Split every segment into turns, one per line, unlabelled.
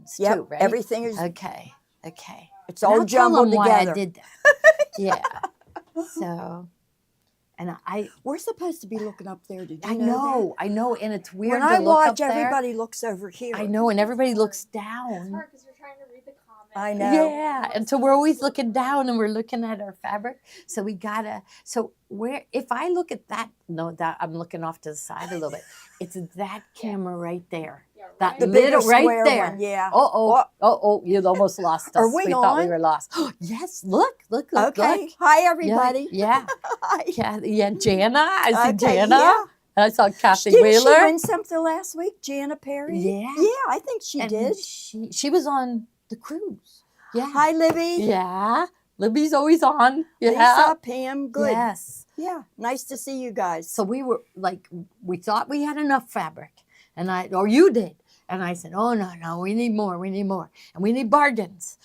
buttons
Yep,
too, right?
everything is.
Okay.
It's all
And I'll tell
jumbled
them why
together.
I did that. Yeah. So, and
We're supposed to be looking up there. Did you
I
know that?
I know, and it's weird
When
to
I
look up
watch,
there.
everybody looks over here.
I know, and everybody looks
It's
down.
hard because you're trying to read the comments.
I know.
Yeah, and so we're always looking down, and we're looking at our fabric. So we gotta. So where if I look at that, no, that I'm looking off to the side a little bit. It's that camera right there.
Yeah,
That
The
little
bigger
right
square
there.
one, yeah.
Oh, you almost lost us.
Are we
thought we
on?
were lost. Yes, look.
Okay.
Look.
Hi,
Yeah,
everybody.
yeah.
Hi.
Kathy and Jana. I see
Okay,
Jana.
yeah.
I saw Kathy
Didn't she
Wheeler.
win something last week, Jana Perry?
Yeah.
Yeah, I think she
And
did.
She was on the cruise. Yeah.
Hi, Libby.
Yeah. Libby's always on. Yeah.
Lisa, Pam, good.
Yes.
Yeah, nice to see you guys.
So we were like, we thought we had enough fabric, or you did. And I said, oh, no, we need more. And we need bargains.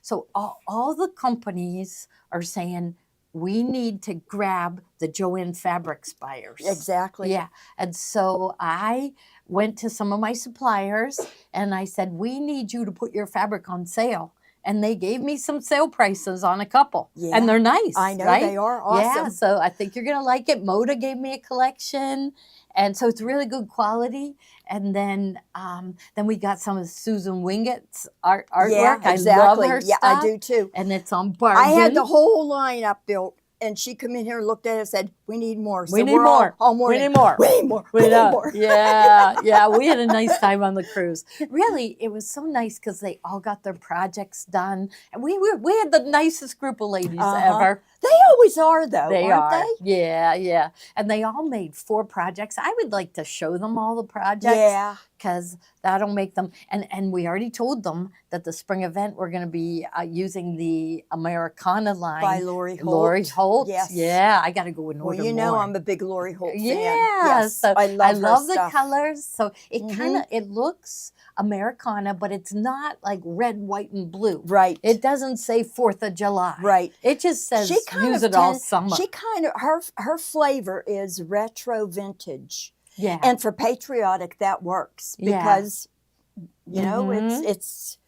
So all the companies are saying, we need to grab the Joann Fabrics buyers.
Exactly.
Yeah. And so I went to some of my suppliers and I said, we need you to put your fabric on sale. And they gave me some sale prices on a couple.
Yeah.
And they're nice.
I know,
right?
they are awesome.
Yeah. So I think you're going to like it. Moda gave me a collection. And so it's really good quality. And then we got some of Susan Wingett's artwork.
Yeah, exactly.
I love her
Yeah,
stuff.
I do too.
And it's on bargain.
I had the whole lineup built, and she come in here and looked at it and said, we need more. So
We need
we're
more.
All morning,
We need more.
We need more. We need more.
Yeah. We had a nice time on the cruise. Really, it was so nice because they all got their projects done. And we had the nicest group of ladies ever.
They always are, though,
They
aren't
are.
they?
Yeah. And they all made 4 projects. I would like to show them all the projects.
Yeah.
Because that'll make them, and we already told them that the spring event we're going to be using the Americana line.
By Lori Holt.
Lori Holt.
Yes.
Yeah, I got to go and order
Well, you know
more.
I'm a big Lori Holt fan.
Yeah,
Yes,
so
I love her
the
stuff.
colors. So it
Mhm.
it looks Americana, but it's not like red, white, and blue.
Right.
It doesn't say 4th of July.
Right.
It just says
She kind
use
of
it all
tends-
summer.
She kind of her flavor is retro vintage.
Yeah.
And for patriotic, that works
Yeah.
because, you know,
Mhm.
it's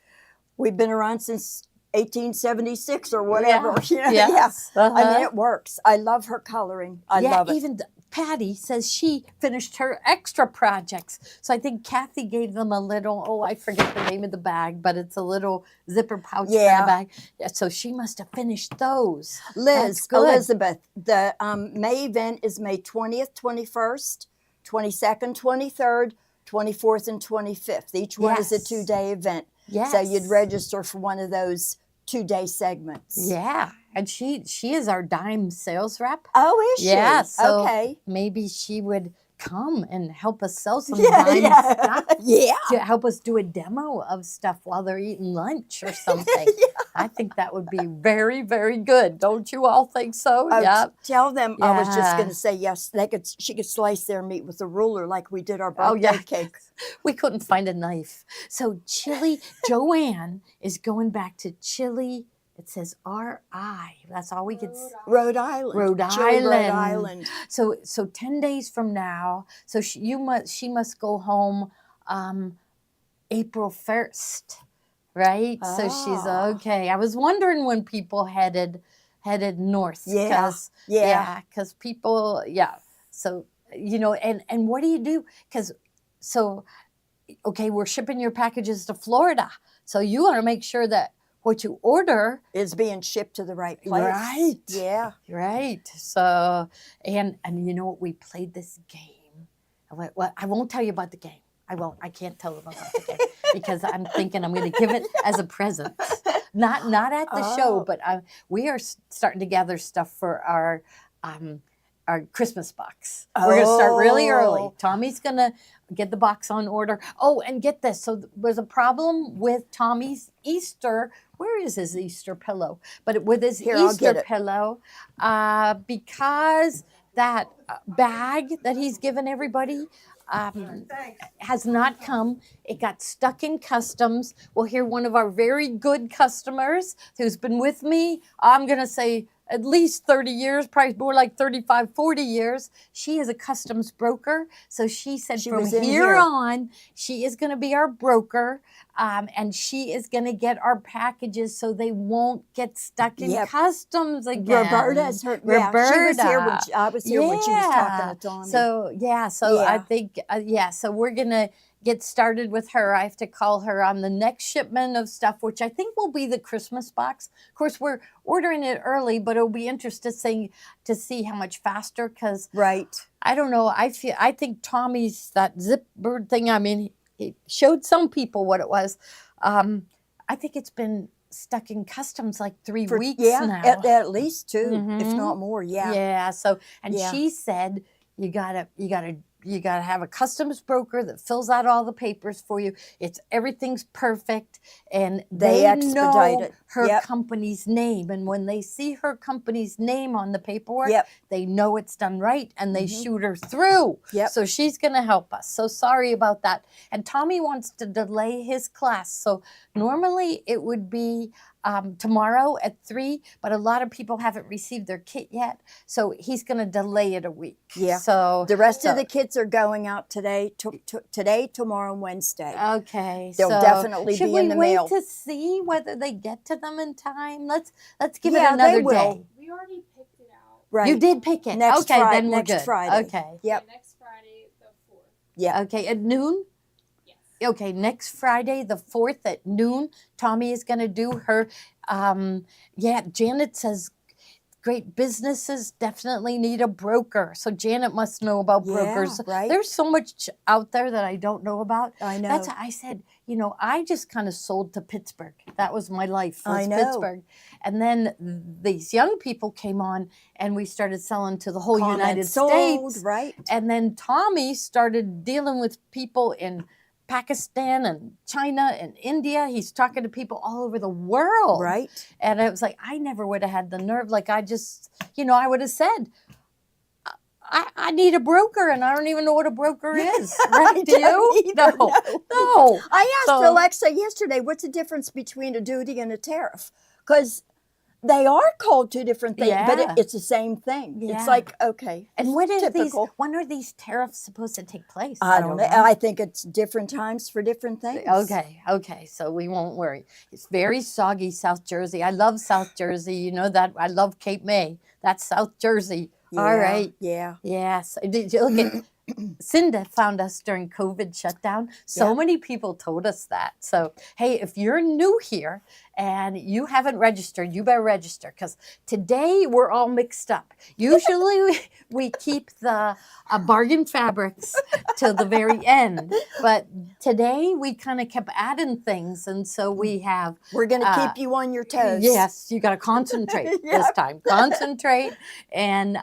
we've been around since 1876 or whatever.
Yeah.
You know?
Yes.
Yeah. I
Uh-huh.
mean, it works. I love her coloring. I love it.
Even Patty says she finished her extra projects. So I think Kathy gave them a little, I forget the name of the bag, but it's a little zipper pouch kind
Yeah.
of bag. Yeah, so she must have finished those. That's
Liz,
good.
Elizabeth, the May event is May 20th, 21st, 22nd, 23rd, 24th, and 25th. Each one is a
Yes.
2-day event.
Yes.
So you'd register for one of those 2-day segments.
Yeah. And she is our dime sales rep.
Oh, is she?
Yeah. So
okay.
maybe she would come and help us sell some
Yeah,
dime
yeah.
stuff.
Yeah.
To help us do a demo of stuff while they're eating lunch or something. I think that would be very, very good. Don't you all think so?
Oh,
Yeah.
tell them I was just
Yeah.
going to say yes. She could slice their meat with a ruler like we did our birthday
Oh, yeah.
cake.
We couldn't find a knife. So Joann is going back to Chile. It says R.I. That's all we could see.
Rhode Island.
Rhode
Chile, Rhode
Island.
Island.
So 10 days from now, so she must go home April 1st, right? So she's
Ah.
okay. I was wondering when people headed north.
Yeah,
'cause-
yeah.
because people, So, and what do you do? Okay, we're shipping your packages to Florida. So you want to make sure that what you order,
Is being shipped to the right place.
Right.
Yeah.
right? So, and you know what? We played this game. Well, I won't tell you about the game. I won't. I can't tell them about the game because I'm thinking I'm going to give it as a present. Not at the show,
Oh.
but we are starting to gather stuff for our Christmas box. We're going to start really early.
Oh.
Tommy's going to get the box on order. Oh, and get this. So there's a problem with Tommy's Easter. Where is his Easter pillow? But with his
Here, I'll
Easter
get it.
pillow, because that bag that he's given everybody has not come. It got stuck in customs. We'll hear one of our very good customers who's been with me. I'm going to say at least 30 years, probably more like 35, 40 years. She is a customs broker. So she said
She
from
was in
here
here.
on, she is going to be our broker. And she is going to get our packages so they won't get stuck in
Yep.
customs again.
Roberta's her. Yeah, she was here when I was here when she was talking to Tommy.
So I
Yeah.
think so we're gonna get started with her. I have to call her on the next shipment of stuff, which I think will be the Christmas box. Of course, we're ordering it early, but it'll be interesting to see how much faster. Because
right.
I don't know. I think Tommy's that zip bird thing. I mean, it showed some people what it was. I think it's been stuck in customs like 3 weeks now.
At least 2, if
Mhm.
not more. Yeah.
Yeah. So, and
Yeah.
she said you gotta have a customs broker that fills out all the papers for you. Everything's perfect, and
They expedite
know
it.
her
Yep.
company's name. And when they see her company's name on the paperwork,
Yep.
they know it's done right, and they
Mhm.
shoot her through.
Yep.
So she's gonna help us. So sorry about that. And Tommy wants to delay his class. So normally it would be tomorrow at 3, but a lot of people haven't received their kit yet, so he's going to delay it a week.
Yeah.
So
The rest
so-
of the kids are going out today, today, tomorrow, and Wednesday.
Okay,
They'll
so
definitely
should
be
we
in the
wait
mail.
to see whether they get to them in time? Let's give
Yeah,
it
they
another
will.
day.
We already picked it out.
Right.
You did pick it.
Next
Okay,
Fri-
then we're
next
good.
Friday.
Okay.
Yep.
Yeah, next Friday, the 4th.
Yeah.
Okay, at noon.
Yes.
Okay, next Friday, the 4th at noon, Tommy is going to do her. Janet says great businesses definitely need a broker. So Janet must know about
Yeah,
brokers.
right.
There's so much out there that I don't know about.
I know.
That's why I said, I just kind of sold to Pittsburgh. That was my life, was
I know.
Pittsburgh. And then these young people came on and we started selling to the whole
Comment
United
sold,
States.
right?
And then Tommy started dealing with people in Pakistan and China and India. He's talking to people all over the world.
Right.
And it was like, I never would have had the nerve. Like, I just, I would have said, I need a broker, and I don't even know what a broker is. Right? Do
don't
you?
either,
No. No.
I asked
So-
Alexa yesterday, what's the difference between a duty and a tariff? Because they are called 2 different things, but
Yeah.
it's the same thing.
Yeah.
It's like, okay.
And when are these tariffs supposed to take place?
I don't know. I think it's different times for different things.
Okay. So we won't worry. It's very soggy, South Jersey. I love South Jersey. You know that. I love Cape May. That's South Jersey.
Yeah,
All right.
Yeah.
Yes. Did you look at Cinda found us during COVID shutdown. So
Yeah.
many people told us that. So, hey, if you're new here and you haven't registered, you better register, because today we're all mixed up. Usually we keep the bargain fabrics till the very end, but today we kind of kept adding things, and so we have
We're going to keep you on your toes.
Yes, you got to concentrate this time. Concentrate, and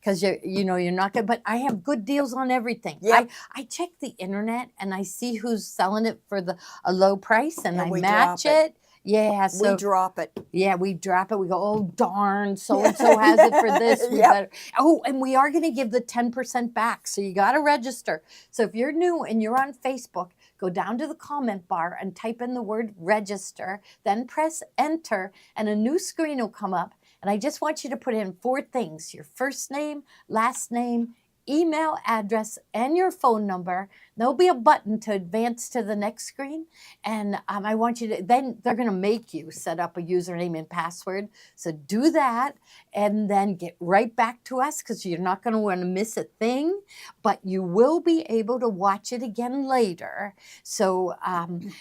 because you're not good. But I have good deals on everything.
Yep.
I check the internet and I see who's selling it for a low price, and I
we
match
drop it.
it. Yeah, so
We drop it.
we drop it. We go, oh darn, so and so has it for this. We
Yep.
better. Oh, and we are going to give the 10% back. So you got to register. So if you're new and you're on Facebook, go down to the comment bar and type in the word register, then press enter, and a new screen will come up. And I just want you to put in 4 things: your first name, last name, email address, and your phone number. There'll be a button to advance to the next screen. And I want you to, then they're going to make you set up a username and password. So do that and then get right back to us, because you're not going to want to miss a thing, but you will be able to watch it again later. So,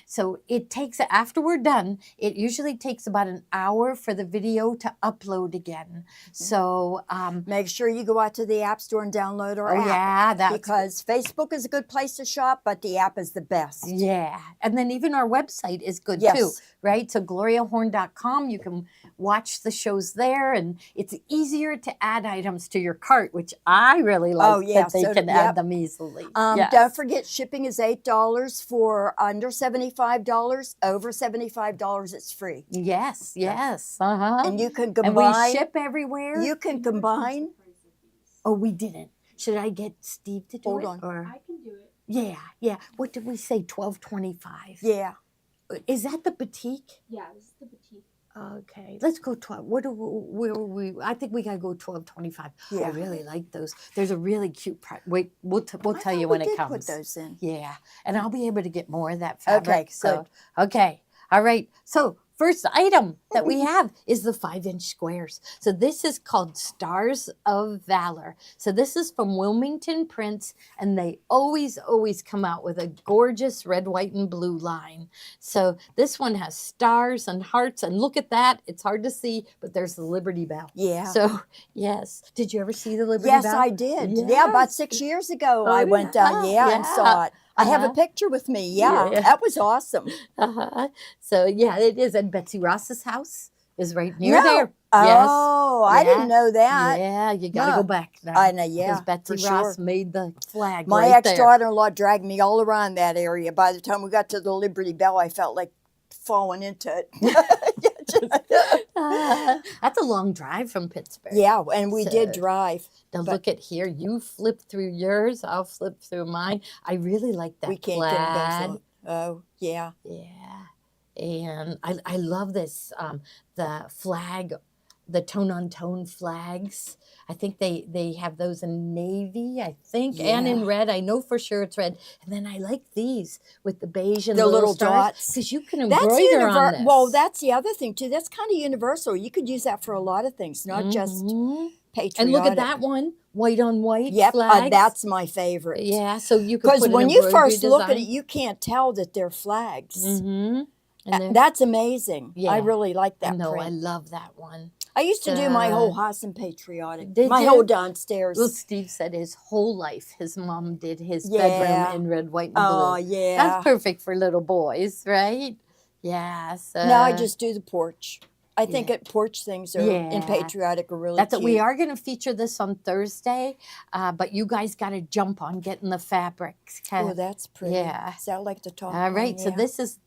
so it takes, after we're done, it usually takes about an hour for the video to upload again. So,
Make sure you go out to the App Store and download our app.
yeah, that's
Because Facebook is a good place to shop, but the app is the best.
yeah. And then even our website is good
Yes.
too, right? So gloriahorn.com, you can watch the shows there, and it's easier to add items to your cart, which I really like,
Oh, yeah.
that they
So,
can
yep.
add them easily. Yes.
Don't forget, shipping is $8 for under $75. Over $75, it's free.
Yes, yes. Uh-huh.
And you can
And
combine.
we ship everywhere.
You can combine.
Oh, we didn't. Should I get Steve to do
Hold
it?
on.
Or
I can do it.
yeah. What did we say? $12.25.
Yeah.
Is that the boutique?
Yeah, this is the boutique.
Okay, let's go 12. What do where we? I think we gotta go 12.25. I
Yeah.
really like those. There's a really cute. Wait, we'll
I
tell
thought
you
we
when it
did
comes.
put those in.
Yeah, and I'll be able to get more of that fabric.
Okay,
So, okay, all right. So, first item that we have is the 5-inch squares. So, this is called Stars of Valor. So, this is from Wilmington Prints, and they always come out with a gorgeous red, white, and blue line. So, this one has stars and hearts, and look at that. It's hard to see, but there's the Liberty Bell.
Yeah.
So, yes. Did you ever see the Liberty
Yes,
Bell?
I did. Yeah, about
Yes.
6 years ago,
Oh,
I went down,
yeah,
and saw it. I have a
Uh-huh.
picture with me. Yeah,
Yeah.
that was awesome.
Uh-huh. So yeah, it is. And Betsy Ross's house is right near there.
Oh, I
Yeah.
didn't know that.
Yeah, you got to
Huh.
go back now.
I know, yeah,
Because Betsy
for
Ross
sure.
made the flag
My
right there.
ex-daughter-in-law dragged me all around that area. By the time we got to the Liberty Bell, I felt like falling into it.
That's a long drive from Pittsburgh.
Yeah, and we did
So-
drive.
Now
but-
look at here. You flip through yours. I'll flip through mine. I really like that
We can't
plaid.
get them both on. Oh, yeah.
Yeah, and I love this the flag, the tone on tone flags. I think they have those in navy, I think, and in
Yeah.
red. I know for sure it's red. And then I like these with the beige and
The little
stars,
dots.
because you can
That's
embroider on this.
Well, that's the other thing too. That's kind of universal. You could use that for a lot of things, not just
Mhm.
patriotic.
And look at that one, white on white
Yep,
flags.
that's my favorite.
yeah. So you could
Because
put an
when you
embroidery
first look at it,
design.
you can't tell that they're flags.
Mm-hmm. And they're-
That's amazing.
Yeah.
I really like that
no, I
print.
love that one.
I used to do my whole
Uh,
house in patriotic.
Did
My
you?
whole downstairs.
Well, Steve said his whole life, his mom did his
Yeah.
bedroom in red, white, and blue.
Oh, yeah.
That's perfect for little boys, right? Yeah. So
Now I just do the porch. I think
yeah.
porch things are in
Yeah.
patriotic are really
That's
cute.
what we are going to feature this on Thursday, but you guys got to jump on getting the fabrics. 'Kay?
Oh, that's pretty.
Yeah.
Is that like the top
All
one?
right, so
Yeah.
this is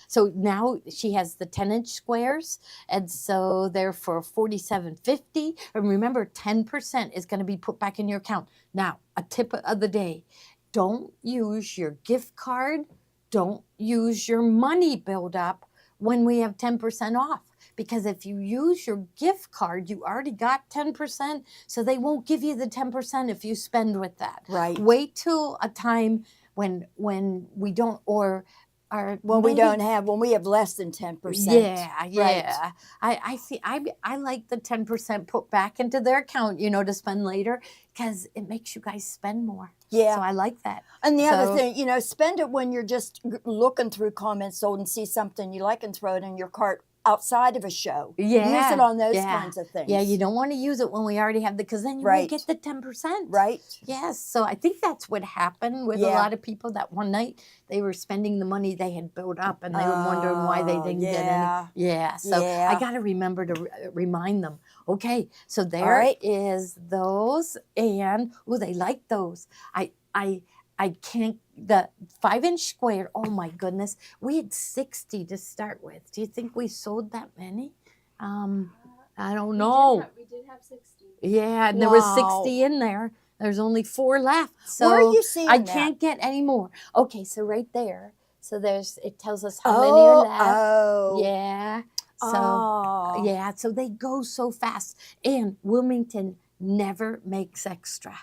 so now she has the 10-inch squares, and so they're for $47.50. And remember, 10% is going to be put back in your account. Now, a tip of the day: don't use your gift card, don't use your money buildup when we have 10% off. Because if you use your gift card, you already got 10%, so they won't give you the 10% if you spend with that.
Right.
Wait till a time when we don't or are
When we
maybe-
don't have, when we have less than 10%.
Yeah, yeah. I see. I like the 10% put back into their account, to spend later, because it makes you guys spend more.
Yeah.
So I like that.
And the
So-
other thing, spend it when you're just looking through comments sold and see something you like and throw it in your cart outside of a show.
Yeah,
Use it on those
yeah.
kinds of things.
Yeah, you don't want to use it when we already have because then you
Right.
won't get the 10%.
Right?
Yes, so I think that's what happened with a
Yeah.
lot of people that one night they were spending the money they had built up and they were wondering why they
Oh,
didn't get
yeah.
any. Yeah, so
Yeah.
I got to remember to remind them. Okay, so there is
right.
those, and they like those. I can't, the 5-inch square, oh my goodness, we had 60 to start with. Do you think we sold that many? I don't know.
We did have 60.
Yeah, and there was
Wow.
60 in there. There's only 4 left. So
Where are you seeing
I
that?
can't get any more. Okay, so right there. So it tells us how many are left.
Oh.
Yeah. So
Oh.
yeah, so they go so fast. And Wilmington never makes extra.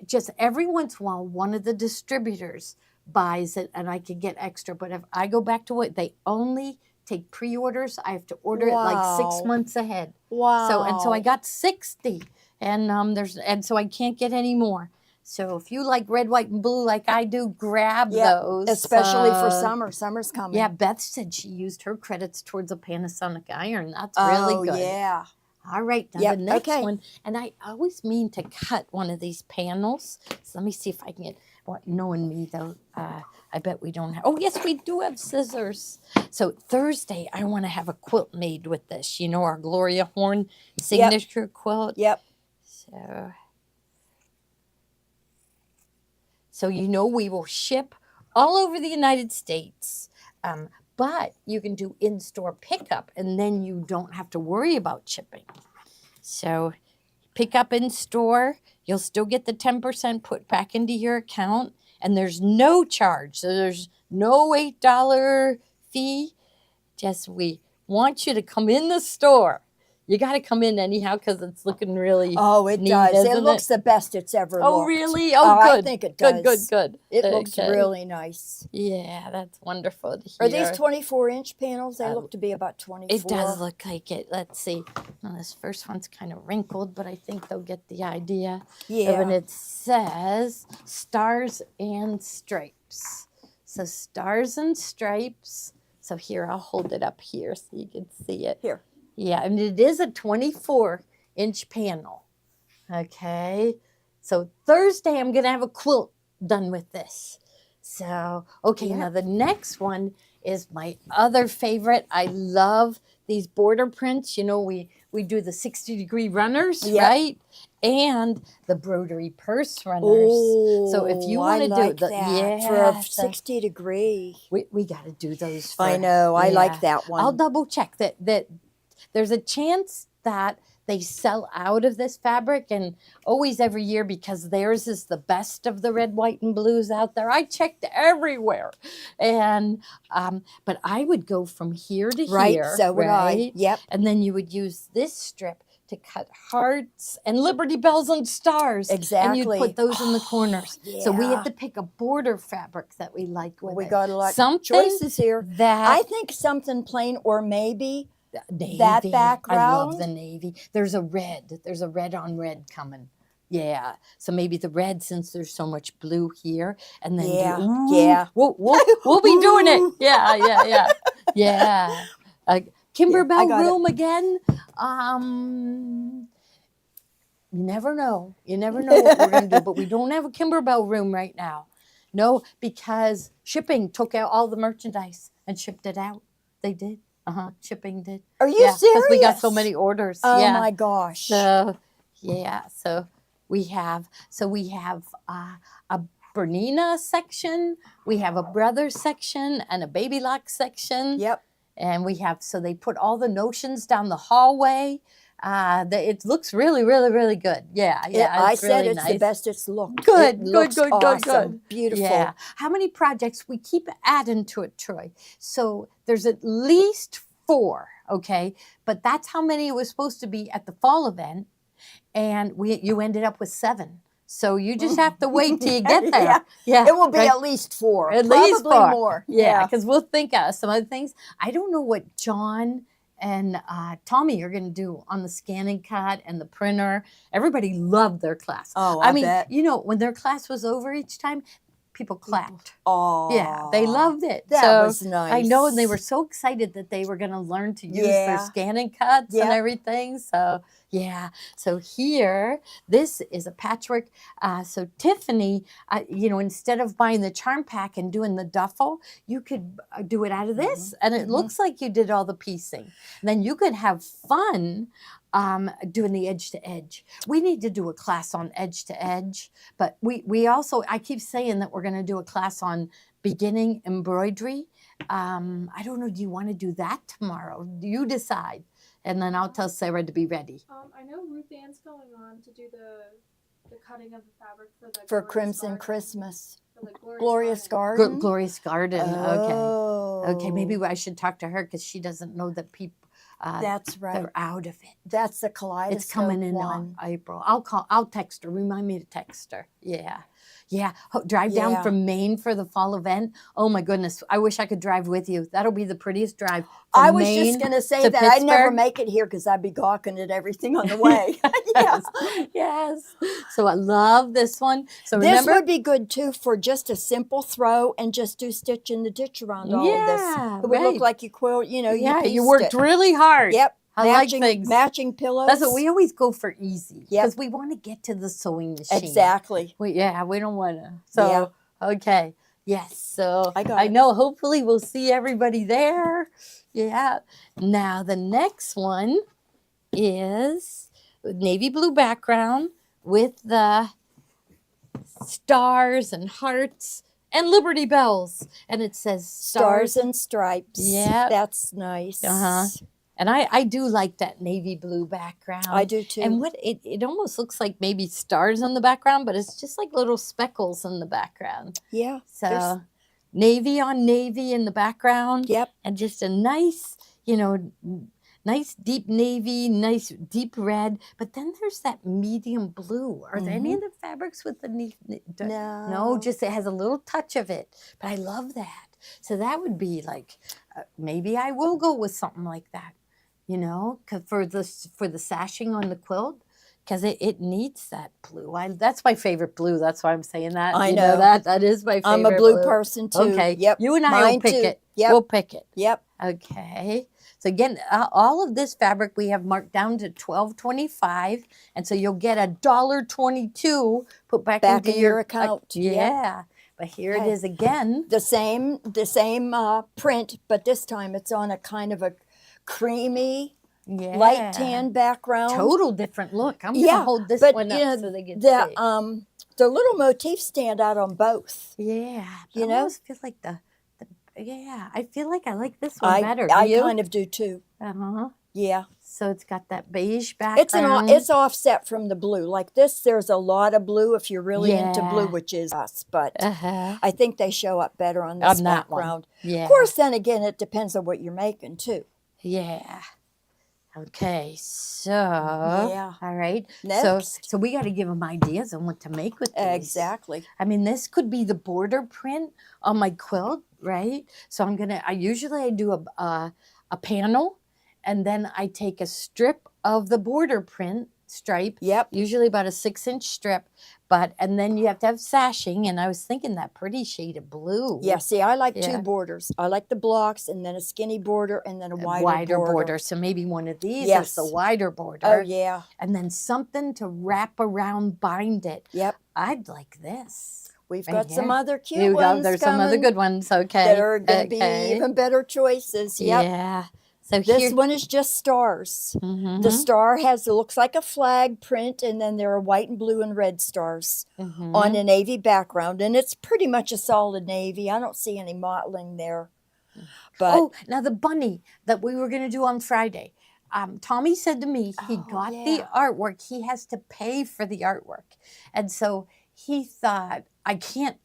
Just every once in a while, one of the distributors buys it and I can get extra. But if I go back to what they only take pre-orders, I have to order it like 6
Wow.
months ahead.
Wow.
So I got 60, and so I can't get any more. So if you like red, white, and blue like I do, grab
Yeah,
those.
especially for
Uh,
summer. Summer's coming.
Yeah, Beth said she used her credits towards a Panasonic iron. That's really
Oh,
good.
yeah.
All right, now
Yep,
the next
okay.
one, and I always mean to cut one of these panels. So let me see if I can get. Knowing me though, I bet we don't have. Oh yes, we do have scissors. So Thursday, I want to have a quilt made with this. Our Gloria Horn signature quilt.
Yep.
So we will ship all over the United States. But you can do in-store pickup, and then you don't have to worry about shipping. So pick up in store, you'll still get the 10% put back into your account, and there's no charge. So there's no $8 fee. Just we want you to come in the store. You got to come in anyhow because it's looking really.
Oh, it
neat,
does. It
isn't
looks the best it's ever
Oh,
looked.
really?
Oh,
Oh, good.
I think it does.
Good.
It looks
Okay.
really nice.
Yeah, that's wonderful to hear.
Are these 24-inch panels? They
Uh,
look to be about 24.
It does look like it. Let's see. Now, this first one's kind of wrinkled, but I think they'll get the idea.
Yeah.
And it says Stars and Stripes. So Stars and Stripes. So here, I'll hold it up here so you can see it.
Here.
Yeah, and it is a 24-inch panel. Okay. So Thursday, I'm going to have a quilt done with this. So, okay,
Yeah.
now the next one is my other favorite. I love these border prints. You know, we do the 60-degree runners,
Yep.
right? And the broderie purse runners.
Oh,
So if you
I
want to
like
do the
that for
yeah,
a 60-degree.
we got to do those.
I
for-
know. I
yeah.
like that one.
I'll double check that there's a chance that they sell out of this fabric, and always every year because theirs is the best of the red, white, and blues out there. I checked everywhere, and but I would go from here to
right.
here,
So would I.
right?
Yep.
And then you would use this strip to cut hearts and Liberty Bells and stars. And
Exactly.
you'd put those in the corners. So we
yeah.
had to pick a border fabric that we liked with
We
it.
got a lot of
Something
choices here.
that
I think something plain or maybe
navy.
that
I love
background.
the navy. There's a red on red coming. Yeah. So maybe the red, since there's so much blue here, and then
Yeah,
ooh,
yeah.
we'll be doing it.
Ooh.
Yeah. Kimber
Yeah, I
Bell
got it.
room again. You never know. You never know what we're gonna do, but we don't have a Kimber Bell room right now. No, because shipping took out all the merchandise and shipped it out. They did. Shipping did.
Are you
Yeah,
serious?
we got so many orders.
Oh
yeah.
my gosh.
So so we have a Bernina section, we have a Brothers section, and a Baby Lock section.
Yep.
And we have, so they put all the notions down the hallway. It looks really, really, really good. Yeah.
I
It's
said
really
it's
nice.
the best it's looked.
Good,
It
good,
looks
good, good,
awesome.
good.
Beautiful.
Yeah. How many projects? We keep adding to it, Troy. So there's at least 4, okay? But that's how many it was supposed to be at the fall event. And you ended up with 7. So you just have to wait till you get there.
Yeah.
Yeah.
It will be
right?
at least 4.
At
Probably
least 4.
more.
Yeah, because we'll think of some other things. I don't know what John and Tommy are going to do on the scanning cut and the printer. Everybody loved their class.
Oh,
I
I
mean,
bet.
you know, when their class was over each time, people clapped.
Oh.
Yeah, they loved it.
That
So,
was nice.
I know, and they were so excited that they were going to learn to use their
Yeah.
scanning cuts and
Yep.
everything. So, yeah. So here, this is a patchwork. So Tiffany, instead of buying the charm pack and doing the duffel, you could do it out of this, and it looks like you did all the piecing. And then you could have fun doing the edge to edge. We need to do a class on edge to edge, but we also, I keep saying that we're going to do a class on beginning embroidery. I don't know, do you want to do that tomorrow? You decide, and then I'll tell Sarah to be ready.
I know Ruth Ann's going on to do the cutting of the fabric for the
For
Glorious
Crimson
Garden,
Christmas.
for the
Glorious
Garden.
Garden.
Glorious Garden.
Oh.
Okay, maybe I should talk to her because she doesn't know that people
That's right.
they're out of it.
That's the kaleidoscope
It's coming in
one.
April. I'll text her. Remind me to text her. Yeah. Drive down
Yeah.
from Maine for the fall event. Oh my goodness. I wish I could drive with you. That'll be the prettiest drive. From
I was
Maine
just going to say
to
that I'd never
Pittsburgh.
make it here because I'd be gawking at everything on the way. Yeah.
Yes. So I love this one. So
This
remember,
would be good too for just a simple throw and just do stitch in the ditch around all of
Yeah,
this. It would look
right.
like you quilt, you
you
pieced
worked
it.
really hard.
Yep.
I like things.
Matching pillows.
That's what we always go for easy.
Yep.
Because we want to get to the sewing machine.
Exactly.
We don't want to. So, okay. Yes. So
I got
I
it.
know hopefully we'll see everybody there. Yeah. Now the next one is navy blue background with the stars and hearts and Liberty Bells. And it says
Stars and stripes.
Yep.
That's nice.
Uh-huh. And I do like that navy blue background.
I do too.
And what it almost looks like maybe stars in the background, but it's just like little speckles in the background.
Yeah.
So
there's-
navy on navy in the background.
Yep.
And just a nice, you know, nice deep navy, nice deep red, but then there's that medium blue. Are there any of the fabrics with the no, just it has a little touch of it, but I love that. So that would be like, maybe I will go with something like that, you know, 'cause for the sashing on the quilt, because it needs that blue. That's my favorite blue. That's why I'm saying that.
I
You
know.
that is my favorite.
I'm a blue person too.
Okay.
Yep.
You and I
Mine
will pick
too.
it.
Yep.
We'll pick it.
Yep.
Okay. So again, all of this fabric we have marked down to $12.25, and so you'll get $1.22 put back into
in your account.
Yeah.
Yep.
But here it
Okay.
is again.
The same print, but this time it's on a kind of a creamy,
Yeah.
light tan background.
Total different look. I'm
Yeah,
gonna hold this
but
one up
you know,
so they can see.
the little motifs stand out on both.
Yeah.
You
I
know?
almost feel like yeah, I feel like I like this one better. Do
I
you?
kind of do too.
Uh-huh.
Yeah.
So it's got that beige background.
It's offset from the blue. Like this, there's a lot of blue if you're really into blue,
Yeah.
which is us. But
Uh-huh.
I think they show up better on this
On that one.
background.
Yeah.
Of course, then again, it depends on what you're making too.
Yeah. Okay, so
Yeah.
all right.
Next.
So we got to give them ideas on what to make with these.
Exactly.
I mean, this could be the border print on my quilt, right? So I usually do a panel, and then I take a strip of the border print stripe.
Yep.
Usually about a 6-inch strip, and then you have to have sashing. And I was thinking that pretty shade of blue.
Yeah, see, I like
Yeah.
two borders. I like the blocks and then a skinny border and then a wider
border. So maybe one of these
Yes.
is the wider border.
Oh, yeah.
And then something to wrap around, bind it.
Yep.
I'd like this.
We've
Right
got some
here.
other cute
Here we go.
ones
There's some other
coming
good ones. Okay.
that are going to
Okay.
be even better choices. Yep.
Yeah. So
This
here.
one is just stars.
Mhm.
The star looks like a flag print, and then there are white and blue and red stars
Mhm.
on a navy background, and it's pretty much a solid navy. I don't see any mottling there. But
Oh, now the bunny that we were going to do on Friday. Tommy said to me he
Oh,
got the
yeah.
artwork. He has to pay for the artwork, and so he thought I can't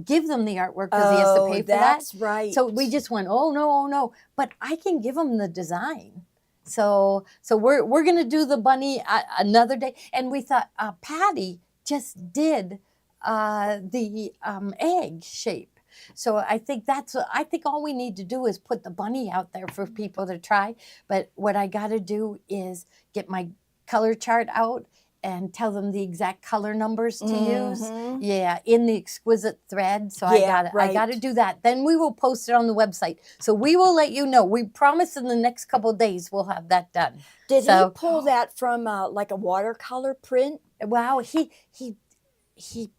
give them the artwork because he has to pay for that.
that's right.
So we just went, oh no, but I can give them the design. So we're gonna do the bunny another day, and we thought Patty just did the egg shape. So I think all we need to do is put the bunny out there for people to try. But what I got to do is get my color chart out and tell them the exact color numbers to use.
Mhm.
Yeah, in the exquisite thread. So
Yeah,
I got to
right.
do that. Then we will post it on the website. So we will let you know. We promise in the next couple of days we'll have that done.
Did
So-
he pull that from like a watercolor print?
Wow, he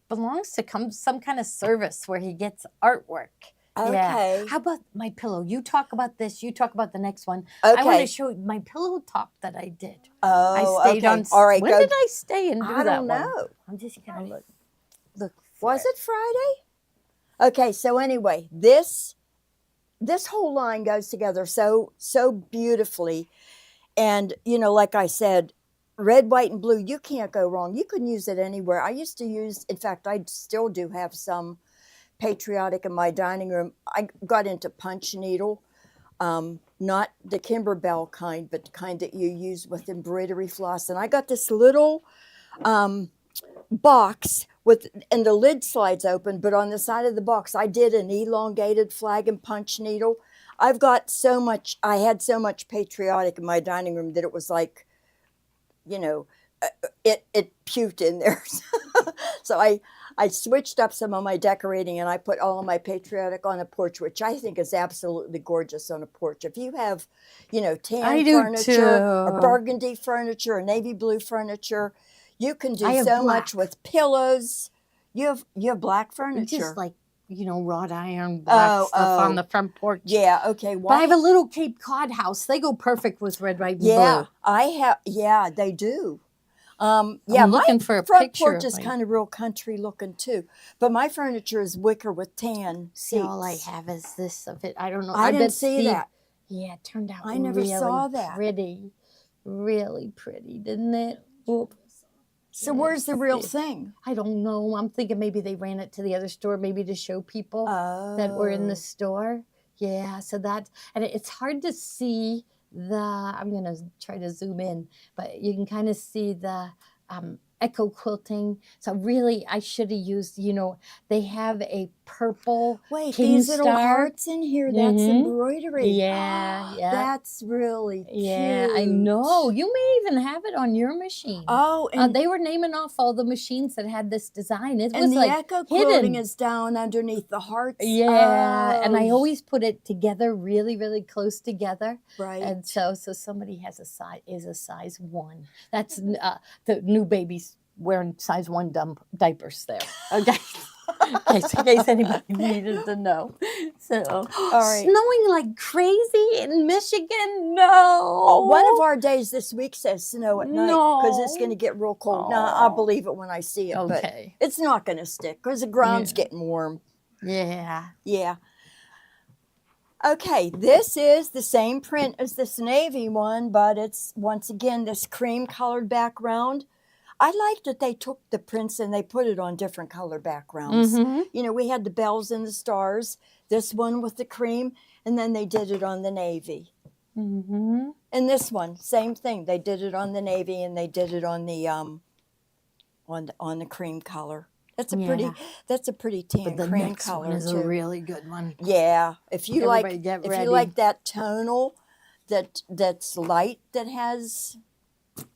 belongs to some kind of service where he gets artwork. Yeah.
Okay.
How about my pillow? You talk about this. You talk about the next one. I want
Okay.
to show you my pillow talk that I did.
Oh,
I stayed
okay.
on.
All right.
When
go.
did I stay and do
I
that
don't
one?
know.
I'm just gonna look. For
Was it Friday? Okay. So anyway, this whole line goes together so beautifully, and like I said, red, white, and blue. You can't go wrong. You can use it anywhere. I used to use. In fact, I still do have some patriotic in my dining room. I got into punch needle, not the Kimberbell kind, but the kind that you use with embroidery floss. And I got this little box and the lid slides open, but on the side of the box, I did an elongated flag and punch needle. I had so much patriotic in my dining room that it was like, it puked in there. So I switched up some of my decorating and I put all of my patriotic on a porch, which I think is absolutely gorgeous on a porch. If you have, tan
I do
furniture or
too.
burgundy furniture or navy blue furniture, you can do
I have
so
black.
much with pillows. You have black furniture.
Just like wrought iron black stuff on the front porch.
Yeah, okay.
But I have a little Cape Cod house. They go perfect with red, white, and
Yeah,
blue.
they do.
I'm looking for a
front
picture
porch
of
is
my-
kind of real country looking too, but my furniture is wicker with tan
See,
seats.
all I have is this of it. I don't know.
I didn't
bet
see
Steve-
that.
Yeah, it turned out
I never
really
saw that.
pretty. Really pretty, didn't it? Oop.
So where's the real thing?
I don't know. I'm thinking maybe they ran it to the other store, maybe to show people that were in the store. Yeah, so that, and it's hard to see I'm going to try to zoom in, but you can kind of see the echo quilting. So really, I should have used, they have a purple
Wait,
king
these little
star.
hearts in here, that's
Mhm.
embroidery.
Yeah, yeah.
That's really cute.
Yeah, I know. You may even have it on your machine.
Oh, and,
They were naming off all the machines that had this design. It was
and the
like
echo quilting
hidden.
is down underneath the hearts.
Yeah, and I
Oh,
always put it together really, really close together.
right.
And so somebody has a size 1. That's the new baby's wearing size 1 diapers there. Okay. in case anybody needed to know. So,
right.
snowing like crazy in Michigan? No.
One of our days this week says snow at night because it's
No.
going to get real cold. Now, I'll
Oh.
believe it when I see it, but
Okay.
it's not going to stick because the ground's
Yeah.
getting warm.
Yeah.
Yeah. Okay, this is the same print as this navy one, but it's once again this cream colored background. I like that they took the prints and they put it on different color backgrounds.
Mm-hmm.
You know, we had the bells and the stars, this one with the cream, and then they did it on the navy.
Mm-hmm.
And this one, same thing. They did it on the navy and they did it on the cream color. That's a pretty tan
But the
cream
next
color
one is
too.
a really good one.
Yeah, if you
Everybody get
if
ready.
you like that tonal, that's light that has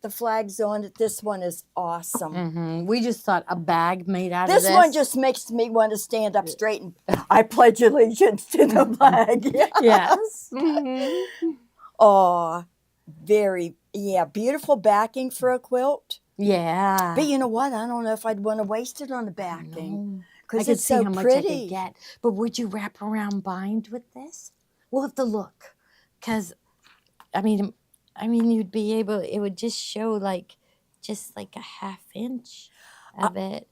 the flags on it, this one is awesome.
Mm-hmm. We just thought a bag made out of
This
this.
one just makes me want to stand up straight and I pledge allegiance to the flag.
Yes. Mm-hmm.
Oh, beautiful backing for a quilt.
Yeah.
But you know what? I don't know if I'd want to waste it on the backing
No. I
because
could
it's
see
so
how much I
pretty.
could get. But would you wrap around bind with this? We'll have to look. Because, I mean, you'd be able, it would just show just like a half inch of it.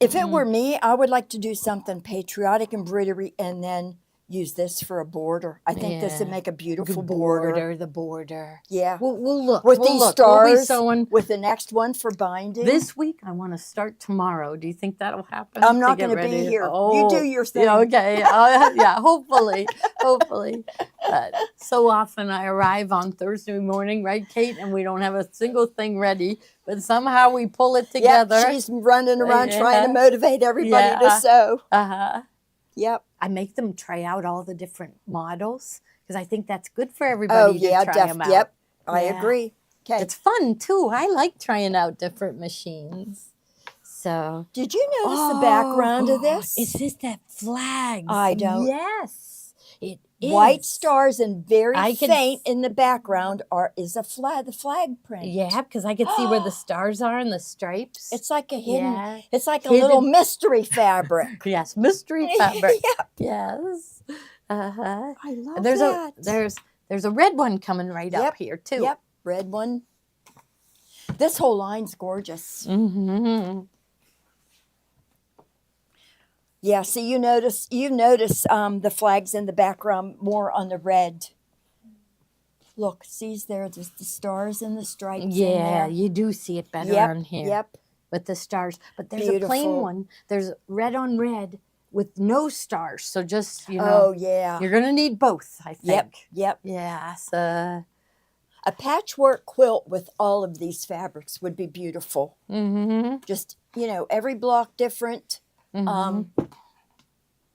If it were me, I would like to do something patriotic embroidery and then use this for a border. I think this would
Yeah.
make a beautiful
The
border.
border.
Yeah.
We'll look.
With
we'll
these
look. We'll be
stars,
sewing.
with the next one for binding.
This week, I want to start tomorrow. Do you think that'll happen?
I'm not
get
going to be
ready?
here.
Oh,
You do your thing.
yeah, okay. Yeah, hopefully. But so often I arrive on Thursday morning, right, Kate, and we don't have a single thing ready, but somehow we pull it together.
Yep, she's running around trying to
Yeah.
motivate everybody to
Yeah.
sew.
Uh-huh.
Yep.
I make them try out all the different models because I think that's good for everybody to try them out.
Yep. I
Yeah.
agree. Okay.
It's fun too. I like trying out different machines. So
Did you notice the background of this?
Is this that flag?
I don't-
Yes, it is.
White stars and very
I can
faint in the background the flag print.
Yeah, because I could see where the stars are and the stripes.
It's like a hidden.
Yeah.
It's like a
Hidden-
little mystery fabric.
Yes, mystery fabric.
Yeah.
Yes. Uh-huh.
I love
And
that.
there's a red one coming right up
Yep,
here too.
Yep, red one. This whole line's gorgeous.
Mm-hmm.
Yeah, see, you notice the flags in the background more on the red. Look, see, there's the stars and the stripes.
Yeah,
in there.
you do see it better
Yep,
on here.
Yep.
With the stars. But there's a plain
Beautiful.
one. There's red on red with no stars. So just,
Oh yeah.
you're going to need both, I think.
Yep. Yep.
Yes.
A patchwork quilt with all of these fabrics would be beautiful.
Mm-hmm.
Just every block different.
Mhm.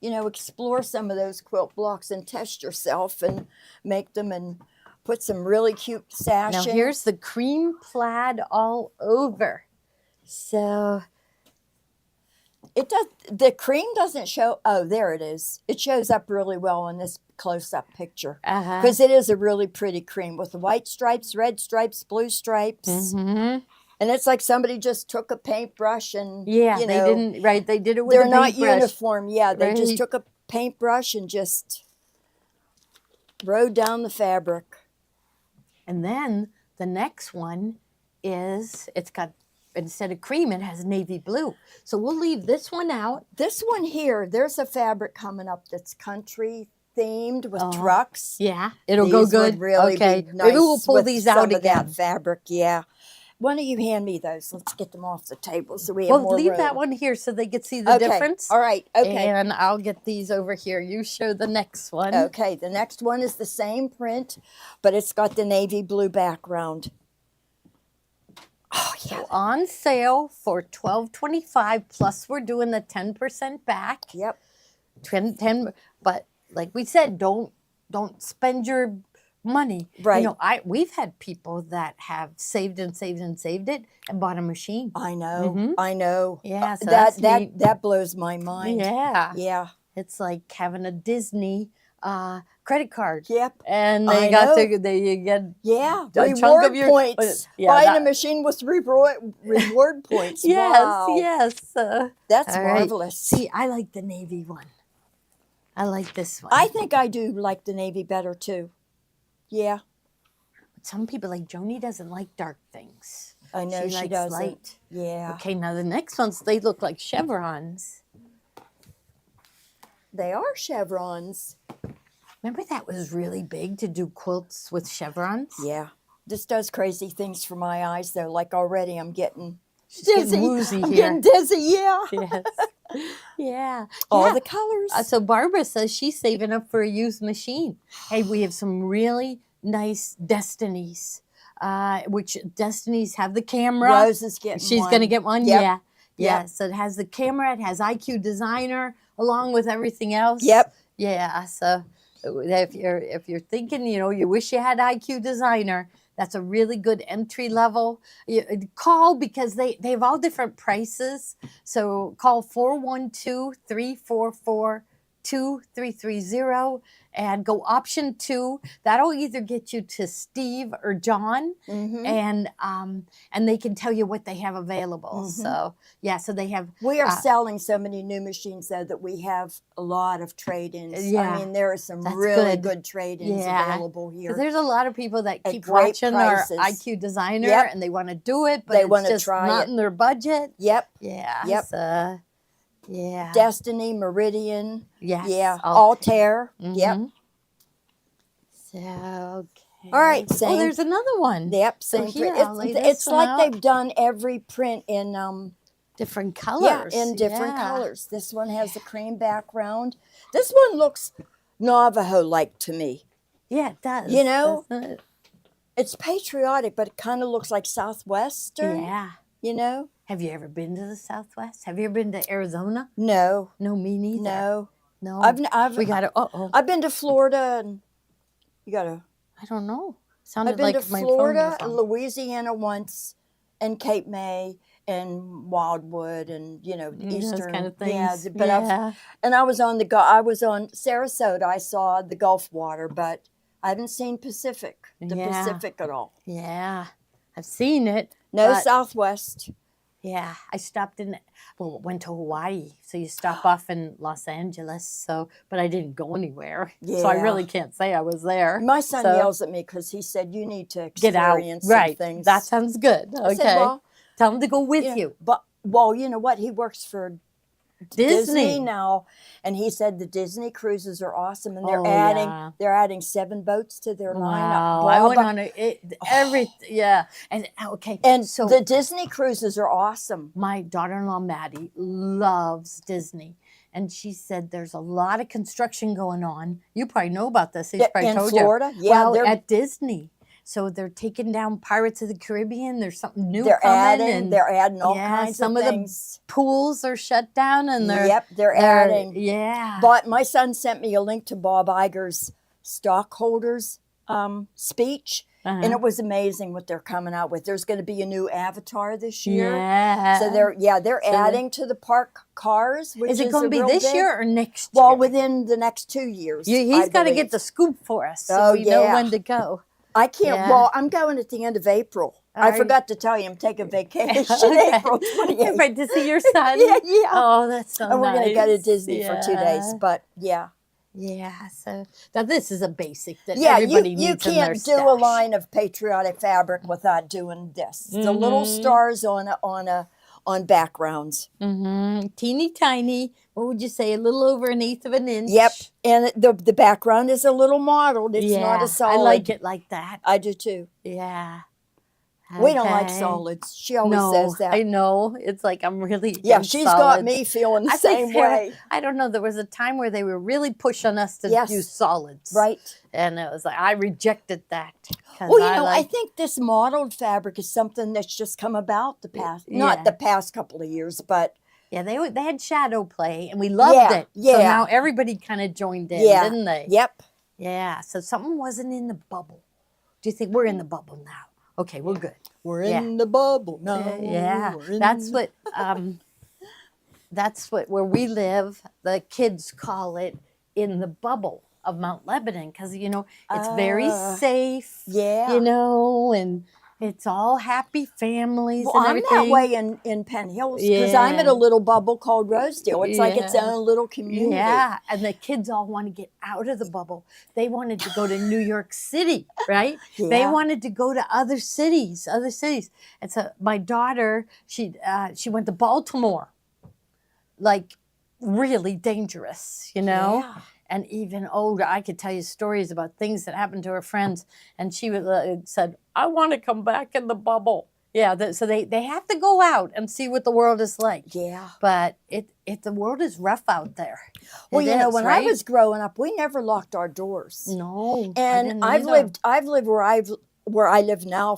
Explore some of those quilt blocks and test yourself and make them and put some really cute sashing.
Now here's the cream plaid all over. So
The cream doesn't show. Oh, there it is. It shows up really well in this close-up picture
uh-huh.
because it is a really pretty cream with the white stripes, red stripes, blue stripes,
Mhm.
and it's like somebody just took a paintbrush and
Yeah, they didn't right. They did it with
They're
a
not
paintbrush.
uniform. Yeah, they just
Right.
took a paintbrush and just rode down the fabric.
And then the next one is it's got instead of cream, it has navy blue. So we'll leave this one out.
This one here, there's a fabric coming up that's country themed with
Oh,
trucks.
Yeah, it'll
These
go
would
good.
really
Okay,
be nice
maybe we'll pull
with
these
some
out
of that
again.
fabric, yeah. why don't you hand me those? Let's get them off the table so we have
Well,
more
leave
room.
that one here so they can see the
Okay.
difference.
All right. Okay.
And I'll get these over here. You show the next one.
Okay. The next one is the same print, but it's got the navy blue background. Oh yeah.
So on sale for $12.25 plus we're doing the 10% back.
Yep.
10, but like we said, don't spend your money.
Right.
You know, we've had people that have saved and saved and saved it and bought a machine.
I know.
Mhm.
I know.
Yeah, so that's neat.
that blows my mind.
Yeah.
Yeah.
It's like having a Disney credit card.
Yep.
And
I
they got
know.
to you get
Yeah.
A chunk
Reward
of your-
points.
yeah,
Buying a
that-
machine with reward points.
yes,
Wow.
yes.
That's
All right.
marvelous.
See, I like the navy one. I like this one.
I think I do like the navy better too. Yeah.
Some people like Joni doesn't like dark things.
I know she
likes
doesn't.
light.
Yeah.
Okay, now the next ones, they look like chevrons.
They are chevrons.
Remember that was really big to do quilts with chevrons?
Yeah. This does crazy things for my eyes though. Like already I'm getting
She's getting
dizzy.
woozy
I'm
here.
getting dizzy, yeah.
Yes. Yeah.
All
Yeah.
the colors.
So Barbara says she's saving up for a used machine. Hey, we have some really nice Destinies, which Destinies have the camera.
Rose is getting
She's
one.
going to get one.
Yep.
Yeah. Yeah.
Yep.
So it has the camera. It has IQ Designer along with everything else.
Yep.
Yeah. So if you're thinking, you know, you wish you had IQ Designer, that's a really good entry level. Call because they have all different prices. So call 412-344-2330 and go option 2. That'll either get you to Steve or John,
Mhm.
and they can tell you what they have available.
Mhm.
So yeah, so they have.
We are selling so many new machines though that we have a lot of trade-ins.
Yeah.
I mean, there are some
That's
really
good.
good trade-ins
Yeah.
available here.
There's a lot of people that
At
keep
great
watching
prices.
our IQ Designer
Yep.
and they want to do it, but
They
it's
wanna
just
try
not
it.
in their budget.
Yep.
Yeah.
Yep.
So, yeah.
Destiny, Meridian.
Yes.
Yeah.
I'll-
Altair. Yep.
Mhm. So, okay.
All right,
Oh,
same.
there's another one.
Yep.
So
Same
here,
print.
I'll lay
It's,
this
it's
one
like
out.
they've done every print in
Different colors.
in different
Yeah.
colors. This one has the cream background. This one looks Navajo-like to me.
Yeah, it does.
You know?
doesn't it?
It's patriotic, but it kind of looks like Southwestern.
Yeah.
You know?
Have you ever been to the Southwest? Have you ever been to Arizona?
No.
No, me neither.
No.
No.
I've
we got to. Oh,
I've been to Florida and you gotta.
I don't know. Sounded
I've been
like
to
my
Florida
phone
and
was on.
Louisiana once, and Cape May and Wildwood and
Those
Eastern
kind of things.
Yeah, but
yeah.
I was on I was on Sarasota. I saw the Gulf water, but I haven't seen the
Yeah.
Pacific at all.
Yeah, I've seen it.
No
but-
Southwest.
Yeah, I stopped went to Hawaii. So you stop off in Los Angeles. So, but I didn't go anywhere. So I
Yeah.
really can't say I was there.
My son
So-
yells at me because he said you need to
Get out.
experience some
Right.
things.
That sounds good. Okay.
I said, well,
Tell him to go with
yeah,
you.
But you know what? He works for Disney now, and he said the Disney cruises are awesome, and
Oh, yeah.
they're adding 7 boats to their lineup.
Wow. I went
Blah,
on yeah. And okay.
and
so
the Disney cruises are awesome.
my daughter-in-law Maddie loves Disney, and she said there's a lot of construction going on. You probably know about this. He's probably
In
told
Florida,
you.
yeah,
well,
they're
at Disney. So they're taking down Pirates of the Caribbean. There's something new
they're
coming,
adding all
yeah,
kinds
some
of
of
things.
the pools are shut down, and they're
They're adding.
Yeah.
But my son sent me a link to Bob Iger's stockholders speech, and
Uh-huh.
it was amazing what they're coming out with. There's going to be a new Avatar this year.
Yeah.
So they're
So-
adding to the park cars, which
Is it going
a
to be
real
this
big-
year or next
Well,
year?
within the next 2 years.
He's got to
believe.
get the scoop for us, so
Oh,
we know
yeah.
when to go.
I can't.
Yeah.
Well, I'm going at the end of April. I
Are you-
forgot to tell you, I'm taking vacation
Okay.
April 28th.
Right, to see your son.
Yeah.
Oh, that's so
And we're going to go to
nice.
Disney for 2 days.
Yeah.
But yeah.
Yeah, so now this is a basic that
Yeah,
everybody
you
needs in their
can't do a
stash.
line of patriotic fabric without doing this. The little
Mhm.
stars on backgrounds.
Mm-hmm. Teeny tiny. What would you say? A little over an eighth of an inch.
Yep. And the background is a little mottled. It's
yeah,
not a solid.
I like it like that.
I do too.
Yeah.
We don't like
Okay.
solids. She always
No,
says that.
I know. It's like I'm really
Yeah,
against
she's got
solids.
me feeling the
I think
same
Sarah-
way.
I don't know. There was a time where they were really pushing us to
Yes.
use solids,
Right.
And it was like I rejected that. 'Cause
Well,
I
I
like,
think this mottled fabric is something that's just come about the past,
Yeah.
not the past couple of years, but
yeah, they had shadow play, and we loved
Yeah,
it. So
yeah.
now everybody kind of joined in,
Yeah,
didn't they?
yep.
Yeah. So something wasn't in the bubble. Do you think we're in the bubble now? Okay, we're good.
We're
Yeah.
in the bubble now.
Yeah,
We're in
that's what where we live. The kids call it in the bubble of Mount Lebanon because it's very safe.
Yeah.
And it's all happy families
Well,
and
I'm
everything.
that way in Penn Hills because I'm at
Yeah.
a little bubble called Rosedale. It's like its
Yeah.
own little community.
Yeah, and the kids all want to get out of the bubble. They wanted to go to New York City, right? They
Yeah.
wanted to go to other cities. And so my daughter, she went to Baltimore, like really dangerous,
Yeah.
And even older. I could tell you stories about things that happened to her friends, and she said, "I want to come back in the bubble." Yeah, so they have to go out and see what the world is like.
Yeah.
But the world is rough out there.
Well,
It is,
when
right?
I was growing up, we never locked our doors.
No, I
And
didn't
I've
either.
lived where I live now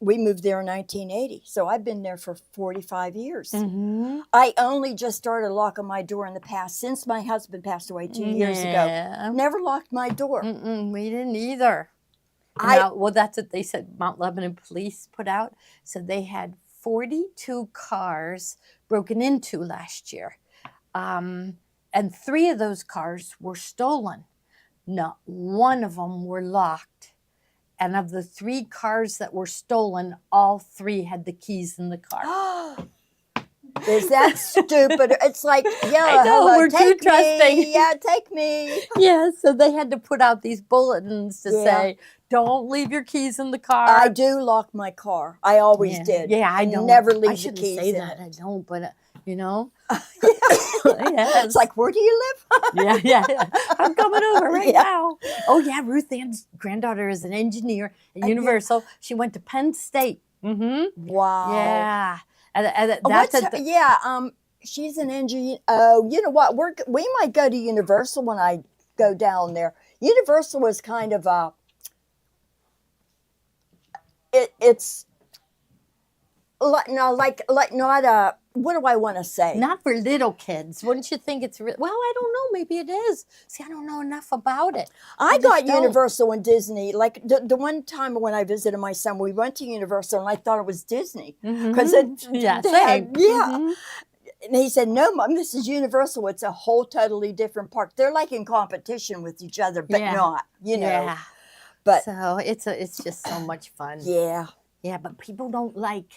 we moved there in 1980. So I've been there for 45 years.
Mhm.
I only just started locking my door in the past since my husband passed away 2 years ago.
Yeah.
Never locked my door.
We didn't either. Well, that's what they said. Mount Lebanon police put out. So they had 42 cars broken into last year, and 3 of those cars were stolen. Not one of them were locked. And of the 3 cars that were stolen, all 3 had the keys in the car.
Is that stupid? It's like, yeah,
I know,
hello,
we're too
take
trusting.
me. Yeah, take me.
Yeah, so they had to put out these bulletins to
Yeah.
say, "Don't leave your keys in the car."
I do lock my car. I always
Yeah.
did.
Yeah, I don't.
never
I
leave the
shouldn't
keys
say
in
that.
it.
I don't, but
It's like, where do you live?
yeah. I'm coming over right
Yeah.
now. Oh yeah, Ruth Ann's granddaughter is an engineer at Universal. She went to Penn State. Mm-hmm.
Wow.
Yeah, and that's
What's
at
her- she's an engineer. Oh, you know what? We might go to Universal when I go down there. Universal is kind of it's like not a, what do I want to say?
not for little kids. Wouldn't you think it's well? I don't know. Maybe it is. See, I don't know enough about it.
I
just
got
don't.
Universal and Disney. Like the one time when I visited my son, we went to Universal and I thought it was Disney because
Yeah,
they
same.
had, yeah.
Mhm.
And he said, "No, Mom, this is Universal. It's a whole totally different park. They're like in competition with each other, but
Yeah.
not,
Yeah.
But
So it's just so much fun.
yeah,
Yeah, but people don't like.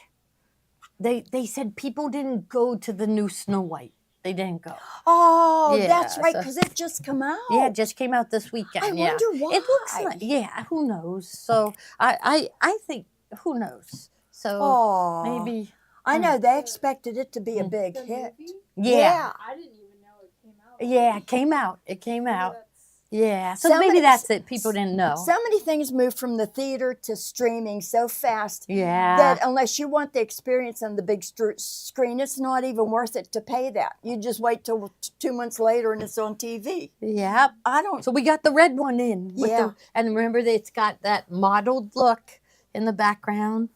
They said people didn't go to the new Snow White. They didn't go.
oh,
Yeah,
that's right,
so-
because it just come out.
Yeah, it just came out this weekend.
I
yeah.
wonder why.
It looks like who knows? So I think who knows? So
Oh,
maybe
I know they expected it to be a big
The
hit.
movie?
yeah.
I didn't even know it came out.
Yeah, it came out. It came out.
That's-
Yeah. So
Somebody-
maybe that's it. People didn't know.
So many things move from the theater to streaming so fast
Yeah.
that unless you want the experience on the big screen, it's not even worth it to pay that. You just wait till 2 months later and it's on TV.
Yep.
I don't.
So we got the red one in.
Yeah.
And remember that it's got that mottled look in the background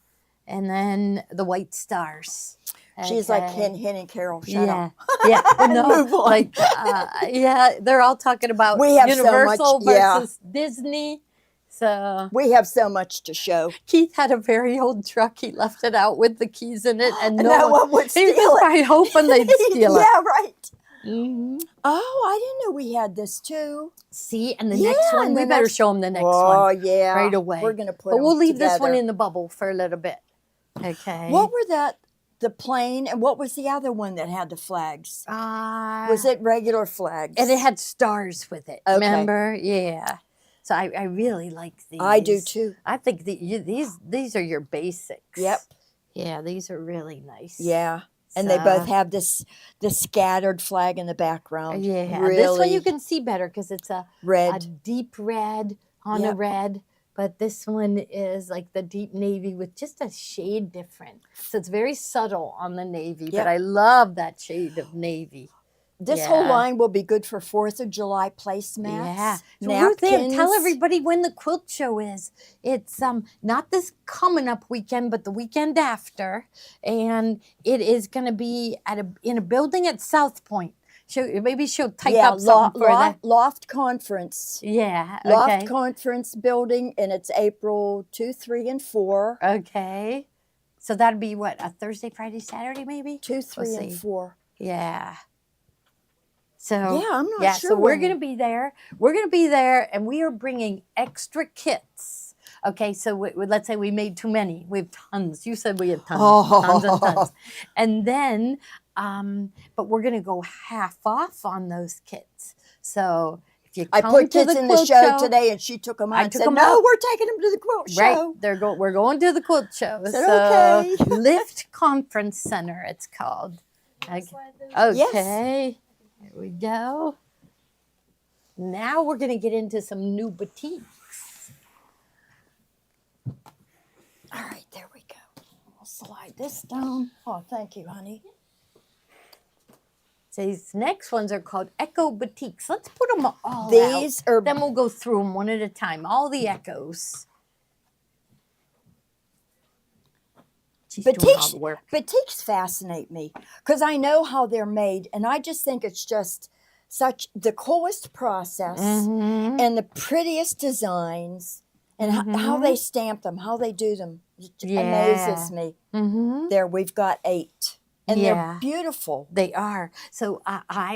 and then the white stars.
She's like
Okay.
Hen and Carol. Shut
Yeah.
up.
Yeah. No,
Move on.
like, they're all talking about
We have so
Universal
much- yeah.
versus Disney. So
We have so much to show.
Keith had a very old truck. He left it out with the keys in it, and
No one would
he
steal
was
it.
probably hoping they'd steal it.
Yeah, right.
Mhm.
Oh, I didn't know we had this too.
See, and the
Yeah,
next one,
and
we
the
better
next-
show them the next
Oh,
one
yeah.
right away.
We're going to put
But we'll
them
leave this one
together.
in the bubble for a little bit. Okay.
What were the plane, and what was the other one that had the flags? Was it regular flags?
And it had stars with it.
Okay.
Remember? Yeah. So I really like these.
I do too.
I think these are your basics.
Yep.
Yeah, these are really nice.
Yeah. And they both
So-
have the scattered flag in the background.
Yeah.
Really
This one you can see better because it's a
red.
deep red on a
Yep.
red, but this one is like the deep navy with just a shade different. So it's very subtle on the navy,
Yep.
but I love that shade of navy.
This whole
Yeah.
line will be good for 4th of July placemats.
Yeah. So Ruth Ann, tell
napkins.
everybody when the quilt show is. It's not this coming up weekend, but the weekend after. And it is going to be in a building at South Point. Maybe she'll type up something for that.
Loft Conference.
Yeah.
Loft
Okay.
Conference building, and it's April 2, 3, and 4.
Okay. So that'd be what, a Thursday, Friday, Saturday, maybe?
2, 3, and
see.
4.
Yeah. So
Yeah, I'm not sure
So we're
when.
going to be there. We're going to be there, and we are bringing extra kits. Okay, so let's say we made too many. We have tons. You said we have tons, tons and tons. And then, but we're going to go half off on those kits. So if you come
I put
to
kids
the
in the
quilt
show today, and she took them out
I
and
took
said,
'em
no,
out.
we're taking them to the quilt
Right,
show.
we're going to the quilt show.
Said,
so
okay.
Lift Conference Center, it's called.
Next slide, Liz.
Yes.
Okay, here we go. Now we're going to get into some new batiks.
All right, there we go. I'll slide this down. Oh, thank you, honey.
So these next ones are called Echo Batiks. Let's put them all
These
out.
are-
Then we'll go through them one at a time. All the echoes. She's doing all the work.
Batiks fascinate me because I know how they're made, and I just think it's just such the coolest process
Mhm.
and the prettiest designs, and how they stamp them, how they do them. It amazes me.
Mhm.
There, we've got 8, and
Yeah.
they're beautiful.
They are. So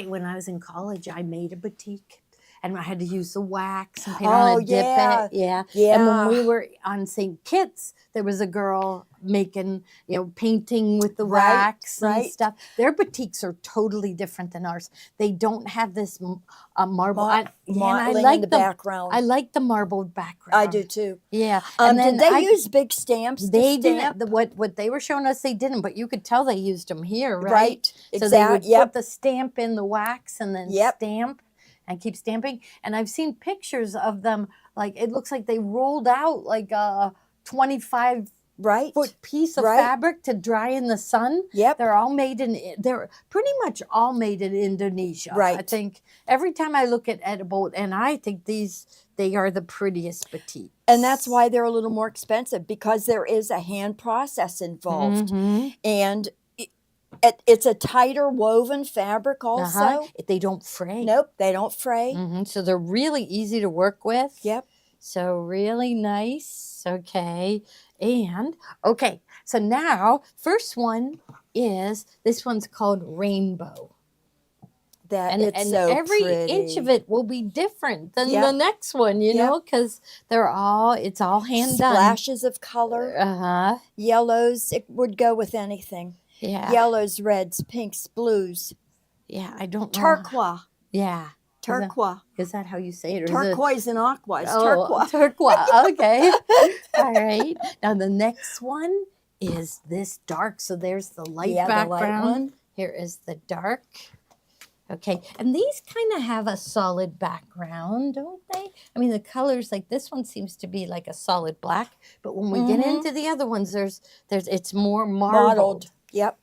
when I was in college, I made a batik, and I had to use the wax and paint on
Oh,
it, dip
yeah.
it. Yeah.
Yeah.
And when we were on St. Kitts, there was a girl making, painting with the
Right,
wax and
right.
stuff. Their batiks are totally different than ours. They don't have this marble. And I
Mottling
like
in the
the
background.
I like the marbled background.
I do too.
Yeah. And
Did
then
they
I-
use big stamps?
They
to
didn't.
stamp?
What they were showing us, they didn't. But you could tell they used them here, right?
Right.
So they would
Exact- yep.
put the stamp in the wax and then
Yep.
stamp and keep stamping. And I've seen pictures of them, like it looks like they rolled out like a 25-foot
Right.
piece of
Right.
fabric to dry in the sun.
Yep.
They're pretty much all made in Indonesia. I
Right.
think every time I look at Edible, and I think they are the prettiest batiks.
And that's why they're a little more expensive, because there is a hand process involved.
Mhm.
And it's a tighter woven fabric also.
Uh-huh. They don't fray.
Nope, they don't fray.
So they're really easy to work with.
Yep.
So really nice. Okay. And okay. So now, first one is this one's called Rainbow.
That it's
And
so
every
pretty.
inch of it will be different than
Yep.
the next one, you
Yep.
know, because it's all hand done.
Splashes of color.
Uh-huh.
Yellows, it would go with anything.
Yeah.
Yellows, reds, pinks, blues.
Yeah. I don't know.
Turquoise.
Yeah.
Turquoise.
Is that how you say it? Or is it-
Turquoise and aqua. It's
Oh,
turquoise.
turquoise. Okay. All right. Now the next one is this dark. So there's the light
Yeah, the light
background.
one.
Here is the dark. Okay. And these kind of have a solid background, don't they? I mean, the colors, like this one seems to be like a solid black, but when we get
Mhm.
into the other ones, it's more
Mottled.
marbled.
Yep.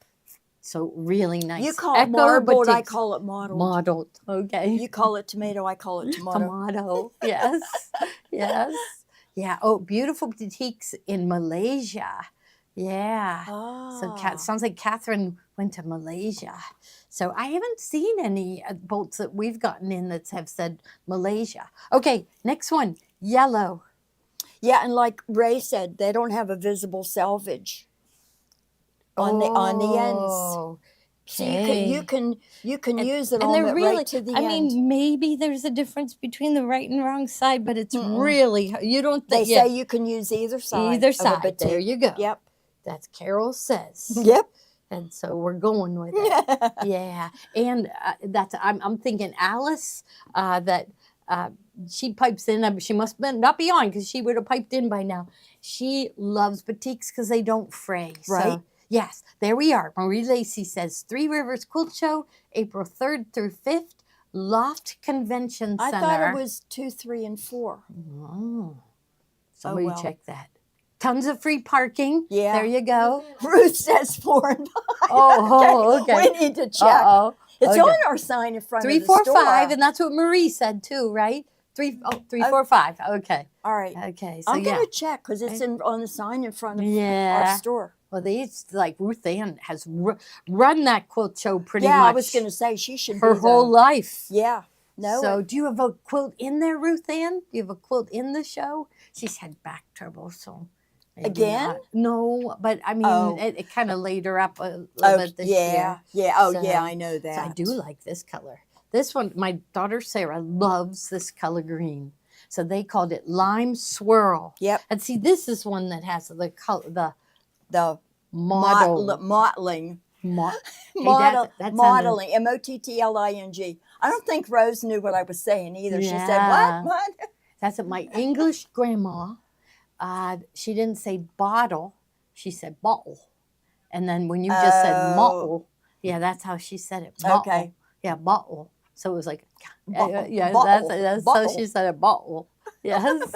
So really nice.
You call it
Echo
marbled, I
batiks.
call it mottled.
Mottled. Okay.
You call it tomato, I call it tomato.
Tomato. Yes. Yes. Yeah. Oh, beautiful batiks in Malaysia. Yeah. So
Ah.
sounds like Catherine went to Malaysia. So I haven't seen any boats that we've gotten in that have said Malaysia. Okay, next one, yellow.
Yeah, and like Ray said, they don't have a visible selvage on the ends.
Oh,
So
okay.
you can use it
and
on
they're
the
really,
right to the
I
end.
mean, maybe there's a difference between the right and wrong side, but it's really, you don't
They
think,
say you can use either side.
either
of a
side.
batik.
There you go.
Yep.
That's Carol says.
Yep.
And so we're going with it. Yeah, and I'm thinking Alice that she pipes in. She must not be on because she would have piped in by now. She loves batiks because they don't fray.
Right.
So, yes, there we are. Marie Lacey says 3 Rivers Quilt Show, April 3rd through 5th, Loft Convention
I
Center.
thought it was 2, 3, and 4.
Oh. Somebody
well.
check that. Tons of free parking.
Yeah.
There you go.
Ruth says 4 and 5.
Oh, okay.
We need to check.
Uh-oh.
It's
Okay.
on our sign in front
3,
of the
4,
store.
5, and that's what Marie said too, right? 3, 4, 5. Okay.
All right.
Okay. So
I'm
yeah.
going to check because it's on the sign in front of our
Yeah.
store.
Well, these like Ruth Ann has run that quilt show pretty
Yeah,
much.
I was going to say she should
her
be
whole life.
Yeah. No.
So, do you have a quilt in there, Ruth Ann? Do you have a quilt in the show? She's had back trouble, so maybe
Again?
not. No, but I mean,
Oh.
it kind of laid her up a little bit this year.
Yeah. Oh,
So-
yeah, I know that.
So I do like this color. This one, my daughter Sarah loves this color green. So they called it Lime Swirl.
Yep.
And see, this is one that has the color, the
The
model.
mottling.
Hey, that's
modeling. Mottling. I don't think Rose knew what I was saying either. She said,
Yeah.
What?
That's what my English grandma, she didn't say bottle, she said bottle. And then when you just said
Oh.
bottle, yeah, that's how she said it. Bottle.
Okay.
Yeah, bottle. So it was like,
Bottle,
yeah,
bottle,
that's
bottle.
how she said it, bottle. Yes,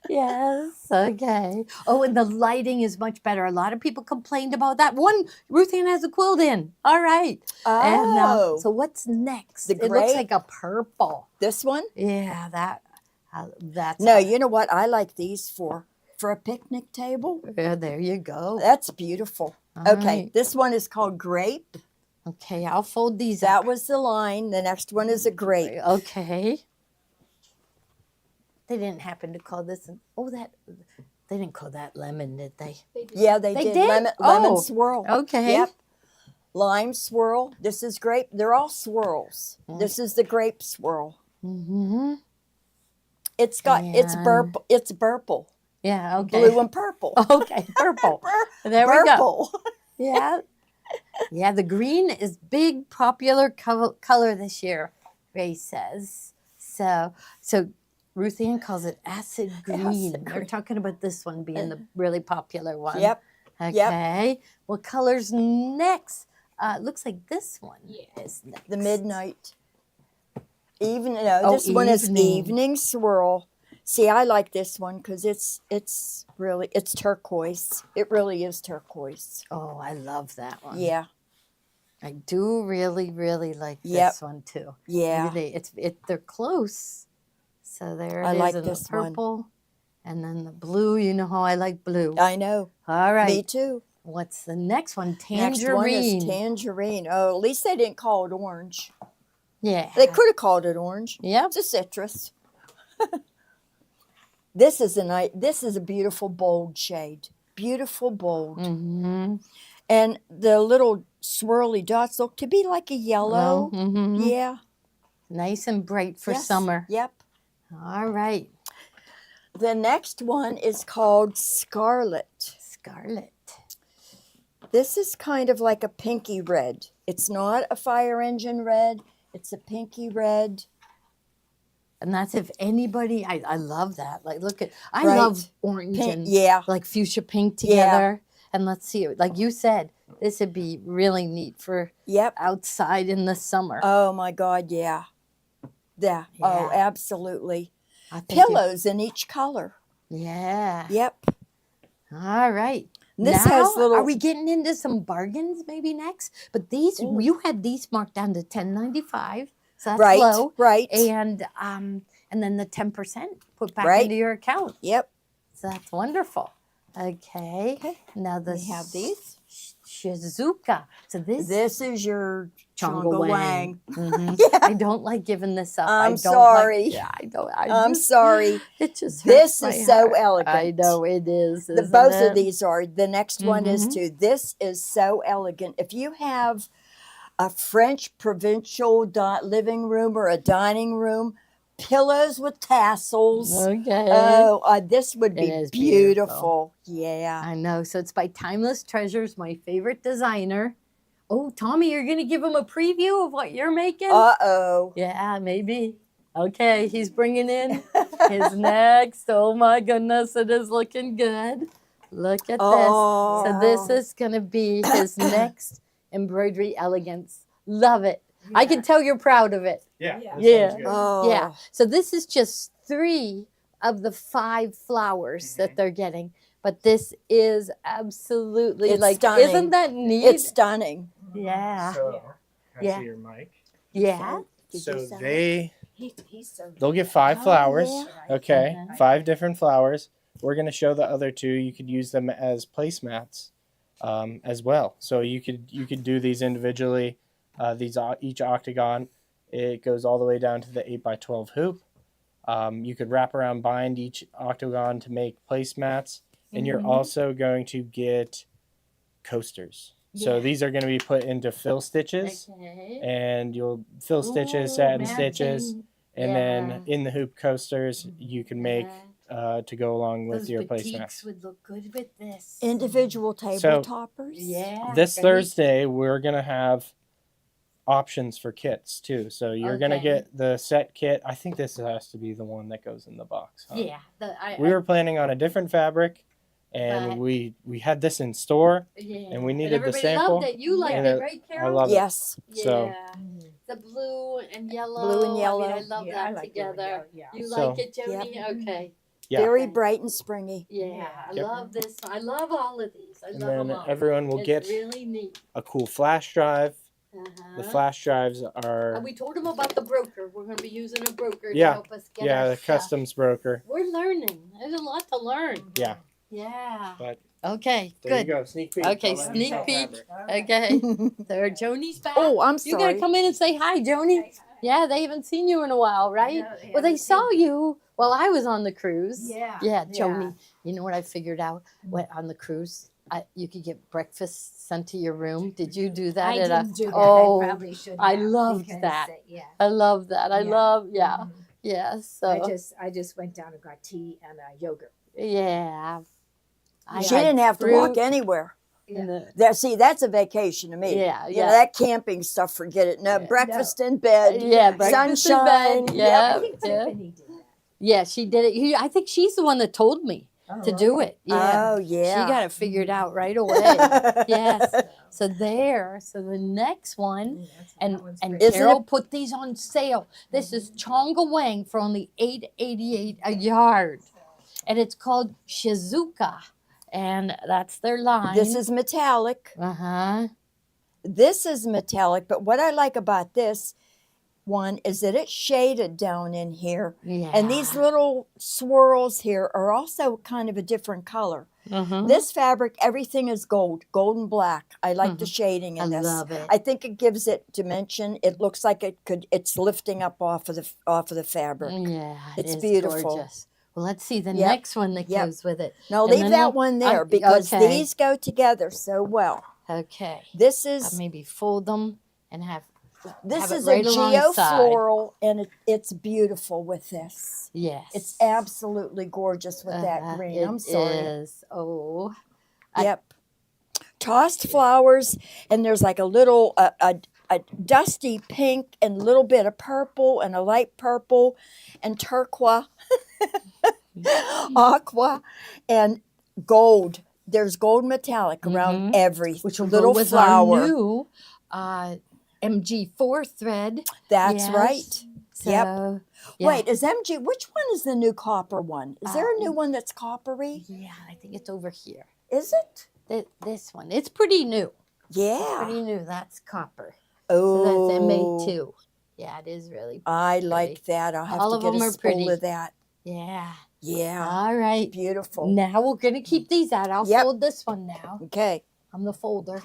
yes, okay. Oh, and the lighting is much better. A lot of people complained about that. One, Ruth Ann has a quilt in. All right. And
Oh.
so what's next?
The
It looks
gray?
like a purple.
This one?
Yeah, that's
No, you know what? I like these for a picnic table.
Yeah, there you go.
That's beautiful.
All
Okay,
right.
this one is called Grape.
Okay, I'll fold these
That
up.
was the line. The next one is a grape.
Okay. They didn't happen to call this. They didn't call that lemon, did they?
They did.
Yeah, they
They
did.
did?
Lemon
Oh,
swirl.
Okay.
Yep. Lime swirl. This is grape. They're all swirls.
Mm.
This is the grape swirl.
Mm-hmm.
It's purple. It's purple.
Yeah. Okay.
Blue and purple.
Okay. Purple. There we go.
Purple.
Yeah. Yeah. The green is big popular color this year. Ray says so. Ruth Ann calls it acid green.
Acid
They're
green.
talking about this one being the really popular one.
Yep.
Okay. What color's next? Looks like this one
Yeah.
is next.
The midnight. Even no,
Oh,
this one is
evening.
evening swirl. See, I like this one because it's turquoise. It really is turquoise.
Oh, I love that one.
Yeah,
I do really, really like
Yep.
this one too.
yeah.
Really, they're close. So there it
I
is
like
in
this
the
one.
purple. And then the blue, you know how I like blue.
I know.
All
Me
right.
too.
What's the next one?
Next one is
Tangerine.
tangerine. Oh, at least they didn't call it orange.
Yeah.
They could have called it orange.
Yep.
It's a citrus. This is a beautiful bold shade. Beautiful bold.
Mm-hmm.
And the little swirly dots look to be like a yellow.
Mm-hmm.
Yeah.
Nice and bright for
Yes.
summer.
Yep.
All right.
The next one is called Scarlet.
Scarlet.
This is kind of like a pinky red. It's not a fire engine red. It's a pinky red.
And that's if anybody, I love that. Like, look at, I
Right.
love orange
Pink,
and
yeah.
like fuchsia pink
Yeah.
together. And let's see, like you said, this would be really neat for
Yep.
outside in the summer.
Oh my God, yeah. Yeah. Oh,
Yeah.
absolutely.
I think it-
Pillows in each color.
Yeah.
Yep.
All right.
This
now,
has little.
Are we getting into some bargains maybe next? But these,
Ooh.
you had these marked down to $10.95, so that's
right.
low.
Right.
And then the 10% put back
Right.
into your account.
Yep.
So that's wonderful. Okay.
Okay.
Now the
We have these.
Shizuka. So
This is your
Chonga
Chonga
Wang.
Wang.
Mhm.
Yeah.
I don't like giving this up. I
I'm
don't
sorry.
Like, yeah, I don't.
I'm sorry.
It just
This
hurts
is
my
so
heart.
elegant.
I know it is.
The
isn't
both
it?
of these are. The next one is
Mhm.
too. This is so elegant. If you have a French provincial living room or a dining room, pillows with tassels.
Okay.
Oh, this would
It
be
is
beautiful. Yeah.
I know. So it's by Timeless Treasures, my favorite designer. Oh, Tommy, you're going to give him a preview of what you're making?
Uh-oh.
Yeah, maybe. Okay, he's bringing in his next. Oh my goodness, it is looking good. Look at this. So this is going to be his next embroidery elegance. Love it. I can tell you're proud of it.
Yeah.
Yeah.
that
Yeah.
sounds good.
Oh.
Yeah. So this is just 3 of the 5 flowers that they're getting. But this is absolutely
It's
like,
stunning.
isn't that neat?
It's stunning.
Yeah.
So, can I
Yeah.
see your mic?
Yeah.
Did
So
you sell it?
He's so
they'll get 5
Oh,
flowers.
yeah.
Okay,
Uh-huh.
5 different flowers. We're gonna show the other 2. You could use them as placemats as well. So you could do these individually. Each octagon, it goes all the way down to the 8x12 hoop. You could wrap around, bind each octagon to make placemats, and you're also going to get coasters. So
Yeah.
these are going to be put into fill stitches,
Okay.
and you'll fill stitches,
Ooh,
satin stitches,
matching.
and
Yeah.
then in the hoop coasters you can make
Yeah.
to go along with
Those
your
boutiques
placemats.
would look good with this.
Individual table
So-
toppers.
Yeah.
This
very-
Thursday we're gonna have options for kits too. So you're gonna
Okay.
get the set kit. I think this has to be the one that goes in the box. Huh?
Yeah.
We were planning on a different fabric, and
But-
we had this in store.
Yeah.
and we
But
needed the
everybody
sample,
loved it. You liked
and
it,
it-
right,
I
Carol?
love it.
Yes.
So-
Yeah. The blue and yellow.
Blue and
I
yellow.
mean, I love
Yeah, I
that
like blue and
together.
yellow, yeah.
You
So-
like it, Joni? Okay.
Yeah.
Very
Okay.
bright and springy.
Yeah, I
Yep.
love this. I love all of these. I
And
love
then
them all.
everyone will
It's
get
really neat.
a cool flash drive.
Uh-huh.
The flash drives are
And we told them about the broker. We're going to be using a broker to
Yeah.
help us get our
the
stuff.
customs broker.
We're learning. There's a lot to learn.
Yeah.
Yeah.
But
Okay,
there you
good.
go. Sneak peek.
Okay,
I'll let you
sneak
sell
peek.
fabric.
Okay. There, Joni's back.
Oh, I'm
You got to
sorry.
come in and say hi, Joni. Yeah, they haven't seen you in a while, right? Well, they saw you while I was on the cruise.
Yeah.
Yeah, Joni. You know what I figured out? When on the cruise, you could get breakfast sent to your room. Did you do that?
I
at
didn't do that.
Oh,
I probably should.
I
have,
loved
because,
that.
Yeah.
I love that. I
Yeah.
love, yeah,
Mhm.
yeah. So,
I just went down and got tea and yogurt.
yeah.
She
had
didn't have to walk
fruit
anywhere.
in the-
That's a vacation to me.
Yeah,
You know,
yeah.
that camping stuff, forget it. No,
Yeah.
breakfast in bed.
Yeah, breakfast in
sunshine.
bed.
Yep.
Yeah,
I think
yeah.
Tiffany did that.
Yeah, she did it. I think she's the one that told me to do it. Yeah.
Oh, yeah.
She got it figured out right away. Yes. So there. So the next one, and
Isn't
Carol put these on sale. This is Chonga Wang for only $8.88 a yard, and it's called Shizuka, and that's their line.
This is metallic. This is metallic, but what I like about this one is that it's shaded down in here.
Yeah.
And these little swirls here are also kind of a different color.
Mhm.
This fabric, everything is gold and black. I like the shading in
I
this.
love it.
I think it gives it dimension. It looks like it's lifting up off of the fabric.
Yeah, it
It's
is
beautiful.
gorgeous. Well, let's see the
Yep.
next one that
Yep.
goes with it.
Now
And
leave
then
that
we'll-
one there
I'm-
because
okay.
these go together so well.
Okay.
This
I'll
is
maybe fold them and have
this
have it
is
right
a
alongside.
geofloral and it's beautiful with this.
Yes.
It's absolutely gorgeous with that green. I'm sorry.
It is. Oh. I-
Yep. Tossed flowers, and there's like a little a dusty pink and a little bit of purple and a light purple and turquoise, aqua, and gold. There's gold metallic around every
Which will
little
go with
flower.
our new MG4 thread.
That's
Yes.
right.
So,
Yep.
yeah.
Wait, is MG? Which one is the new copper one? Is there a new
Uh,
one that's coppery?
Yeah, I think it's over here.
Is it?
This one. It's pretty new.
Yeah.
Pretty new. That's copper.
Oh,
So that's MA2. Yeah, it is really.
I like
pretty.
that. I'll have
All
to
of
get
them
a
are
spool
pretty.
of that.
Yeah.
Yeah,
All right.
beautiful.
Now we're going to keep these out. I'll
Yep.
fold this one now.
Okay.
I'm the folder.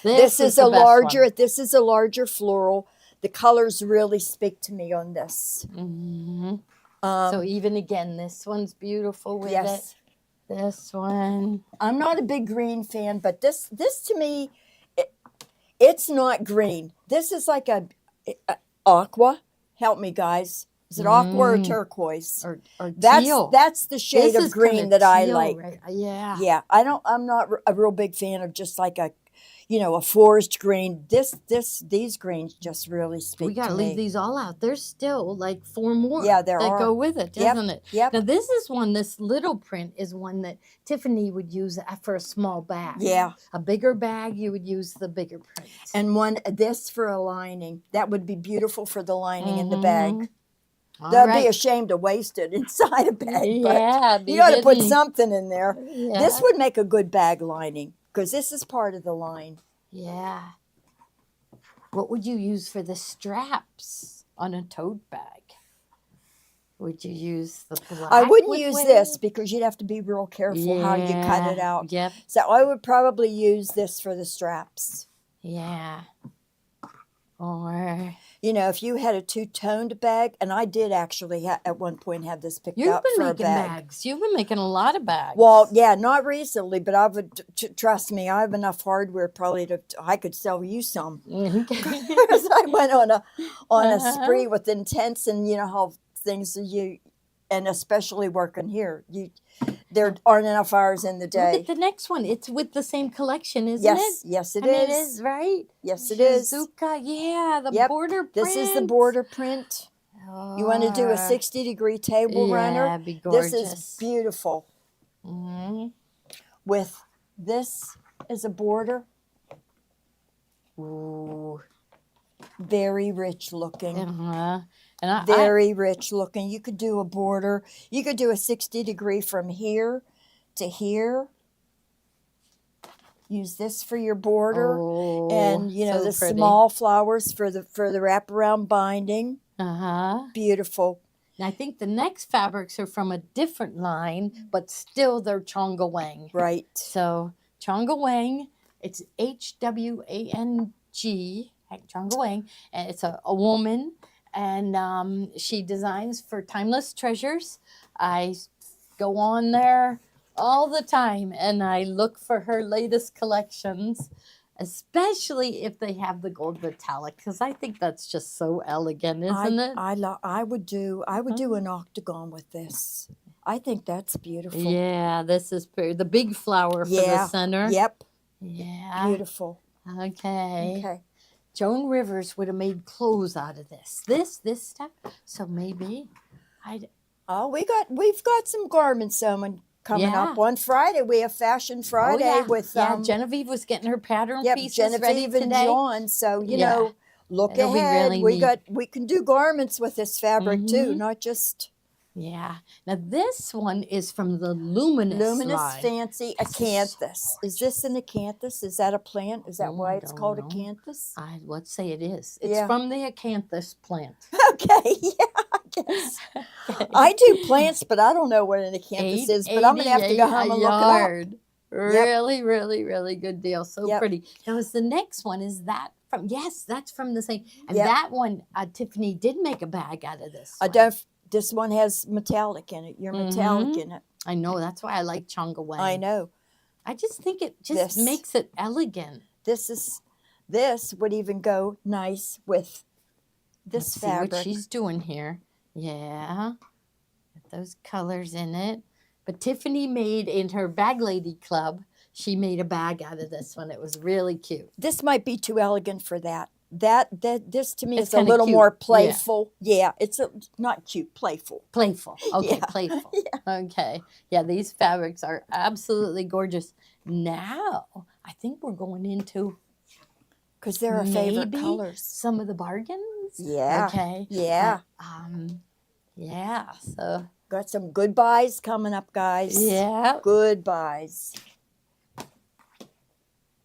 This is
the
a
best
larger.
one.
This is a larger floral. The colors really speak to me on this.
Mhm.
Um,
So even again, this one's beautiful with
yes,
it. This one.
I'm not a big green fan, but this to me, it's not green. This is like a aqua. Help me, guys. Is it aqua or turquoise?
Or
That's
teal.
that's the shade
This
of
is
green
kinda
that I
teal,
like.
right? Yeah.
Yeah, I'm not a real big fan of just like a forest green. These greens just really speak
We got
to
to
me.
leave these all out. There's still like 4 more
Yeah, there
that
are.
go with it,
Yep,
doesn't it?
yep.
Now, this is one, this little print is one that Tiffany would use for a small bag.
Yeah.
A bigger bag, you would use the bigger print.
And this for a lining. That would be beautiful for the lining in the bag.
Mhm. All
They'll be
right.
ashamed to waste it inside a bag.
Yeah,
But you got to put
hidden.
something in there.
Yeah.
This would make a good bag lining because this is part of the line.
Yeah. What would you use for the straps on a tote bag? Would you use the black?
I wouldn't
with
use
wave?
this because you'd have to be real careful how you cut it out.
Yep.
So I would probably use this for the straps.
Yeah. Or
You know, if you had a two-toned bag, and I did actually at one point have this picked
you've
out
been
for a
making
bag.
bags. You've been making a lot of bags.
Well, yeah, not recently, but I would trust me. I have enough hardware probably I could sell you some.
Okay.
Because I went on a
Uh-huh.
spree with Intense, and you know how things and especially working here, there aren't enough hours in the
Look
day.
at the next one. It's with the same collection, isn't
Yes,
it?
yes, it
I mean,
is.
it is, right?
Yes, it is.
Shizuka, yeah, the
Yep,
border print.
This is the border print. You want to do a 60-degree table
yeah,
runner?
be gorgeous.
This is beautiful.
Mhm.
With this as a border,
Ooh.
very rich looking.
Uh-huh. And I
Very rich looking. You could do a border. You could do a 60-degree from here to here. Use this for your border,
oh,
and you know
so
the
pretty.
small flowers for the wraparound binding.
Uh-huh.
Beautiful.
And I think the next fabrics are from a different line, but still they're Chonga Wang.
Right.
So Chonga Wang, it's Hwang, Chonga Wang, and it's a woman, and she designs for Timeless Treasures. I go on there all the time, and I look for her latest collections, especially if they have the gold metallic, because I think that's just so elegant, isn't it?
I would do an octagon with this. I think that's beautiful.
Yeah, this is the big flower for
Yeah,
the center.
Yep.
Yeah.
Beautiful.
Okay.
Okay.
Joan Rivers would have made clothes out of this stuff. So maybe
Oh, we've got some garment sewing coming
Yeah.
up on Friday. We have Fashion Friday
oh, yeah.
with
Genevieve was getting her pattern
yep,
pieces ready
Genevieve and
today.
John. So you
Yeah.
know, look
It'll be
ahead.
really
We can do garments with this fabric too,
Mhm.
not just
Yeah. Now this one is from the Luminous line.
fancy acanthus. Is this an acanthus? Is that a plant? Is that
Oh,
why
I
it's
don't
called
know.
acanthus?
Let's say it is. It's
Yeah.
from the acanthus plant.
Okay, yeah, I guess. I do plants, but I don't know what an acanthus is. But I'm gonna have to go home and look it up.
Yard. Really, really, really good deal. So
Yep.
pretty. Now, is the next one? Is that from? Yes, that's from the same. And
Yep.
that one, Tiffany did make a bag out of this.
I
one.
don't. This one has metallic in it. You're metallic
Mhm.
in it.
I know. That's why I like Chonga Wang.
I know.
I just think it just
This.
makes it elegant.
This would even go nice with this
Let's see what
fabric.
she's doing here. Yeah, with those colors in it. But Tiffany made in her Bag Lady Club. She made a bag out of this one. It was really cute.
This might be too elegant for that. This to me
It's
is a
kinda
little
cute,
more
yeah.
playful. Yeah, it's not cute, playful.
Playful. Okay,
Yeah.
playful. Okay. Yeah, these fabrics are absolutely gorgeous. Now, I think we're going into
Because they're our favorite
maybe
colors.
some of the bargains.
Yeah.
Okay.
Yeah.
Yeah. So,
Got some good buys coming up, guys.
yeah.
Good buys.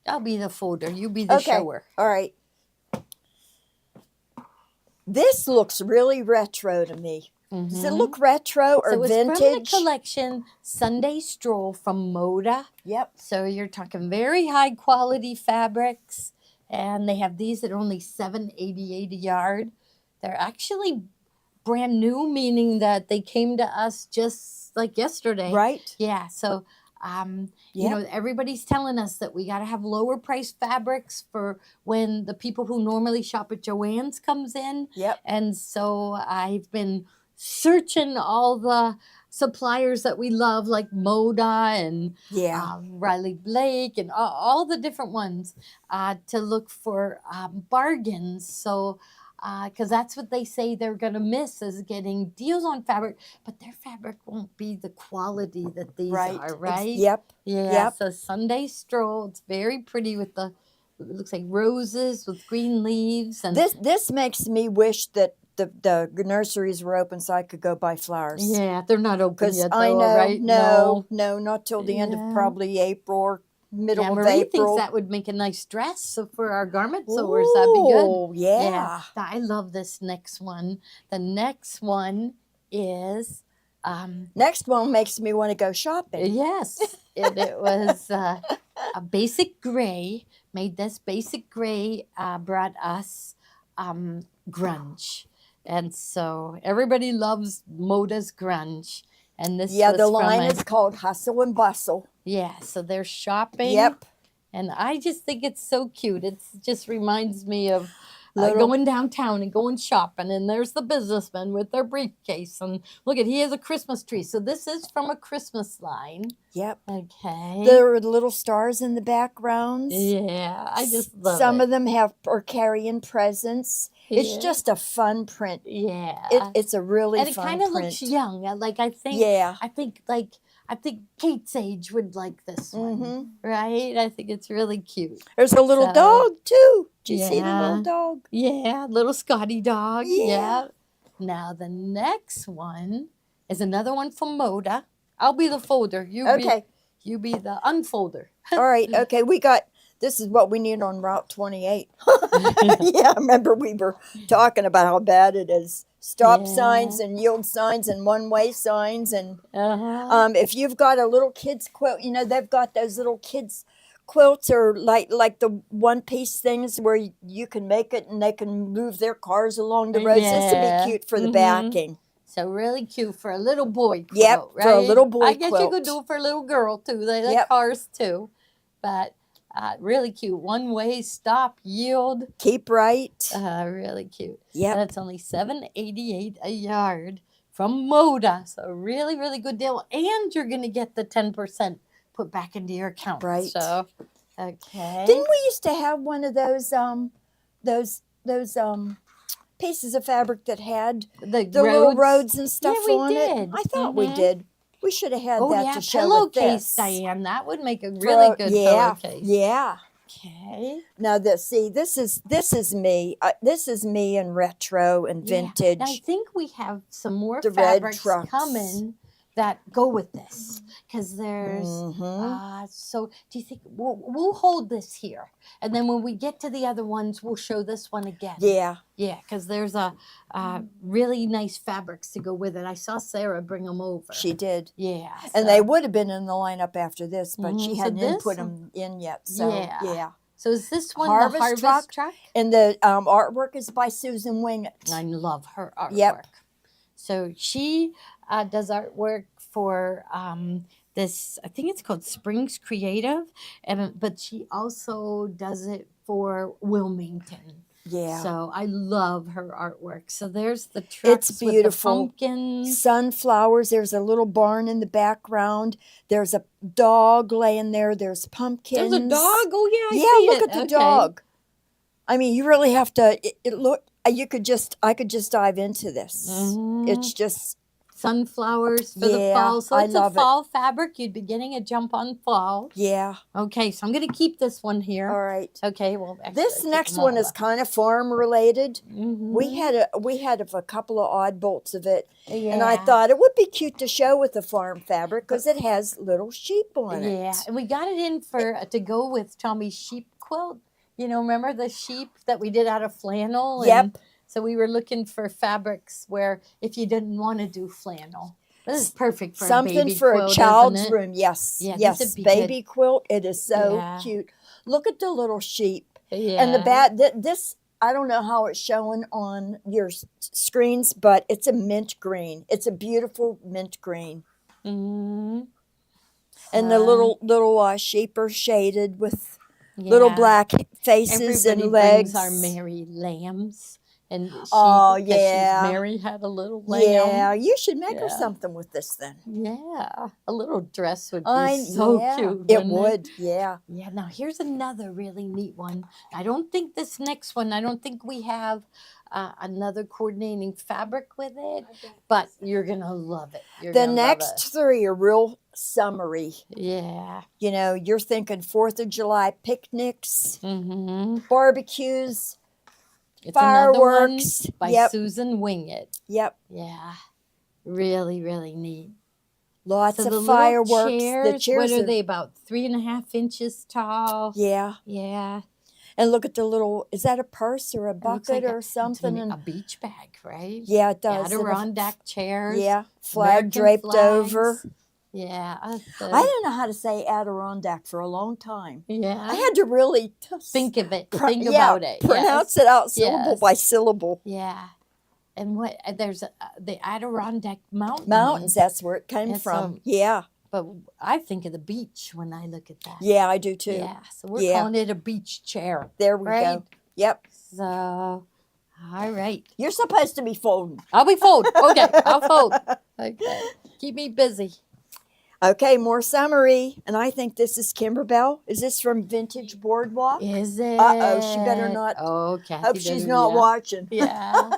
I'll be the folder. You be the
Okay.
shower.
All right. This looks really retro to me. Does it
Mhm.
look retro or
So it's from the
vintage?
collection Sunday Stroll from Moda.
Yep.
So you're talking very high quality fabrics, and they have these at only $7.88 a yard. They're actually brand new, meaning that they came to us just like yesterday.
Right?
Yeah. So, you know, everybody's telling us that we got to have lower price fabrics for when the people who normally shop at Joann's comes in.
Yep.
And so I've been searching all the suppliers that we love, like Moda and
Yeah.
Riley Blake and all the different ones, to look for bargains. So, because that's what they say they're going to miss is getting deals on fabric, but their fabric won't be the quality that these
Right.
are, right?
Yep.
Yeah.
Yep.
So Sunday Stroll, it's very pretty with it looks like roses with green leaves and
This makes me wish that the nurseries were open so I could go buy flowers.
Yeah, they're not open
Because
yet,
I
though,
know,
right?
no, not till the end of
Yeah.
probably April or middle
Yeah,
of
Marie
April.
thinks that would make a nice dress for our garment sewers. That'd be good.
Oh, yeah.
I love this next one. The next one is,
Next one makes me want to go shopping.
yes, it was a basic gray. Made this basic gray, brought us grunge. And so everybody loves Moda's grunge. And this
Yeah,
was
the
from
line
a-
is called Hustle and Bustle.
yeah, so they're shopping.
Yep.
And I just think it's so cute. It just reminds me of
Little-
going downtown and going shopping. And there's the businessman with their briefcase. And look at, he has a Christmas tree. So this is from a Christmas line.
Yep.
Okay.
There are little stars in the backgrounds.
Yeah, I just love
Some
it.
of them are carrying presents. It's
Yeah.
just a fun print.
Yeah.
It's a really
and it
fun
kind of
print.
looks young. Like I think
Yeah.
I think Kate's age would like this one.
Mhm.
Right? I think it's really cute.
There's a little
So-
dog too. Did you see the
Yeah.
little dog?
Yeah, little Scotty dog.
Yeah.
Yeah. Now the next one is another one from Moda. I'll be the folder.
Okay.
You be the unfolder.
All right. Okay. This is what we need on Route 28. Yeah. I remember we were talking about how bad it is. Stop
Yeah.
signs and yield signs and one-way signs. And
Uh-huh.
if you've got a little kid's quilt, they've got those little kids quilts or like the one-piece things where you can make it and they can move their cars along the roads. This would
Yeah.
be cute for the
Mhm.
backing.
So really cute for a little boy quilt,
Yep,
right?
for a little boy
I guess you
quilt.
could do it for a little girl too. They like
Yep.
cars too. But really cute. One way, stop, yield.
Keep right.
Really cute.
Yep.
And it's only $7.88 a yard from Moda. So really, really good deal. And you're gonna get the 10% put back into your account.
Right.
So okay.
Didn't we used to have one of those pieces of fabric that had
the
the little roads and stuff
we
on
did.
it? I thought we
Mhm.
did. We should have had
Oh
that
yeah,
to show with
pillowcase,
this.
Diane. That would make a
For-
really good
yeah,
pillowcase.
yeah.
Okay.
Now this is me. This is me in retro and
Yeah.
vintage.
Now, I think we have some more
The red
fabrics
trucks.
coming that go with this because there's.
Mhm.
So do you think we'll hold this here, and then when we get to the other ones, we'll show this one again?
Yeah,
Yeah, because there's a really nice fabrics to go with it. I saw Sarah bring them over.
she did.
Yeah,
And
so-
they would have been in the lineup after this, but
Mhm.
she
So
hadn't
this
put
one-
them in yet. So
Yeah.
yeah.
So is this one
Harvest
the harvest
truck.
truck?
And the artwork is by Susan Wingett.
I love her artwork.
Yep.
So she does artwork for this. I think it's called Springs Creative, but she also does it for Wilmington.
Yeah.
So I love her artwork. So there's the trucks with the
beautiful.
pumpkins.
Sunflowers. There's a little barn in the background. There's a dog laying there. There's pumpkins.
There's a dog. Oh yeah, I
Yeah,
see
look
it.
at the
Okay.
dog. I mean, you really have to. It look. I could just dive into this.
Mhm.
It's just
Sunflowers for the
Yeah,
fall. So
I
it's
love
a
it.
fall fabric. You'd be getting a jump on fall.
yeah.
Okay, so I'm going to keep this one here.
All right.
Okay, well,
This next one is kind of farm related.
Mm-hmm.
We had a couple of odd bolts of it,
yeah.
and I thought it would be cute to show with the farm fabric because it has little sheep on it.
Yeah, and we got it in for to go with Tommy's sheep quilt. You know, remember the sheep that we did out of flannel?
Yep.
And so we were looking for fabrics where if you didn't want to do flannel, this is perfect for a
Something
baby
for
quilt,
a
isn't
child's
it?
room. Yes.
Yeah, this
yes.
would be
Baby quilt. It is so
Yeah.
cute. Look at the little sheep.
Yeah.
And the this, I don't know how it's showing on your screens, but it's a mint green. It's a beautiful mint green.
Mm-hmm.
And the little sheep are shaded with little black faces
Everybody
and legs.
brings our Mary lambs. And she,
Oh,
'cause she's
yeah.
Mary had a little lamb.
Yeah, you should make her
Yeah.
something with this then.
Yeah, a little dress would be so
yeah,
cute.
It
wouldn't
would, yeah.
Yeah, now here's another really neat one. I don't think this next one, I don't think we have another coordinating fabric with it, but you're going to love it. You're
The
gonna love
next three are real summery.
it. Yeah.
You know, you're thinking 4th of July picnics,
Mm-hmm.
barbecues,
It's another one
Fireworks.
by
Yep.
Susan Wingett.
Yep.
Yeah, really, really neat.
Lots
So
of
the
fireworks.
little chairs,
The chairs
what are they, about 3.5 inches tall?
Yeah.
Yeah.
And look at the little, is that a purse or a
It looks
bucket
like
or
it's
something?
a
And
beach bag, right?
yeah, it does. And
Adirondack chairs.
yeah, flag
American
draped
flags.
over.
Yeah.
I didn't know how to say Adirondack for a long time.
Yeah.
I had to really
think of it.
pro-
Think
yeah,
about it.
pronounce
yes.
it out syllable
Yes.
by syllable.
Yeah. And what there's the Adirondack Mountains.
Mountains, that's where it came
It's,
from. Yeah,
But I think of the beach when I look at that.
yeah, I do too.
Yeah. So we're
Yeah.
calling it a beach chair.
There we
Right.
go. Yep.
So, all right.
You're supposed to be folding.
I'll be fold. Okay. I'll fold. Okay. Keep me busy.
Okay, more summary. And I think this is Kimberbell. Is this from Vintage Boardwalk?
Is it?
Uh-oh, she better not-
Okay.
Hope she's not watching.
Yeah.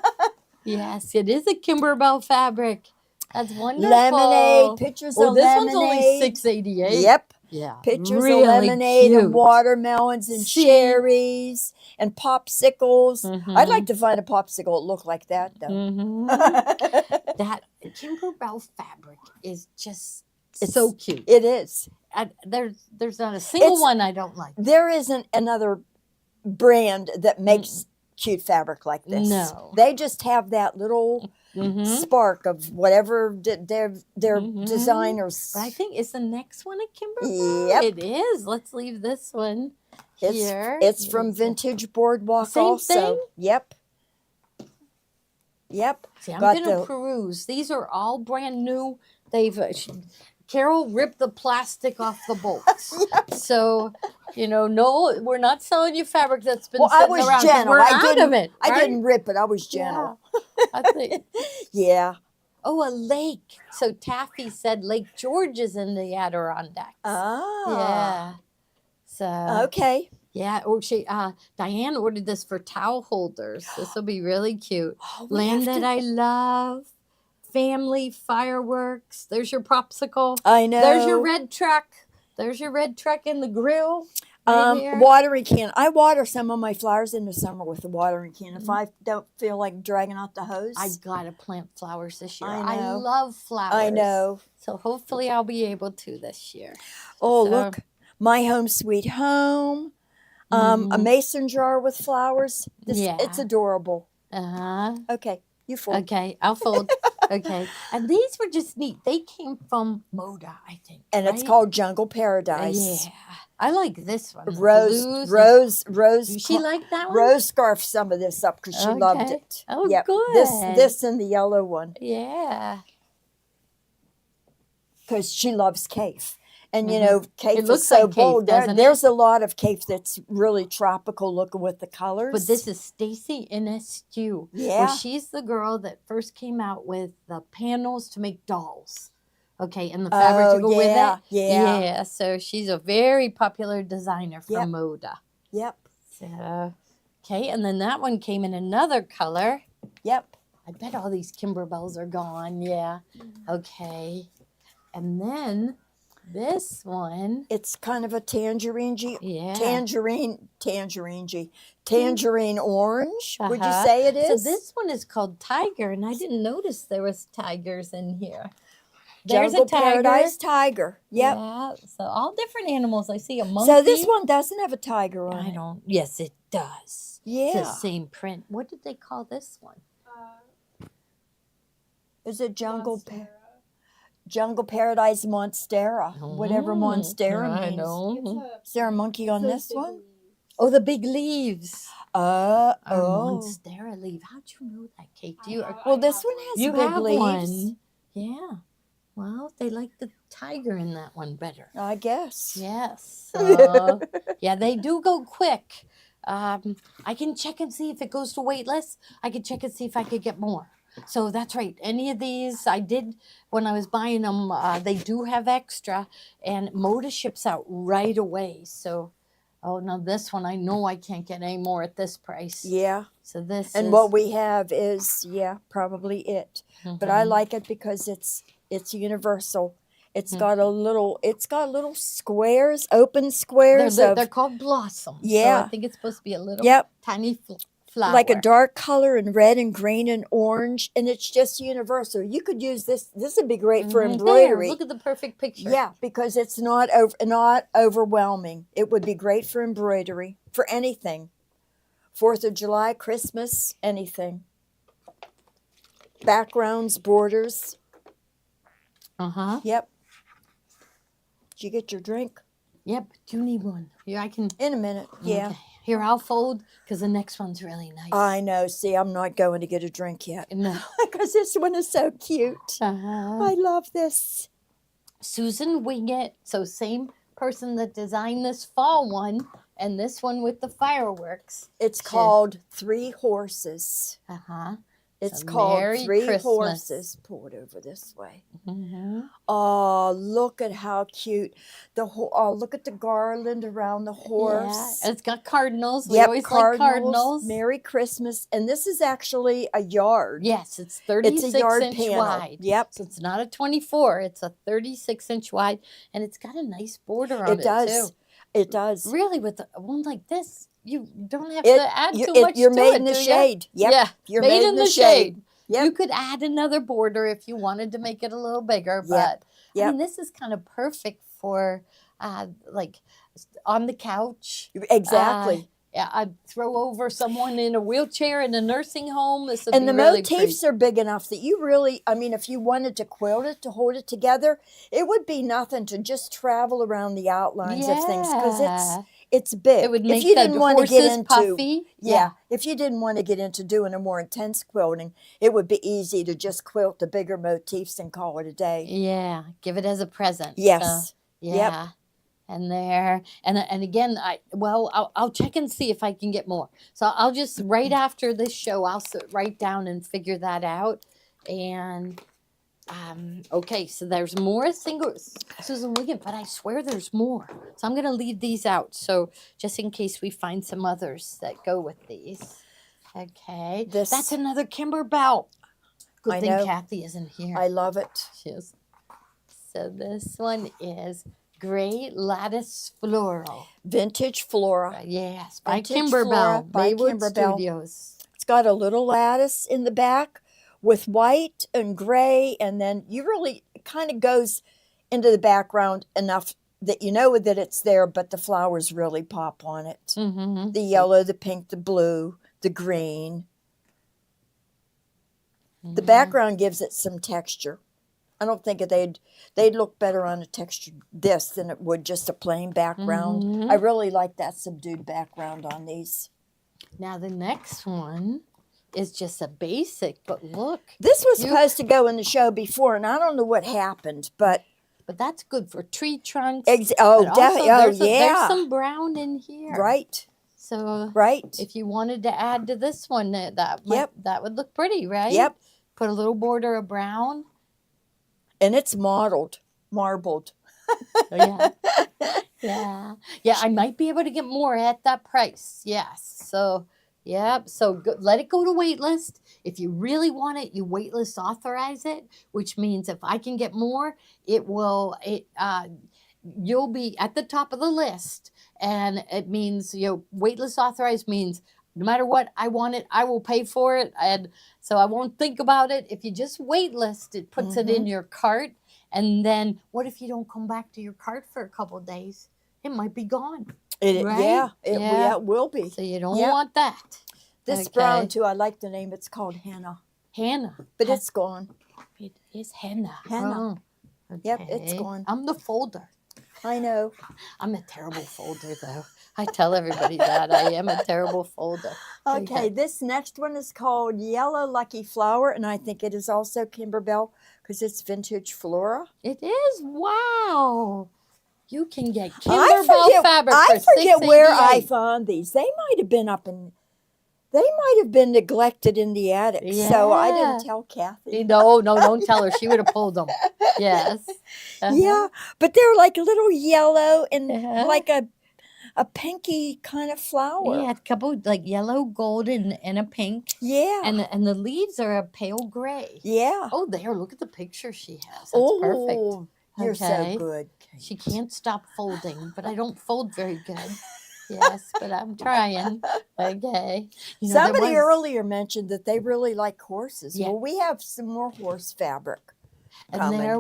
Yes, it is a Kimberbell fabric. That's wonderful.
Lemonade, pictures
Well,
of
this
lemonade.
one's only $6.88.
Yep.
Yeah.
Pictures
really
of lemonade
cute.
and watermelons and
See?
cherries and popsicles.
Mhm.
I'd like to find a popsicle that looked like that, though.
Mhm. That Kimberbell fabric is just
It's-
so cute.
It is.
There's not a single
It's-
one I don't like.
There isn't another brand that makes cute fabric like this.
No.
They just have that little
Mhm.
spark of whatever their
Mhm.
designers.
But I think is the next one a Kimberbell.
Yep.
It is. Let's leave this one here.
It's from Vintage Boardwalk
Same
also.
thing?
Yep. Yep.
See, I'm
got
going to
the-
peruse. These are all brand new. They've Carol ripped the plastic off the bolts. So, no, we're not selling you fabric that's been
Well, I
sitting
was
around. 'cause
gentle.
We're
I
out
didn't-
of it.
I
right?
didn't rip it. I was gentle.
Yeah. I think.
Yeah.
Oh, a lake. So Taffy said Lake George is in the Adirondacks.
Ah.
Yeah. So
Okay.
yeah. Or Diane ordered this for towel holders. This will be really cute.
Oh, we
Land
have
that
to-
I love. Family fireworks. There's your popsicle.
I know.
There's your red truck. There's your red truck in the grill. Right here.
Watering can. I water some of my flowers in the summer with a watering can.
Mm-hmm.
If I don't feel like dragging out the hose,
I gotta plant flowers this year.
I know.
love flowers.
I know.
So hopefully I'll be able to this year.
Oh,
So-
look, My Home Sweet Home. A mason jar with flowers. It's
Yeah.
adorable.
Uh-huh.
Okay, you fold.
Okay, I'll fold. Okay. And these were just neat. They came from Moda, I think.
And it's
right?
called Jungle Paradise.
Yeah. I like this one. the
Rose,
blues and-
Rose.
Did she like that one?
Rose scarfed some of this up because she loved
Okay.
it.
Oh,
Yep.
good.
This and the yellow one
Yeah.
because she loves Cafe. And
Mhm.
you know, Cafe
It looks
is so
like Cafe,
bold.
doesn't it?
There's a lot of Cafe that's really tropical looking with the colors.
But this is Stacy Inescu.
Yeah.
Where she's the girl that first came out with the panels to make dolls. Okay, and the fabric to go with it.
Yeah.
Yeah, so she's a very popular designer from
Yep.
Moda.
Yep.
So, okay, and then that one came in another color.
Yep.
I bet all these Kimberbells are gone. Yeah. Okay. And then this one.
It's kind of a tangerine
Yeah.
tangerine orange. Would you
Uh-huh.
say it
So
is?
this one is called Tiger, and I didn't notice there was tigers in here. There's
Jungle
a tiger.
Paradise tiger. Yep.
Yeah. So all different animals. I see a monkey.
So this one doesn't have a tiger on
I
it.
don't. Yes, it does. It's
Yeah.
the same print. What did they call this one?
Is it
Monstera.
Jungle Paradise Monstera? Whatever Monstera
I
means.
know.
Is there a monkey on
Those
this
big
one?
leaves.
Oh, the big leaves.
Oh.
Monstera leaf. How'd you know that, Kate? Do you?
I have-
Well,
I
this
have
one has
You
big
have
leaves.
one. Yeah. Well, they like the tiger in that one better.
I guess.
Yes. So, yeah, they do go quick. I can check and see if it goes to waitlist. I can check and see if I could get more. So that's right. Any of these I did when I was buying them. They do have extra, and Moda ships out right away. So, oh no, this one I know I can't get any more at this price.
Yeah.
So this
And
is,
what we have is, probably it. But I
Mhm.
like it because it's universal. It's
Mhm.
got little squares, open
they're,
squares
they're,
of
they're called blossoms. So
Yeah.
I think it's supposed to be a little
Yep.
tiny flower.
like a dark color and red and green and orange, and it's just universal. You could use this. This would be great for
Mhm.
embroidery.
There, look at the perfect picture.
Yeah, because it's not overwhelming. It would be great for embroidery, for anything. 4th of July, Christmas, anything. Backgrounds, borders.
Uh-huh.
Yep. Did you get your drink?
Yep. Do you need one? Here, I can.
In a minute. Yeah.
Okay. Here, I'll fold because the next one's really nice.
I know. See, I'm not going to get a drink yet
No.
because this one is so cute.
Uh-huh.
I love this.
Susan Wingett. So same person that designed this fall one and this one with the fireworks.
It's
Shit.
called Three Horses.
Uh-huh.
It's
So
called
Merry
Three
Christmas.
Horses. Pull it over this way.
Mm-hmm.
Oh, look at how cute oh, look at the garland around the horse.
Yeah. It's got cardinals. We
Yep,
always like cardinals.
Merry Christmas. And this is actually a yard.
Yes, it's 36
It's a yard
inch
panel.
wide.
Yep.
So it's not a 24. It's a 36-inch wide, and it's got a nice border on it,
It does.
too.
It does.
Really, with one like this, you don't have
It-
to add
you-
too much
you're
to
made
it,
in the
do ya?
shade. Yep.
Yeah,
You're
made in the shade.
Yep.
You could add another border if you wanted to make it a little bigger, but
Yep.
I
Yep.
mean, this is kind of perfect for like on the couch.
Exactly.
Yeah, I'd throw over someone in a wheelchair in a nursing home. This would
And
be
the
really
motifs
pretty.
are big enough that you really, I mean, if you wanted to quilt it, to hold it together, it would be nothing to just travel around the outlines of things because
Yeah.
it's big.
It would make
if you
the
didn't want to
horses
get into,
puffy.
yeah, if you didn't want to get into doing a more intense quilting, it would be easy to just quilt the bigger motifs and call it a day.
Yeah, give it as a present.
Yes.
So, yeah. And there, and again, I'll check and see if I can get more. So I'll just right after this show, I'll sit right down and figure that out. And okay, so there's more singles, Susan Wiggin, but I swear there's more. So I'm gonna leave these out. So just in case we find some others that go with these. Okay,
This-
that's another Kimberbell. Good
I
thing
know.
Kathy isn't here.
I love it.
She is. So this one is Great Lattice Floral.
Vintage Flora.
Yes, by
Vintage
Kimberbell,
Flora by
Maywood
Kimberbell.
Studios.
It's got a little lattice in the back with white and gray, and then you really it kind of goes into the background enough that you know that it's there, but the flowers really pop on it.
Mm-hmm.
The yellow, the pink, the blue, the green. The background gives it some texture. I don't think they'd look better on a textured this than it would just a plain background.
Mhm.
I really like that subdued background on these.
Now the next one is just a basic, but look,
This was
You-
supposed to go in the show before, and I don't know what happened, but
but that's good for tree trunks.
oh,
but also
definitely, oh
there's
yeah,
some brown in here.
right,
So
right,
if you wanted to add to this one,
Yep.
that would look pretty, right?
yep,
Put a little border of brown.
and it's marbled.
Oh, yeah. Yeah. I might be able to get more at that price. Yes. So, yeah. So let it go to waitlist. If you really want it, you waitlist authorize it, which means if I can get more, you'll be at the top of the list. And it means, waitlist authorized means no matter what I want it, I will pay for it. And so I won't think about it. If you just waitlist, it puts it in your cart. And then what if you don't come back to your cart for a couple of days? It might be gone.
Yeah,
Yeah.
it will be.
So you don't
Yep.
want that.
This
Okay.
brown too, I like the name. It's called Henna,
Hannah.
but it's gone.
It is henna.
Henna.
Oh,
Yep, it's
okay.
gone.
I'm the folder.
I know.
I'm a terrible folder, though. I tell everybody that. I am a terrible folder.
Okay, this next one is called Yellow Lucky Flower, and I think it is also Kimberbell because it's vintage flora.
It is. Wow. You can get
I
Kimberbell fabric
I
for
forget where I
$6.88.
found these. They might have been they might have been neglected in the attic. So I
Yeah.
didn't tell Kathy.
No, don't tell her. She would have pulled them. Yes. Uh-huh.
Yeah, but they're like a little yellow and
Yeah.
like a pinky kind of flower.
Yeah, a couple like yellow, gold, and a pink.
Yeah.
And the leaves are a pale gray.
Yeah.
Oh, there! Look at the picture she has. That's perfect.
Oh, you're
Okay.
so good.
She can't stop folding, but I don't fold very good. Yes, but I'm trying. Okay. You know, there
Somebody
was-
earlier mentioned that they really like horses.
Yeah.
Well, we have some more horse fabric.
And
coming.
there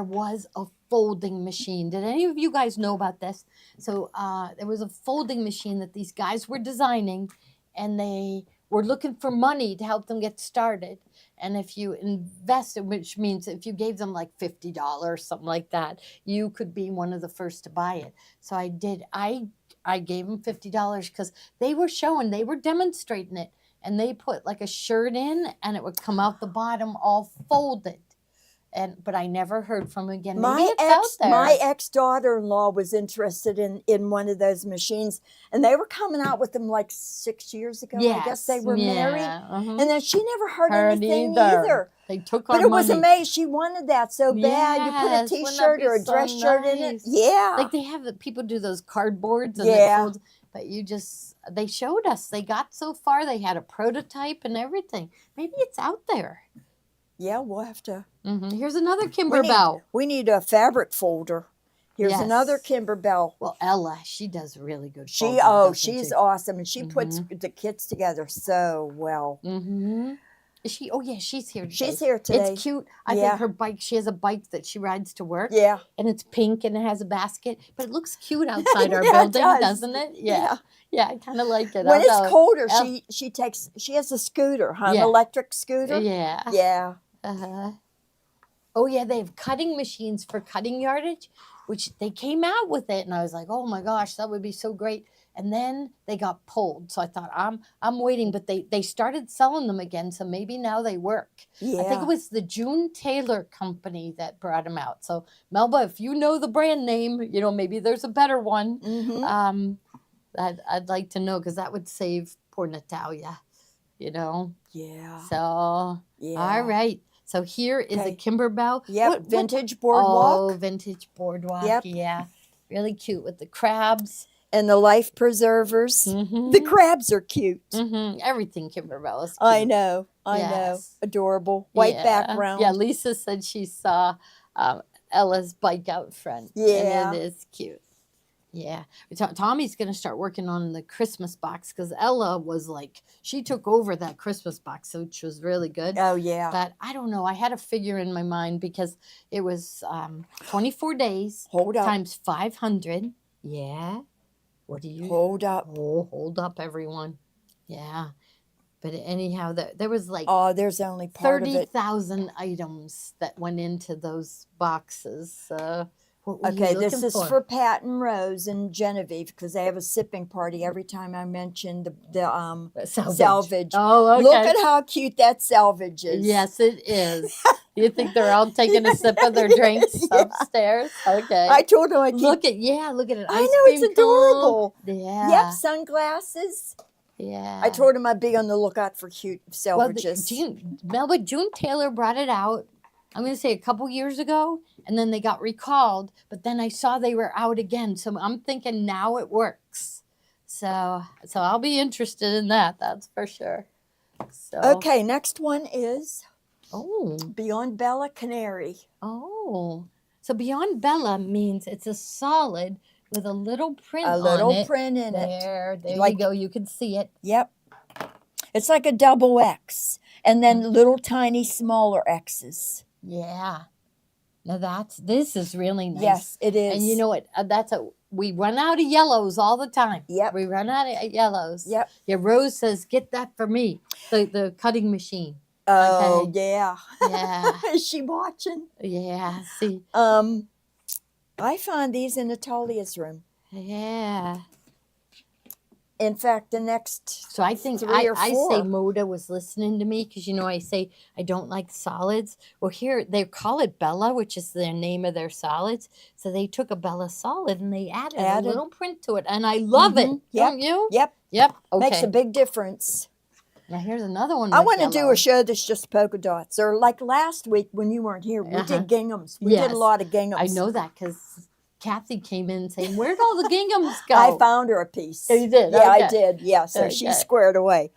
was a folding machine. Did any of you guys know about this? So there was a folding machine that these guys were designing, and they were looking for money to help them get started. And if you invested, which means if you gave them like $50, something like that, you could be one of the first to buy it. So I did. I gave them $50 because they were demonstrating it, and they put like a shirt in, and it would come out the bottom all folded. But I never heard from him again. Maybe it's out there.
My ex daughter-in-law was interested in one of those machines, and they were coming out with them like 6 years ago. I guess they were married,
uh-huh.
and then she never heard
Heard
anything
either.
either.
They took
But
our
it was
money.
amazing. She wanted that so bad. You put a
Yes, wouldn't that
T-shirt
be
or a
so
dress shirt in it.
nice?
Yeah.
Like they have people do those cardboards and
Yeah.
it folds, but they showed us. They got so far. They had a prototype and everything. Maybe it's out there.
Yeah, we'll have to.
Here's another Kimberbell.
We need a fabric folder. Here's another
Yes.
Kimberbell.
Well, Ella, she does really good.
She's
folding,
awesome, and she puts the kits together so well.
Mm-hmm. Is she? Oh yeah, she's here. Today.
She's here today.
It's cute. I
Yeah.
think her bike. She has a bike that she rides to work.
Yeah.
And it's pink and it has a basket, but it looks cute outside our
Yeah, it
building,
does.
doesn't it? Yeah. Yeah, I kind of like it.
When
Although-
it's colder,
El-
she has a scooter, huh? An
Yeah.
electric scooter.
Yeah.
Yeah.
Uh-huh. Oh yeah, they have cutting machines for cutting yardage, which they came out with it, and I was like, oh my gosh, that would be so great. And then they got pulled, so I thought I'm waiting, but they started selling them again, so maybe now they work.
Yeah.
I think it was the June Taylor Company that brought them out. So Melba, if you know the brand name, maybe there's a better one.
Mhm.
I'd like to know because that would save poor Natalia.
Yeah.
So
Yeah.
all right. So here is a
Okay.
Kimberbell.
Yep.
What-
Vintage
Oh,
boardwalk
vintage boardwalk.
Yep.
Yeah. Really cute with the crabs.
and the life preservers.
Mm-hmm.
The crabs are cute.
Everything Kimberbell is cute.
I know.
Yes.
Adorable. White
Yeah.
background.
Yeah, Lisa said she saw Ella's bike out front.
Yeah.
And it is cute. Yeah. Tommy's going to start working on the Christmas box because Ella was like, she took over that Christmas box, which was really good.
Oh yeah.
But I don't know. I had a figure in my mind because it was 24 days
Hold up.
times 500. Yeah. What do you?
Hold up.
Oh, hold up, everyone. Yeah. But anyhow, there was like
Oh, there's only part of it.
30,000 items that went into those boxes. What were you
Okay, this
looking
is for Pat and Rose and Genevieve because they have a sipping party every time I mention the salvage.
Oh, okay.
Look at how cute that salvage is.
Yes, it is. You think they're all taking a sip of their drinks
Yeah.
upstairs? Okay.
I told them I keep.
Look at it.
I
Ice
know it's
cream cone.
adorable.
Yeah.
Yep, sunglasses.
Yeah.
I told him I'd be on the lookout for cute
Well,
salvages.
June Taylor brought it out. I'm going to say a couple years ago, and then they got recalled. But then I saw they were out again, so I'm thinking now it works. So I'll be interested in that. That's for sure. So
Okay, next one is
Oh,
Beyond Bella Canary.
oh. So Beyond Bella means it's a solid with a little print
A
on
little
it.
print in it.
There
Like-
you go. You can see it.
Yep. It's like a double X, and then little tiny smaller X's.
Yeah. Now this is really nice.
Yes, it is.
And you know what? We run out of yellows all the time.
Yep.
We run out of yellows.
Yep.
Yeah, Rose says, get that for me. The cutting machine.
Oh
Okay.
yeah.
Yeah.
Is she watching?
Yeah. See.
I found these in Natalia's room.
Yeah.
In fact, the next
So I think
Three or
I say
four.
Moda was listening to me because I say I don't like solids. Well, here they call it Bella, which is the name of their solids. So they took a Bella solid and they added a
Added.
little print to it, and I love it.
Mhm. Yep.
Don't you?
Yep,
Yep. Okay.
makes a big difference.
Now here's another one.
I
with
want to do
yellow.
a show that's just polka dots, or like last week when you weren't here, we
Uh-huh.
did ginghams. We did
Yes.
a lot of ginghams.
I know that because Kathy came in saying, "Where'd all the ginghams go?"
I found her a piece.
Oh, you did?
Yeah, I
Okay.
did. Yeah, so
Okay.
she's squared away.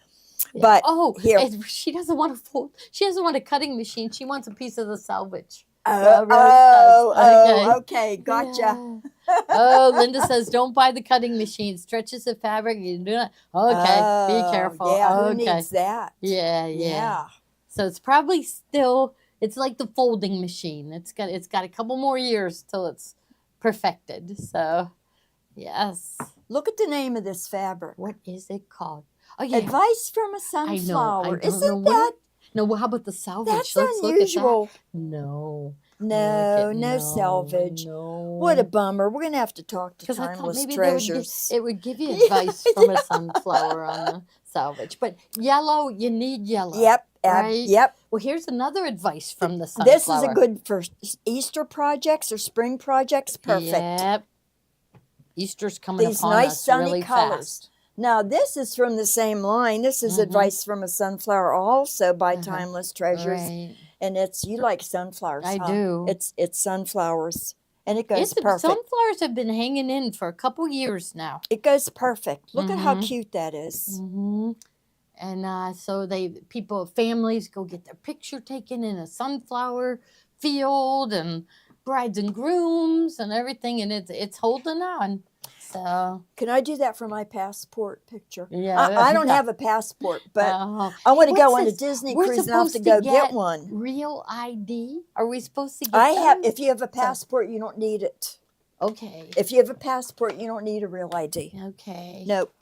Yeah.
But
oh,
here.
she doesn't want to fold. She doesn't want a cutting machine. She wants a piece of the salvage.
Oh,
Rose does.
okay, gotcha.
Yeah. Oh, Linda says, don't buy the cutting machine. Stretches the fabric. You do not. Okay, be
Oh,
careful.
Yeah, who
Okay.
needs that?
Yeah.
Yeah.
So it's probably still. It's like the folding machine. It's got a couple more years till it's perfected. So, yes.
Look at the name of this fabric.
What is it called? Oh yeah.
Advice from a
I
sunflower.
don't know
Isn't
what.
that
No, well, how about the salvage?
that's
Let's
unusual?
look at that. No.
No,
Look at-
no salvage.
No.
What a bummer. We're gonna have to talk to
Because I thought
Timeless
maybe
Treasures.
it would give you advice from a sunflower on the salvage. But yellow, you need yellow.
Yep.
Right?
Yep.
Well, here's another advice from the sunflower.
This is a good for Easter projects or spring projects. Perfect.
Yep. Easter's coming
These
upon
nice
us
sunny
really
colors.
fast.
Now this is from the same line. This is
Mhm.
advice from a sunflower, also by
Uh-huh.
Timeless Treasures,
Right.
and it's you like sunflowers.
I
huh?
do.
It's sunflowers, and it goes
It's
perfect.
sunflowers have been hanging in for a couple years now.
It goes perfect. Look at how
Mhm.
cute that is.
Mm-hmm. And so families go get their picture taken in a sunflower field, and brides and grooms and everything, and it's holding on. So
Can I do that for my passport picture?
yeah,
I don't have a passport, but
Oh.
I want to go
What's
on a
this?
Disney
We're
cruise and I'll have to
supposed
go
to
get
get
one.
real ID. Are we supposed to get?
I have.
them?
If you have a passport, you don't need it.
Okay.
If you have a passport, you don't need a real ID.
Okay.
Nope.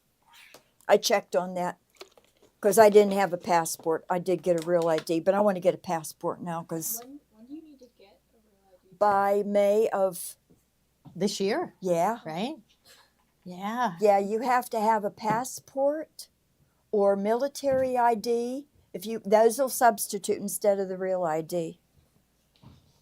I checked on that because I didn't have a passport. I did get a real ID, but I want to get a passport now because
When do you need to get a real ID?
by May of
This year,
yeah,
right? Yeah.
yeah, you have to have a passport or military ID. If you those will substitute instead of the real ID.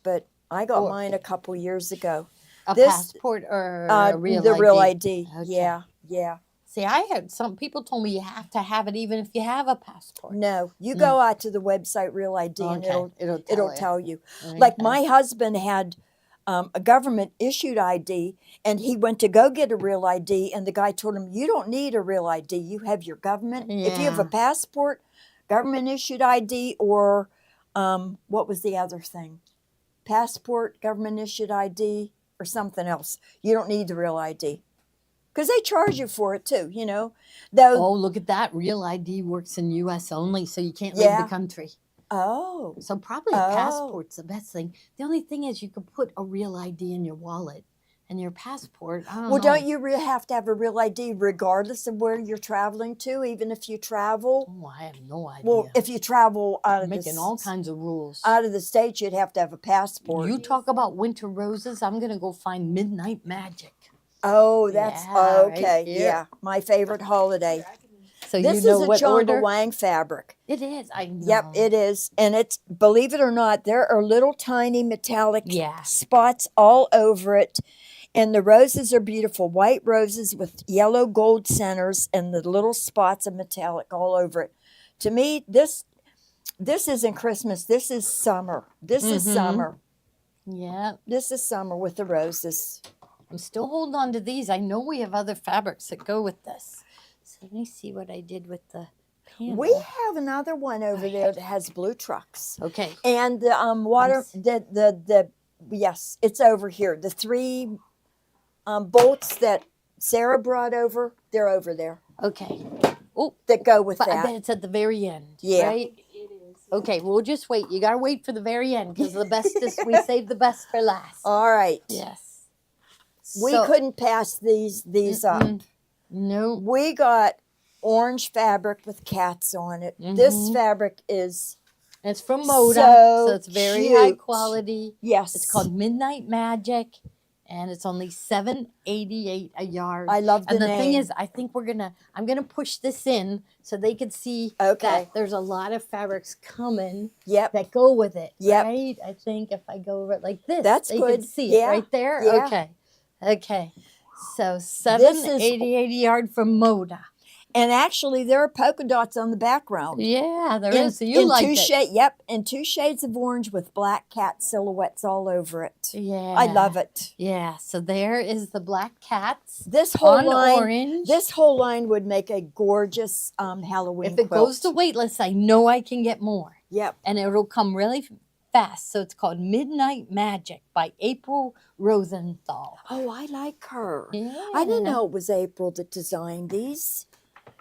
But I got
Or-
mine a couple years ago.
A
This-
passport or a real
the
ID?
real ID.
Okay.
Yeah, yeah.
See, I had some people told me you have to have it even if you have a passport.
No, you go out to the website Real ID and
Okay,
it'll tell you.
Okay.
Like my husband had a government issued ID, and he went to go get a real ID, and the guy told him, "You don't need a real ID. You have your government. If you have a
Yeah.
passport, government issued ID, or what was the other thing? Passport, government issued ID, or something else. You don't need the real ID." Because they charge you for it too, you know. Though,
Oh, look at that. Real ID works in U.S. only, so you can't
Yeah.
leave the country.
oh,
So probably a
Oh.
passport's the best thing. The only thing is you could put a real ID in your wallet, and your passport, I don't know.
well, don't you have to have a real ID regardless of where you're traveling to, even if you travel?
Oh, I have no idea.
Well, if you travel out of
Making all kinds of rules.
out of the state, you'd have to have a passport.
You talk about winter roses, I'm going to go find Midnight Magic.
Oh, that's
Yeah, right
okay.
here.
Yeah, my favorite holiday.
So
This
you know
is a
what
Jonga
order?
Wang fabric.
It is. I know.
Yep, it is, and it's believe it or not, there are little tiny metallic
Yeah.
spots all over it. And the roses are beautiful, white roses with yellow gold centers and the little spots of metallic all over it. To me, this isn't Christmas. This is summer. This is
Mhm.
summer.
Yeah.
This is summer with the roses.
I'm still holding on to these. I know we have other fabrics that go with this. So let me see what I did with the panda.
We have another one over there that has blue trucks.
Okay.
And the water,
s-
the yes, it's over here. The three bolts that Sarah brought over, they're over there
Okay. Oh,
that go with
but I bet
that.
it's at the very end.
Yeah.
Right?
It is.
Okay, we'll just wait. You gotta wait for the very end because the best is we save the best for last.
All right.
Yes.
We
So-
couldn't pass these up.
Mm-mm. No.
We got orange fabric with cats on it. This
Mhm.
fabric is
It's from Moda,
So
so it's very high
cute.
quality.
yes.
It's called Midnight Magic, and it's only $7.88 a yard.
I love the
and the
name.
thing is, I think I'm gonna push this in so they can see
Okay.
that there's a lot of fabrics coming
Yep.
that go with it.
Yep.
Right? I think if I go over it like this,
That's
they
good.
can see
Yeah.
it right there.
Yeah.
Okay. Okay. So
is-
$7.88 a yard from Moda.
And actually, there are polka dots on the background.
Yeah, there
in,
is. So you
in
like
two
it.
shade, yep, in two shades of orange with black cat silhouettes all over it.
Yeah.
I love it.
Yeah. So there is the black cats
This whole
on
line,
orange.
this whole line would make a gorgeous Halloween
If it
quilt.
goes to waitlist, I know I can get more,
Yep.
and it'll come really fast. So it's called Midnight Magic by April Rosenthal.
Oh, I like her.
Yeah.
I didn't know it was April that designed these.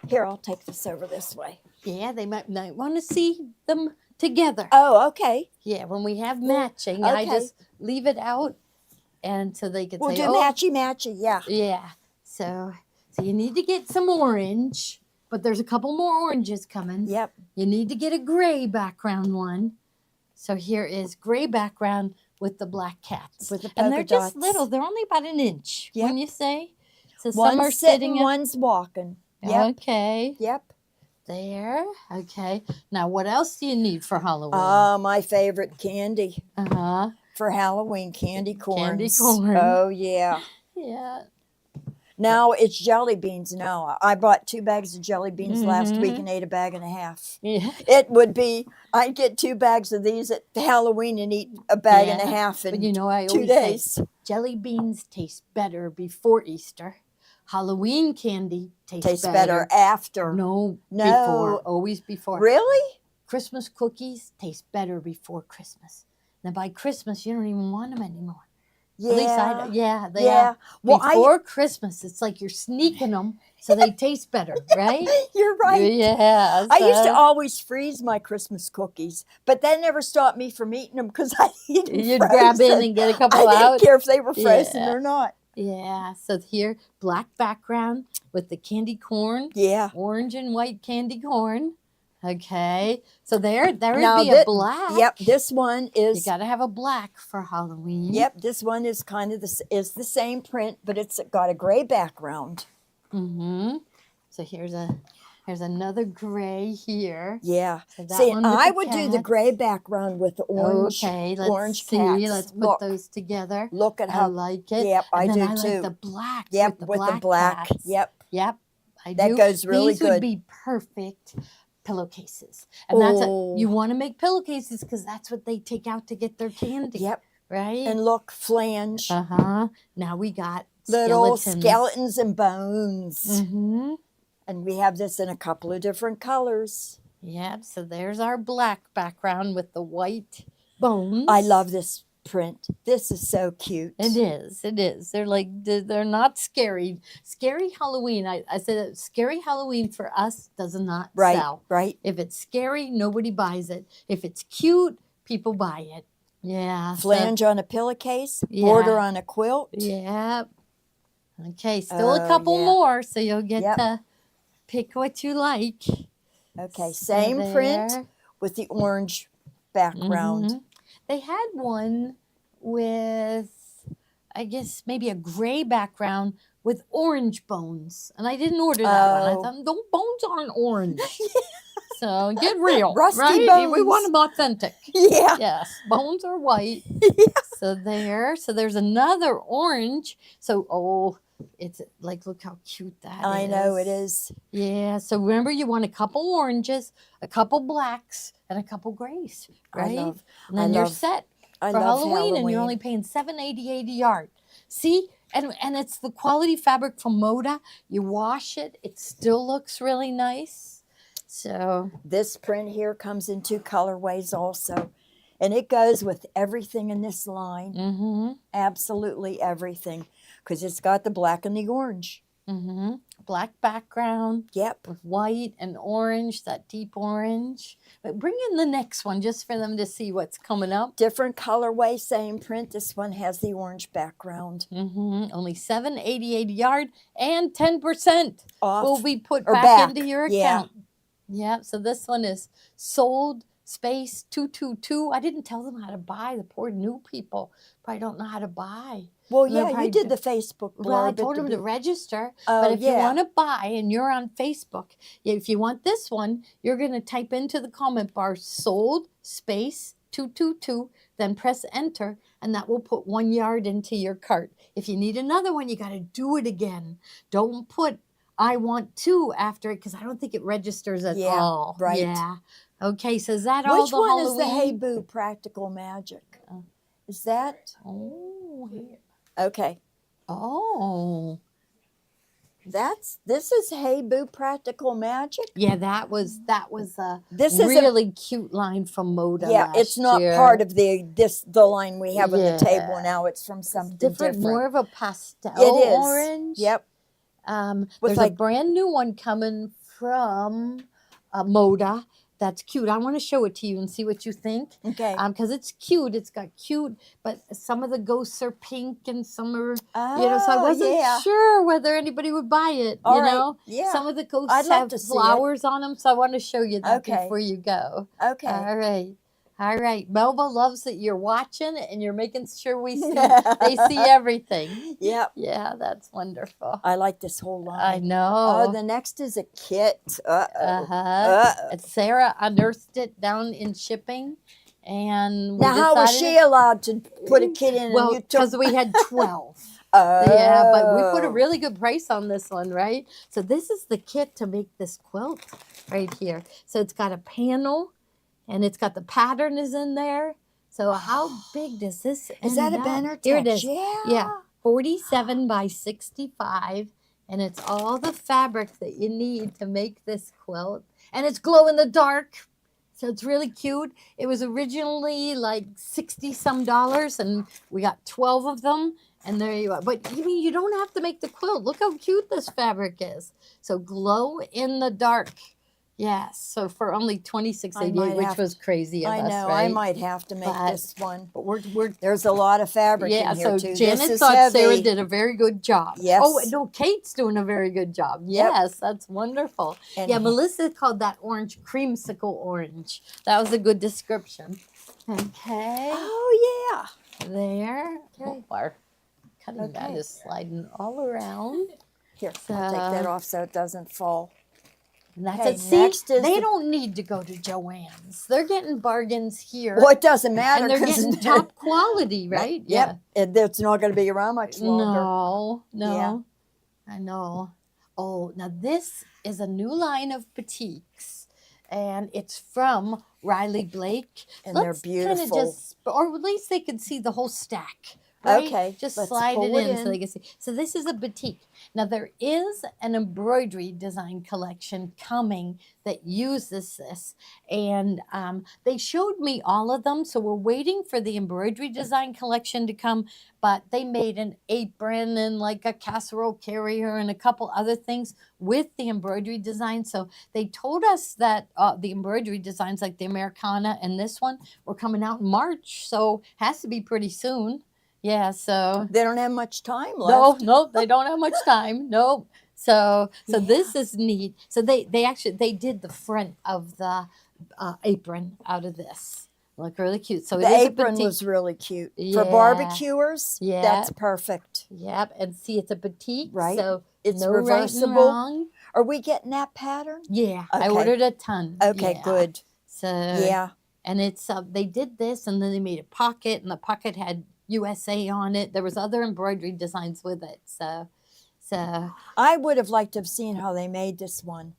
Here, I'll take this over this way.
Yeah, they might want to see them together.
Oh, okay.
Yeah, when we have matching, I
okay.
just leave it out, and so they can
We'll
say,
do
"Oh,
matchy. Yeah.
yeah." So you need to get some orange, but there's a couple more oranges coming.
Yep.
You need to get a gray background one. So here is gray background with the black cats,
With the
and
polka
they're
dots.
just little. They're only about an inch.
Yep.
When you say, so some are
One's
sitting.
sitting, one's walking. Yep.
Okay.
Yep.
There. Okay. Now, what else do you need for Halloween?
My favorite candy
Uh-huh.
for Halloween, candy corns.
Candy corn.
Oh, yeah.
Yeah.
Now it's jelly beans now. I bought 2 bags of jelly beans last week
Mhm.
and ate a bag and a half.
Yeah.
It would be, I'd get 2 bags of these at Halloween and eat a bag and a
Yeah,
half in
But you know, I
2
always
days.
say jelly beans taste better before Easter. Halloween candy tastes
better after.
No,
No.
before. Always before.
Really?
Christmas cookies taste better before Christmas. Then by Christmas, you don't even want them anymore.
Yeah.
At least I do. Yeah, they
yeah.
are.
Well,
Before Christmas, it's like you're sneaking them so they taste better, right?
you're right.
Yeah.
I used to
so
always freeze my Christmas cookies, but that never stopped me from eating them because I eat them
You'd grab in and get a couple
I
out.
didn't care if they were frozen
Yeah.
or not.
Yeah. So here, black background with the candy corn,
Yeah.
orange and white candy corn. Okay. So there would
Now
be a
that-
black.
Yep. This one
You
is.
got to have a black for Halloween.
Yep. This one is kind of is the same print, but it's got a gray background.
Mm-hmm. So here's another gray here.
Yeah.
So that
See,
one with
I
the
would do the
cats.
gray balet's the orange.
Okay, let's
orange
see.
cats.
Let's put
Look.
those together.
Look at
I
how.
like it.
Yep, I
and then
do
I
too.
like the black.
Yep.
with the
black.
cats.
Yep.
Yep. I
That
do.
goes really
These
good.
would be perfect pillowcases, and that's
Oh.
you want to make pillowcases because that's what they take out to get their candy.
Yep.
Right.
And look, flange.
Uh-huh. Now we got
Little
skeletons.
skeletons and bones.
Mm-hmm.
And we have this in a couple of different colors.
Yep. So there's our black background with the white bones.
I love this print. This is so cute.
It is. It is. They're not scary. Scary Halloween. I said scary Halloween for us does not
Right,
sell.
right.
If it's scary, nobody buys it. If it's cute, people buy it. Yeah. so-
Flange on a pillowcase, border on a quilt.
Yep. Okay, still a
Oh,
couple
yeah.
more, so you'll get
Yep.
to pick what you like.
Okay,
So
same print
there.
with the orange background.
Mhm. They had one with, I guess, maybe a gray background with orange bones, and I didn't order that one.
Oh.
I thought those bones aren't orange, so get real,
Rusty
right? We
bones.
want them authentic.
Yeah.
Yes, bones are white. So there's another orange. So it's like, look how cute that is.
I know it is.
Yeah. So remember, you want a couple oranges, a couple blacks, and a couple grays, right? And then you're set
I
for
love
Halloween, and you're only paying $7.88 a yard. See, and it's the quality fabric from Moda. You wash it, it still looks really nice. So
This print here comes in 2 colorways also. And it goes with everything in this line.
mm-hmm,
Absolutely everything. Because it's got the black and the orange.
mm-hmm. Black background
Yep.
with white and orange, that deep orange. But bring in the next one just for them to see what's coming up.
Different colorway, same print. This one has the orange background.
Mm-hmm. Only $7.88 a yard, and 10%
Off.
will be put
or
back
back,
into your
yeah.
account. Yeah. So this one is sold space 222. I didn't tell them how to buy. The poor new people probably don't know how to buy.
Well,
They're
yeah, you
probably
did
d-
the Facebook blurb.
Well, I
at
told
the
them to
be-
register.
Oh,
But if you
yeah.
want to buy and you're on Facebook, if you want this one, you're going to type into the comment bar sold space 222, then press enter, and that will put 1 yard into your cart. If you need another one, you got to do it again. Don't put I want 2 after it because I don't think it registers at
Yeah,
all.
right.
Yeah. Okay, so is that all
Which
the
one
Halloween?
is the Hey Boo Practical Magic?
Oh.
Is that?
Oh, here.
Okay.
Oh.
this is Hey Boo Practical Magic.
Yeah, that was a
This is a
really cute line from Moda.
yeah, it's
last
not
year.
part of the line we have on the table
Yeah.
now. It's from
It's
something
different,
different.
more of a pastel
It is.
orange.
Yep. With
There's a
like-
brand new one coming from Moda. That's cute. I want to show it to you and see what you think.
Okay.
Because it's cute. It's got cute, but some of the ghosts are pink and some are, so I
Oh,
wasn't
yeah.
sure whether anybody would buy it.
All
you
right.
know,
Yeah.
some of the ghosts
I'd like
have
to see it.
flowers on them, so I want to show you that
Okay.
before you go.
Okay.
All right. All right. Melba loves that you're watching and you're making sure they see everything.
Yep.
Yeah, that's wonderful.
I like this whole
I
line.
know.
Oh, the next is a kit. Uh-oh.
Uh-huh.
Uh-oh.
And Sarah unearthed it down in shipping, and we
Now, how was
decided-
she allowed to put a kit in?
Well,
and you took...
because we had 12.
Oh.
Yeah, but we put a really good price on this one, right? So this is the kit to make this quilt right here. So it's got a panel, and it's got the pattern is in there. So how big does this
Is that a
end up?
banner?
Here it is.
Yeah.
Yeah, 47 by 65, and it's all the fabric that you need to make this quilt. And it's glow in the dark, so it's really cute. It was originally like 60 some dollars, and we got 12 of them. And there you are. But you mean you don't have to make the quilt. Look how cute this fabric is. So glow in the dark. Yes. So for only
I
$26.88,
might
which
have-
was crazy of
I
us,
know.
right?
I might have to make
But-
this one.
But we're
There's a lot of fabric
yeah.
in here
So
too.
Janet
this is
thought
heavy.
Sarah did a very good job.
Yes.
Oh no, Kate's doing a very good job.
Yep.
Yes, that's wonderful.
And
Yeah, Melissa called that orange creamsicle orange. That was a good description. Okay.
Oh
There. Okay. Our cutting mat
Okay.
is sliding all around.
yeah. Here, I'll take that
So-
off so it doesn't fall.
And that's
Okay,
it. See,
next is
they
the-
don't need to go to Joann's. They're getting bargains here.
Well, it doesn't matter.
and they're
'cause-
getting top quality, right?
Yep. It's not going to be around much longer.
No.
Yeah.
I know. Oh, now this is a new line of boutiques, and it's from Riley Blake.
And they're
Let's kinda
beautiful.
just, or at least they can see the whole stack. Right?
Okay,
Just
let's
slide
pull
it
it
in so
in.
they can see. So this is a boutique. Now there is an embroidery design collection coming that uses this, and they showed me all of them. So we're waiting for the embroidery design collection to come. But they made an apron and like a casserole carrier and a couple other things with the embroidery design. So they told us that the embroidery designs like the Americana and this one were coming out in March. So has to be pretty soon. Yeah, so
They don't have much time
no,
left.
no, they don't have much time. No. So this is neat. So they did the front of the apron out of this. Look really cute. So
The
it is a
apron
petite.
was really cute. For
Yeah.
barbecuers,
Yeah.
that's perfect.
Yep, and see it's a petite.
Right.
So
It's
no right and
reversible.
wrong.
Are we getting that pattern?
Yeah, I
Okay.
ordered a ton.
Okay,
Yeah.
good.
So
Yeah.
and it's they did this and then they made a pocket and the pocket had USA on it. There was other embroidery designs with it. So
I would have liked to have seen how they made this one.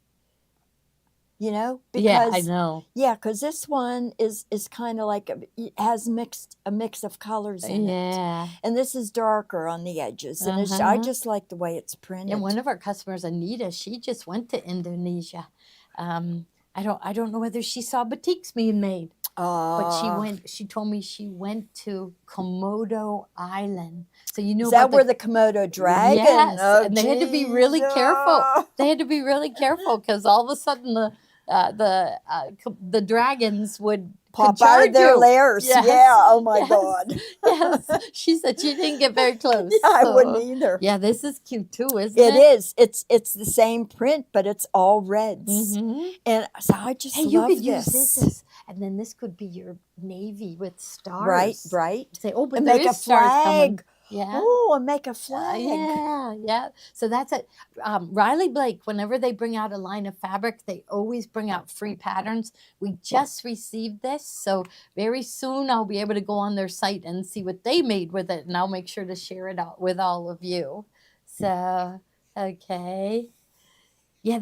You know?
yeah, I know.
Yeah, because this one is kind of like it has a mix of colors in it,
Yeah.
and this is darker on the edges, and I
Uh-huh.
just like the way it's printed.
And one of our customers, Anita, she just went to Indonesia. I don't know whether she saw boutiques being made, but she went. She told me she went to Komodo Island. So you know
Is that
about
where the Komodo dragon?
Yes,
Oh,
and they had to be really careful. They had to be really careful because all of a sudden the dragons would
Pop
could
out
charge
of their
you.
lairs.
Yes,
Yeah. Oh my
yes.
God.
Yes, she said she didn't get very close.
Yeah, I
so-
wouldn't either.
Yeah, this is cute too, isn't
It
it?
is. It's the same print, but it's all reds.
Mhm.
And so I just
Hey,
love
you could
this.
use this and then this could be your navy with stars.
Right, right.
Say, oh, but
And
there
make a
is stars coming.
flag.
Yeah.
Oh, and make a flag.
Yeah. So that's it. Riley Blake, whenever they bring out a line of fabric, they always bring out free patterns. We just received this. So very soon I'll be able to go on their site and see what they made with it. And I'll make sure to share it out with all of you. So, okay. Yeah,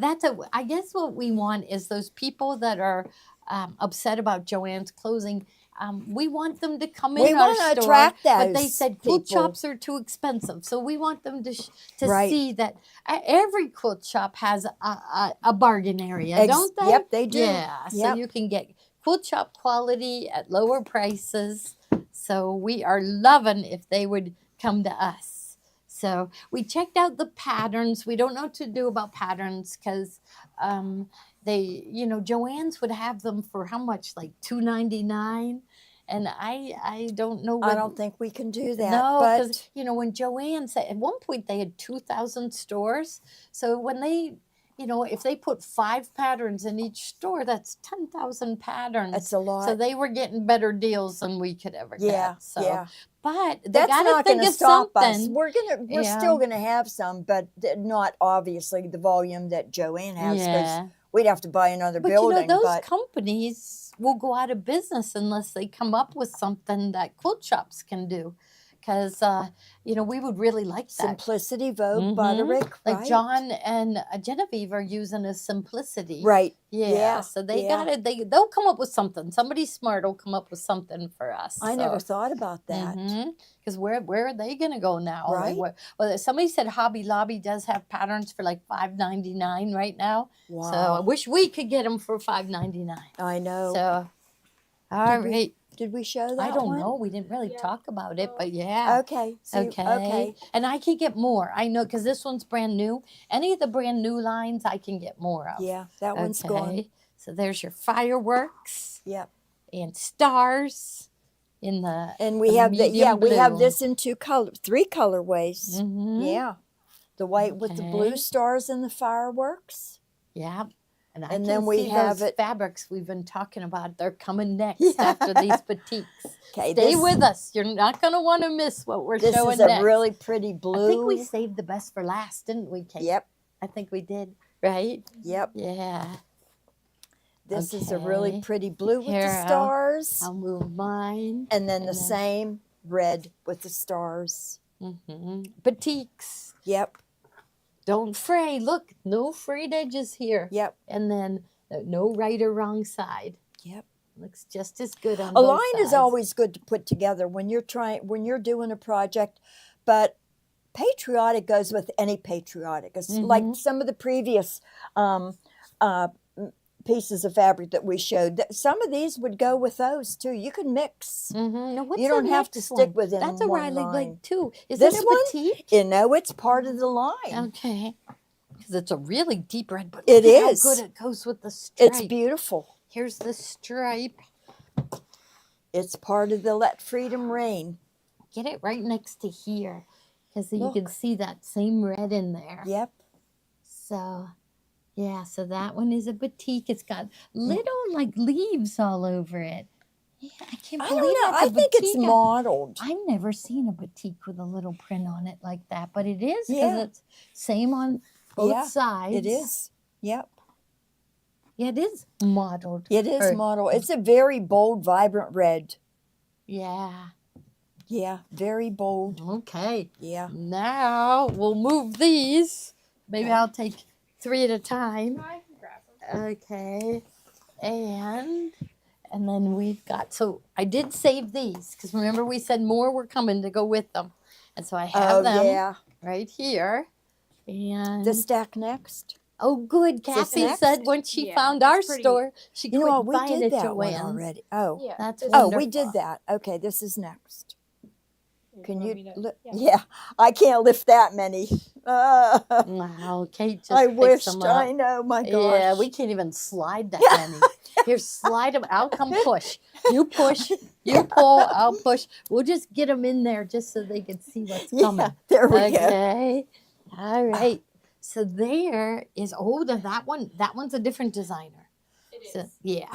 I guess what we want is those people that are upset about Joann's closing. We want them to come
We
in our
wanna
store,
attract
but they
those
said quilt
people.
shops are too expensive. So we want them to
Right.
see that every quilt shop has a bargain area, don't they?
Yep, they do.
Yeah, so
Yep.
you can get quilt shop quality at lower prices. So we are loving if they would come to us. So we checked out the patterns. We don't know what to do about patterns because they, Joann's would have them for how much? Like $2.99, and I don't know.
I don't think we can do that.
No,
but
because when Joann said at one point they had 2,000 stores. So when they, if they put 5 patterns in each store, that's 10,000 patterns.
it's a lot.
So they were getting better deals than we could ever
yeah,
get. So,
yeah.
but they
That's
got
not
to think
going to
of
stop
something.
us. We're
Yeah.
still gonna have some, but not obviously the volume that Joann has. 'Cause
Yeah.
we'd have to buy another
But
building.
those
but
companies will go out of business unless they come up with something that quilt shops can do. Because, we would really like that.
Simplicity, Vogue,
Mhm.
Butterick,
Like
right?
John and Genevieve are using a Simplicity.
Right.
Yeah.
Yeah,
So they
yeah.
got it. They'll come up with something. Somebody smart will come up with something for us.
I never thought about that.
Because where are they going to go now? Like,
Right.
well, somebody said Hobby Lobby does have patterns for like $5.99 right now.
Wow.
So I wish we could get them for $5.99.
I know.
So, all
we-
right.
Did we show that
I don't
one?
know. We didn't really
Yeah.
talk about it,
Oh.
but yeah.
Okay. So,
Okay.
okay.
And I can get more. I know because this one's brand new. Any of the brand new lines, I can get more of.
Yeah, that one's gone.
Okay. So there's your fireworks
Yep.
and stars in the.
And we
the
have the
medium
we have
blue.
this in 3 colorways.
Mhm.
Yeah. The white with the blue
Okay.
stars and the fireworks.
Yeah. And I
And
can
then we
see
have
those
it-
fabrics we've been talking about. They're coming next
Yeah.
after these batiks.
Okay.
Stay with us. You're not going to want to miss what we're
This
showing
is a
next.
really pretty blue.
I think we saved the best for last, didn't we, Kate?
Yep.
I think we did. Right?
Yep.
Yeah.
This is a really
Okay.
pretty blue with
Here,
the stars.
I'll move mine.
and then the
and then-
same red with the stars.
Batiks.
Yep.
Don't fray. Look, no frayed edges here.
Yep.
And then no right or wrong side.
Yep.
Looks just as good on
A
both
line is
sides.
always good to put together when you're doing a project, but patriotic goes with any patriotic. It's like
Mhm.
some of the previous pieces of fabric that we showed. Some of these would go with those too. You can mix.
Now, what's
You
the
don't have to
next
stick
one?
within
That's a
one
Riley
line.
Blake too. Is
This
it a
one?
batik?
It's part of the line.
Okay. Because it's a really deep red, but
It
look at
is.
how good it goes with the stripe.
It's beautiful.
Here's the stripe.
It's part of the Let Freedom Reign.
Get it right next to here because you can
Look.
see that same red in there.
Yep.
So, yeah, so that one is a batik. It's got little like leaves all over it. Yeah, I can't
I
believe
don't know.
that's
I
a
think it's
batik.
modeled.
I've never seen a batik with a little print on it like that, but it is because
Yeah.
it's same on both
Yeah,
sides.
It is. Yep.
Yeah, it is modeled.
It is
Or-
modeled. It's a very bold, vibrant red.
Yeah.
Yeah. Very bold.
Okay.
Yeah.
Now we'll move these. Maybe I'll take 3 at a time.
No, I can grab them.
Okay. And then we've got, so I did save these because remember we said more were coming to go with them. And so I have
Oh,
them
yeah.
right here. And
The stack next.
oh, good. Kathy
next?
said when she
Yeah,
found our
it's pretty-
store, she
You know
quit
what? We
buying
did
at
that one
Joann's.
already. Oh.
Yeah.
That's
this-
Oh, we
wonderful.
did that. Okay. This is next. Can
want
you?
me to-
Yeah.
yeah.
I can't lift that many.
Wow, Kate just
I
picks
wished.
them up.
I know. My gosh.
Yeah, we can't even slide that many. Here, slide them. I'll come push. You push. You pull. I'll push. We'll just get them in there just so they can see what's coming.
Yeah. There we go.
Okay. All right. So there is. Oh, that one. That one's a different designer.
It is.
So yeah.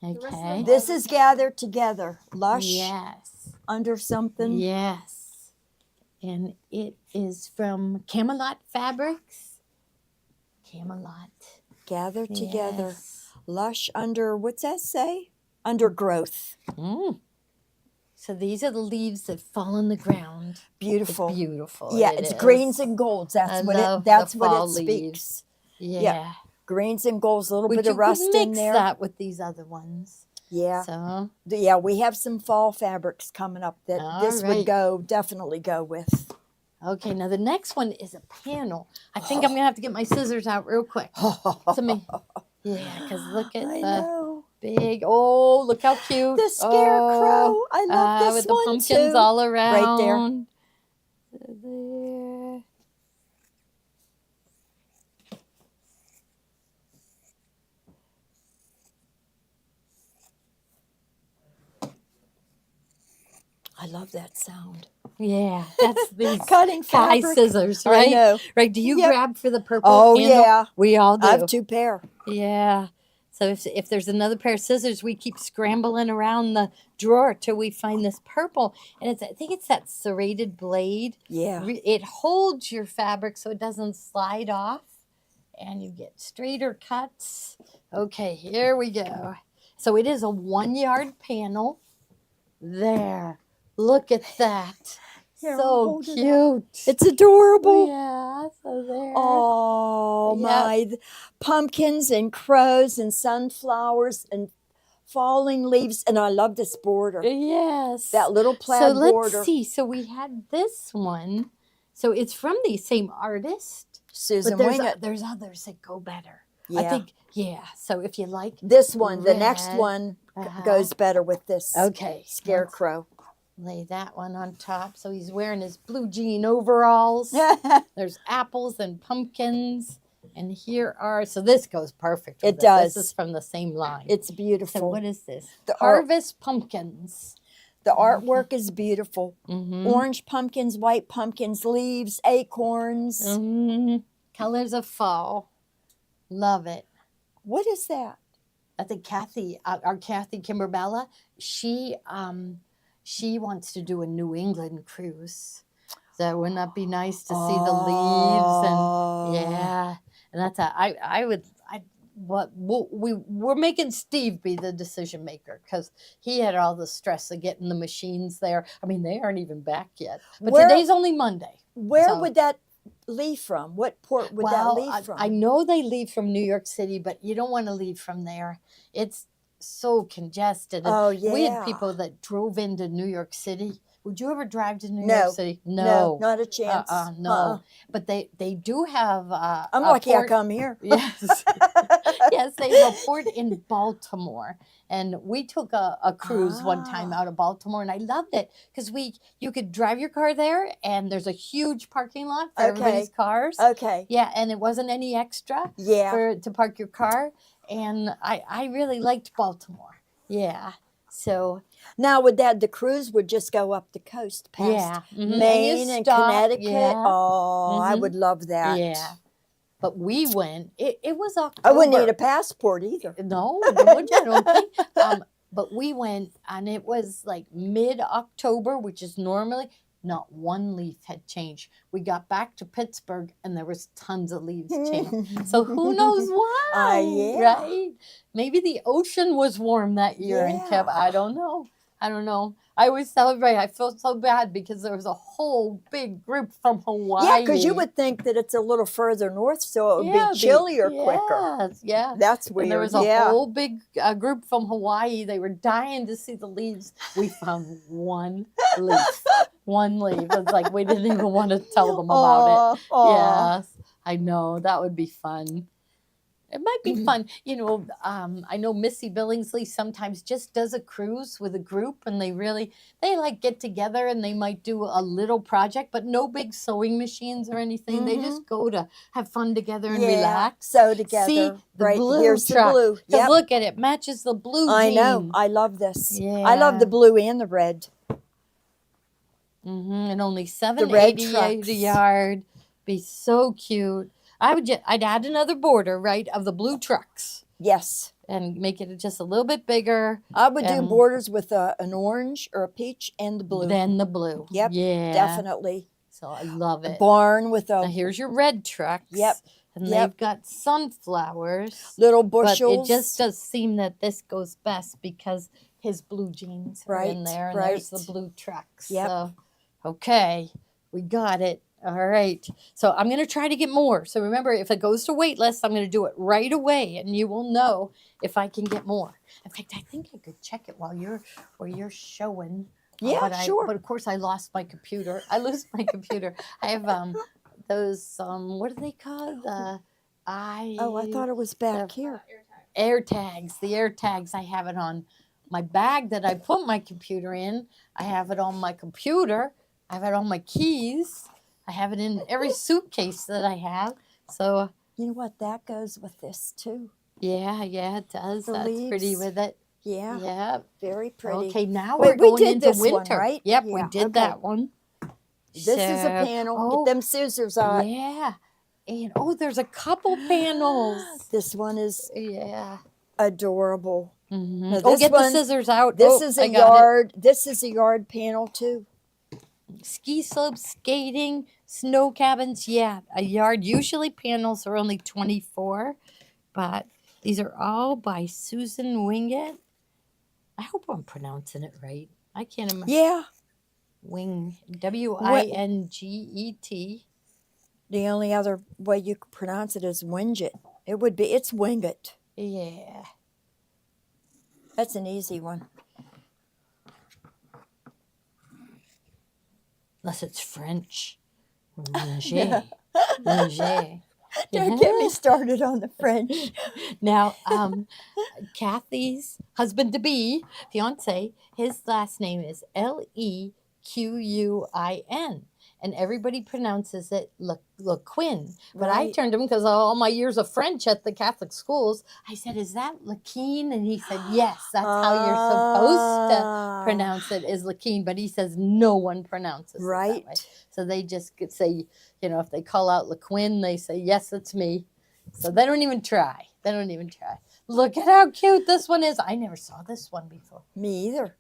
rest of
Okay.
them-
This is gathered together. Lush
Yes.
under something.
Yes. And it is from Camelot Fabrics. Camelot.
Gathered together.
Yes.
Lush under. What's that say? Undergrowth.
Mm. So these are the leaves that fall on the ground.
Beautiful.
It's beautiful.
Yeah,
it
it's
is.
greens and golds. That's
I
what
love
it. That's
the
what
fall
it speaks.
leaves. Yeah.
greens and golds, a little
But
bit
you
of rust
could mix
in there.
that with these other ones.
Yeah.
So
Yeah, we have some fall fabrics coming up that
All
this
right.
would definitely go with.
okay, now the next one is a panel. I think I'm gonna have to get my scissors out real quick. To me, yeah, because look at
I
the
know.
big. Oh, look how cute
The scarecrow.
Oh,
I love this
with the
one
pumpkins
too.
all around.
there.
There.
I love that sound.
Yeah, that's these
Cutting
Kai
fabric.
scissors,
I
right?
know.
Right. Do you
Yep.
grab for the purple?
Oh
handle?
yeah.
We all do.
I have 2 pair.
Yeah. So if there's another pair of scissors, we keep scrambling around the drawer till we find this purple. And I think it's that serrated blade.
Yeah.
It holds your fabric so it doesn't slide off, and you get straighter cuts. Okay, here we go. So it is a 1-yard panel. There. Look at that.
Here, I'll
So
hold it up.
cute.
It's adorable.
Yeah. So there.
Oh
Yep.
my, pumpkins and crows and sunflowers and falling leaves, and I love this border.
Yes.
That little
So
plaid
let's
border.
see. So we had this one. So it's from the same artist,
Susan
but
Wingett.
there's others that go better.
Yeah.
I think, yeah. So if you like,
This one, the next
red,
one
uh-huh.
goes better with this
okay,
scarecrow.
let's lay that one on top. So he's wearing his blue jean overalls. There's apples and pumpkins, and here are. So this goes perfect. with
It
this.
does.
This is from the same line.
It's
So
beautiful.
what is this?
The art-
Harvest pumpkins.
The artwork is beautiful.
Mm-hmm.
Orange pumpkins, white pumpkins, leaves, acorns.
Mm-hmm. Colors of fall. Love it.
What is that?
I think Kathy, our Kathy Kimberbella, she wants to do a New England cruise. So wouldn't that be nice to see the leaves and yeah, and that's we're making Steve be the decision maker because he had all the stress of getting the machines there. I mean, they aren't even back yet, but
Where-
today's only Monday.
Where
So-
would that leave from? What port would that leave from?
I know they leave from New York City, but you don't want to leave from there. It's so congested. And
Oh,
we had
yeah.
people that drove into New York City. Would you ever drive to New
No.
York City?
No, not a chance.
No.
Uh-uh.
But they do have.
I'm
a
lucky I
port-
come here.
Yes. Yes, they have a port in Baltimore. And we took a cruise one time out of Baltimore, and I loved it because you could drive your car there, and there's a huge parking lot for
Okay.
everybody's cars.
Okay.
Yeah, and it wasn't any extra
Yeah.
to park your car. And I really liked Baltimore. Yeah. So
Now, would the cruise would just go up the coast past
yeah. Mhm.
Maine
you
and
stop,
Connecticut?
Yeah.
Oh, I
Mhm.
would love that.
Yeah. But we went. It was October.
I wouldn't need a passport either.
No, I don't think. But we went, and it was like mid-October, which is normally not one leaf had changed. We got back to Pittsburgh, and there was tons of leaves changed. So who knows why?
Yeah.
Right? Maybe the ocean was warm that year in Quebec.
Yeah.
I don't know. I always celebrate. I feel so bad because there was a whole big group from Hawaii.
Yeah, because you would think that it's a little further north, so it would
Yeah,
be chillier quicker.
Yes, yeah.
That's weird.
And there was a
yeah.
whole big group from Hawaii. They were dying to see the leaves. We found one leaf. One leaf. It's like we didn't even want to tell them about it.
Aw.
Yes, I know. That would be fun. It might be fun. You know, I know Missy Billingsley sometimes just does a cruise with a group, and they like get together and they might do a little project, but no big sewing machines or anything. They just go to have fun together and
Yeah,
relax.
sew together.
See, the
right
blue
here's
truck.
the blue.
'Cause
Yep.
look at it, matches the blue
I know.
jean.
I love this. I love
Yeah.
the blue and the red.
And only
red
$7.88
trucks.
a yard. Be so cute. I'd add another border, right, of the blue trucks
Yes.
and make it just a little bit bigger
I would do
And-
borders with an orange or a peach and the blue.
than the blue.
Yep,
Yeah.
Definitely.
So I love
A
it.
barn with
Now
a
here's your red trucks.
Yep,
And
yep.
they've got sunflowers.
little
But
bushels.
it just does seem that this goes best because his blue jeans are in
Right,
there, and there's
right.
the blue trucks.
Yep.
So, okay, we got it. All right. So I'm going to try to get more. So remember, if it goes to wait list, I'm going to do it right away, and you will know if I can get more. In fact, I think I could check it while you're showing.
Yeah,
but
sure.
But of course, I lost my computer. I lose my computer. I have those what are they called?
Oh, I thought it was back here.
Air tag.
Air tags. The air tags. I have it on my bag that I put my computer in. I have it on my computer. I have it on my keys. I have it in every suitcase that I have. So
You know what? That goes with this too.
yeah, it does.
The
That's pretty
leaves.
with it.
Yeah,
Yeah.
very pretty.
Okay, now
Wait,
we're
we
going
did
into
this one,
winter.
right?
Yep, we
Yeah,
did
okay.
that one.
This is a
So-
panel.
Oh,
Get them scissors out.
yeah. And there's a couple panels.
This one is
Yeah.
adorable.
Mhm.
Now
Oh,
this
get
one-
the scissors out.
This
Oh,
is
I
a
got it.
yard. This is a yard panel too.
Ski slopes, skating, snow cabins. Yeah, a yard. Usually panels are only 24, but these are all by Susan Wingett. I hope I'm pronouncing it right. I can't remember.
Yeah.
Winget.
The only other way you could pronounce it is Winget. It's Winget.
Yeah.
That's an easy one.
Unless it's French. Ringet. Ringet.
Don't get me started on the French.
Now, Kathy's husband to be, fiance, his last name is Lequin, and everybody pronounces it Lequin. But I
Right.
turned to him because of all my years of French at the Catholic schools. I said, "Is that Lequin?" And he said, "Yes, that's how you're supposed to
Ah,
pronounce it is Lequin." But he says no one pronounces it that way.
Right.
So they just could say, if they call out LeQuinn, they say, "Yes, it's me." So they don't even try. They don't even try. Look at how cute this one is. I never saw this one before.
Me either.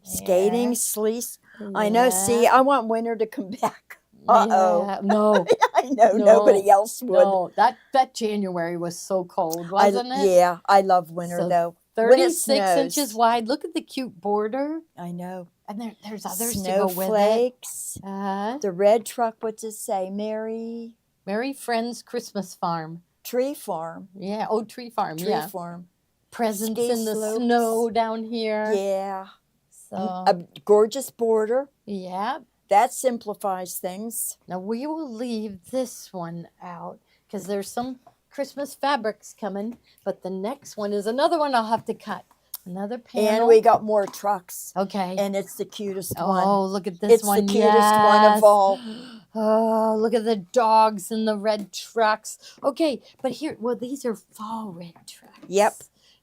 Skating,
Yeah.
sleece. I know. See,
Yeah.
I want winter to come back. Uh-oh.
Yeah. No,
I know
No,
nobody else would.
no. That January was so cold, wasn't it?
Yeah, I love winter
So
though. When it
36 inches
snows.
wide. Look at the cute border.
I know.
And there's others to go with it.
Snowflakes.
Uh-huh.
The red truck, what's it say? Merry
Merry Friends Christmas Farm.
Tree Farm.
Yeah. Oh, Tree Farm.
Tree
yeah.
Farm.
Presents
Ski
in the
slopes.
snow down here.
Yeah.
So,
A gorgeous border.
yeah.
That simplifies things.
Now we will leave this one out because there's some Christmas fabrics coming, but the next one is another one I'll have to cut. Another panel.
And we got more trucks.
okay.
And it's the cutest one.
Oh, look at this
It's
one.
the cutest one of
Yes.
all.
Oh, look at the dogs and the red trucks. Okay, but these are fall red trucks.
Yep.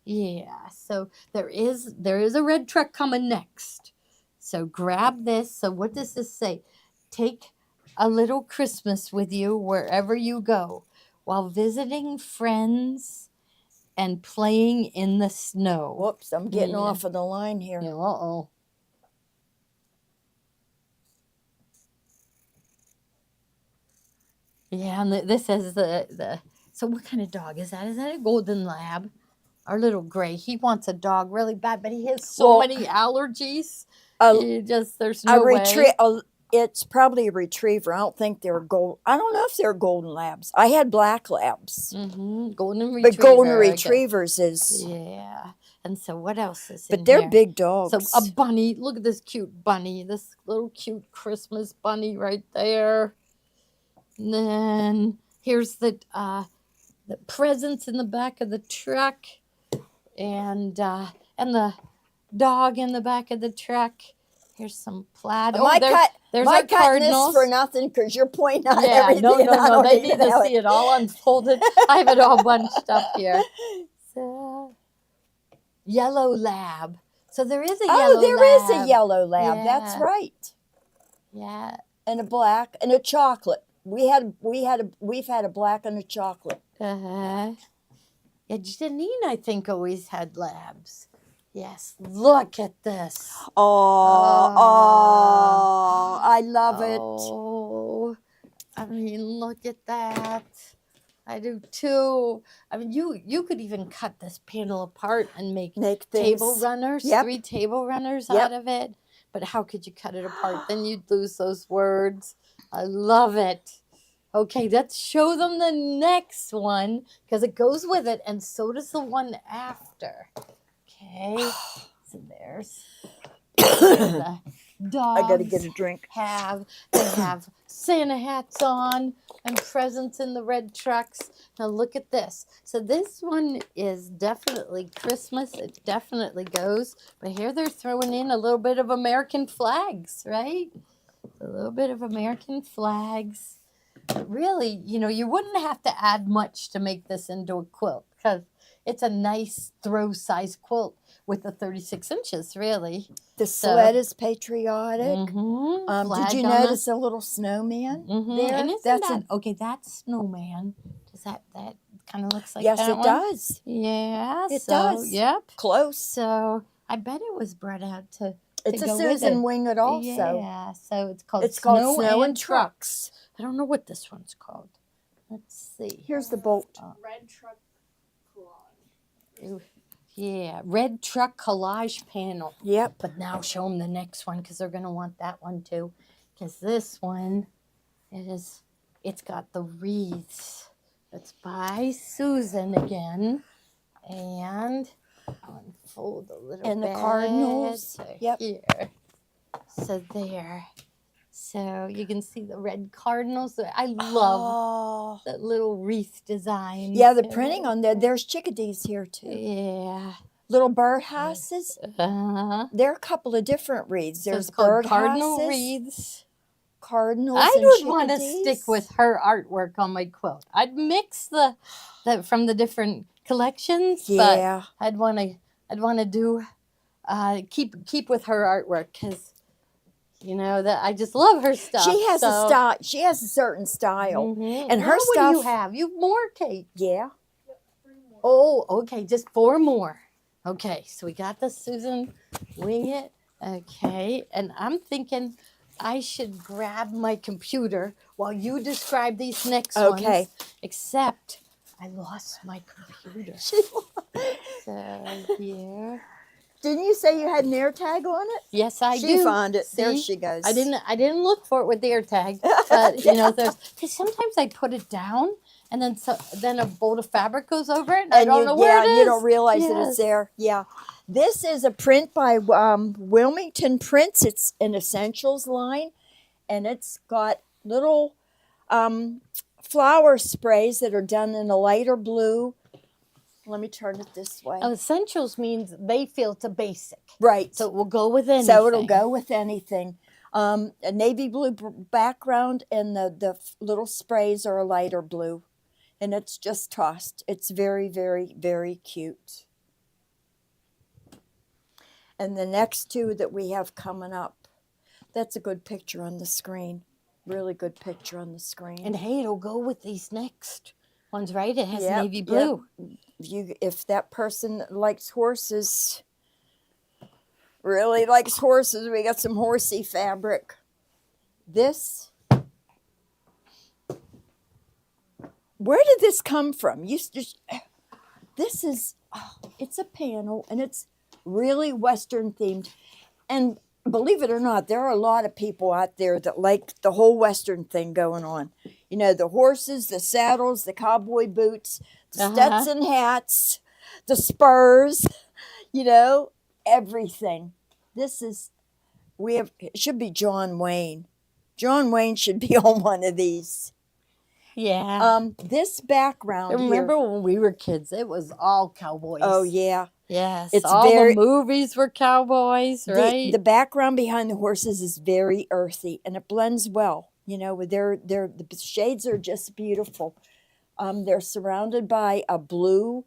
Yeah. So there is a red truck coming next. So grab this. So what does this say? Take a little Christmas with you wherever you go, while visiting friends and playing in the snow.
Whoops, I'm getting
Yeah.
off of the line here.
Yeah, uh-oh. Yeah, and this is the. So what kind of dog is that? Is that a golden lab? Our little gray. He wants a dog really bad, but he has so
Well,
many allergies.
A,
There's
a
no way.
it's probably a retriever. I don't think they're gold. I don't know if they're golden labs. I had black labs,
Golden retriever.
but golden
okay.
retrievers is.
Yeah. And so what else is in
But they're
here?
big dogs.
So a bunny. Look at this cute bunny. This little cute Christmas bunny right there. And then here's the presents in the back of the truck, and the dog in the back of the truck. Here's some plaid.
Am I
there's
am I
our
cutting
cardinals.
this for nothing because you're pointing out
Yeah,
everything.
no,
and I don't
They need
even
to
know
see it all unfolded. I have it all bunched up here. So, yellow lab. So there is a yellow
Oh, there is
lab.
a yellow lab. That's
Yeah.
right.
Yeah.
And a black and a chocolate. We've had a black and a chocolate.
Uh-huh. Yeah, Janine, I think, always had labs. Yes. Look at this.
Oh, I love it.
Oh, I mean, look at that. I do too. I mean, you could even cut this panel apart and make
Make
table
things.
runners,
Yep.
3 table runners
Yep.
out of it. but how could you cut it apart? Then you'd lose those words. I love it. Okay, let's show them the next one because it goes with it, and so does the one after. Okay, so there's the dogs.
I gotta get a drink.
They have Santa hats on and presents in the red trucks. Now look at this. So this one is definitely Christmas. It definitely goes. But here they're throwing in a little bit of American flags, right? A little bit of American flags. But really, you know, you wouldn't have to add much to make this into a quilt because it's a nice throw size quilt with the 36 inches, really.
The sled is patriotic.
Mm-hmm.
Did you notice a little snowman there?
And isn't
That's
that, okay, that's snowman. Does that kind of looks like
yes,
that
it
one?
does.
Yeah,
It
so,
does.
Yep.
Close.
So I bet it was brought out to
It's a
go with
Susan
it.
Wingett also.
Yeah, so it's called
It's called Snow and Trucks.
I don't know what this one's called. Let's see.
Here's the bolt.
Red truck collage.
Yeah, red truck collage panel.
Yep.
But now show them the next one because they're going to want that one too. Because this one, it's got the wreaths. It's by Susan again. And I'll unfold a little
And the
bit.
cardinals.
So
Yep.
Here. So there. So you can see the red cardinals. I love that little wreath design.
Yeah, the printing on there. There's chickadees here too.
Yeah.
Little birdhouses.
Uh-huh.
There are a couple of different wreaths.
So
There's
it's called
birdhouses,
cardinal wreaths.
cardinals.
I
and
would want to
chickadees.
stick with her artwork on my quilt. I'd mix the from the different collections,
Yeah.
but I'd want to do keep with her artwork because you know that I just love her stuff.
She has a
so-
style. She has a certain style.
Mhm.
And
Now
her
what do you
stuff-
have? You have more, Kate.
Yeah.
Yep, 3 more.
Oh, okay, just 4 more. Okay, so we got the Susan Wingett. Okay, and I'm thinking I should grab my computer while you describe these next
Okay.
ones. Except I lost my computer. So here.
Didn't you say you had an air tag on it?
Yes, I
She
do.
found it. There
See?
she goes.
I didn't look for it with the air tag, but you know, there's because sometimes I put it down and then a bolt of fabric goes over it and I don't know where it is.
you don't realize that
Yes.
it's there. Yeah. This is a print by Wilmington Prints. It's an essentials line, and it's got little flower sprays that are done in a lighter blue. Let me turn it this way.
Essentials means they feel it's a basic,
Right.
so it will go with anything.
So it'll go with anything. A navy blue background, and the little sprays are a lighter blue, and it's just tossed. It's very, very, very cute. And the next 2 that we have coming up, that's a good picture on the screen. Really good picture on the screen.
And hey, it'll go with these next ones, right? It has
Yep,
navy
yep.
blue.
If that person likes horses, really likes horses, we got some horsey fabric. This, where did this come from? This is, it's a panel, and it's really Western themed. And believe it or not, there are a lot of people out there that like the whole Western thing going on. You know, the horses, the saddles, the cowboy boots, the Stetson hats, the spurs, you know, everything. It should be John Wayne. John Wayne should be on one of these.
Yeah.
This background
Remember
here.
when we were kids? It was all cowboys.
Oh, yeah.
Yes.
It's
all
very-
the movies were cowboys, right?
The background behind the horses is very earthy, and it blends well. You know, with the shades are just beautiful. They're surrounded by a blue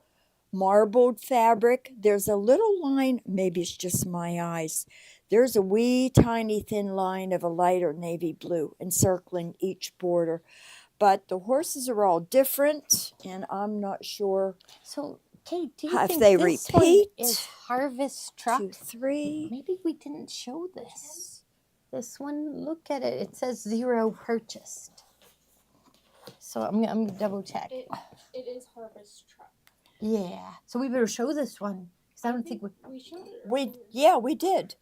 marbled fabric. There's a little line, maybe it's just my eyes. There's a wee tiny thin line of a lighter navy blue encircling each border. But the horses are all different, and I'm not sure.
So, Kate, do you
If
think
they
this
repeat,
one is Harvest Truck?
2, 3.
Maybe we didn't show this. This one, look at it. It says 0 purchased. So I'm gonna double check.
It is Harvest Truck.
Yeah. So we better show this one because I don't think we.
We showed it.
We did.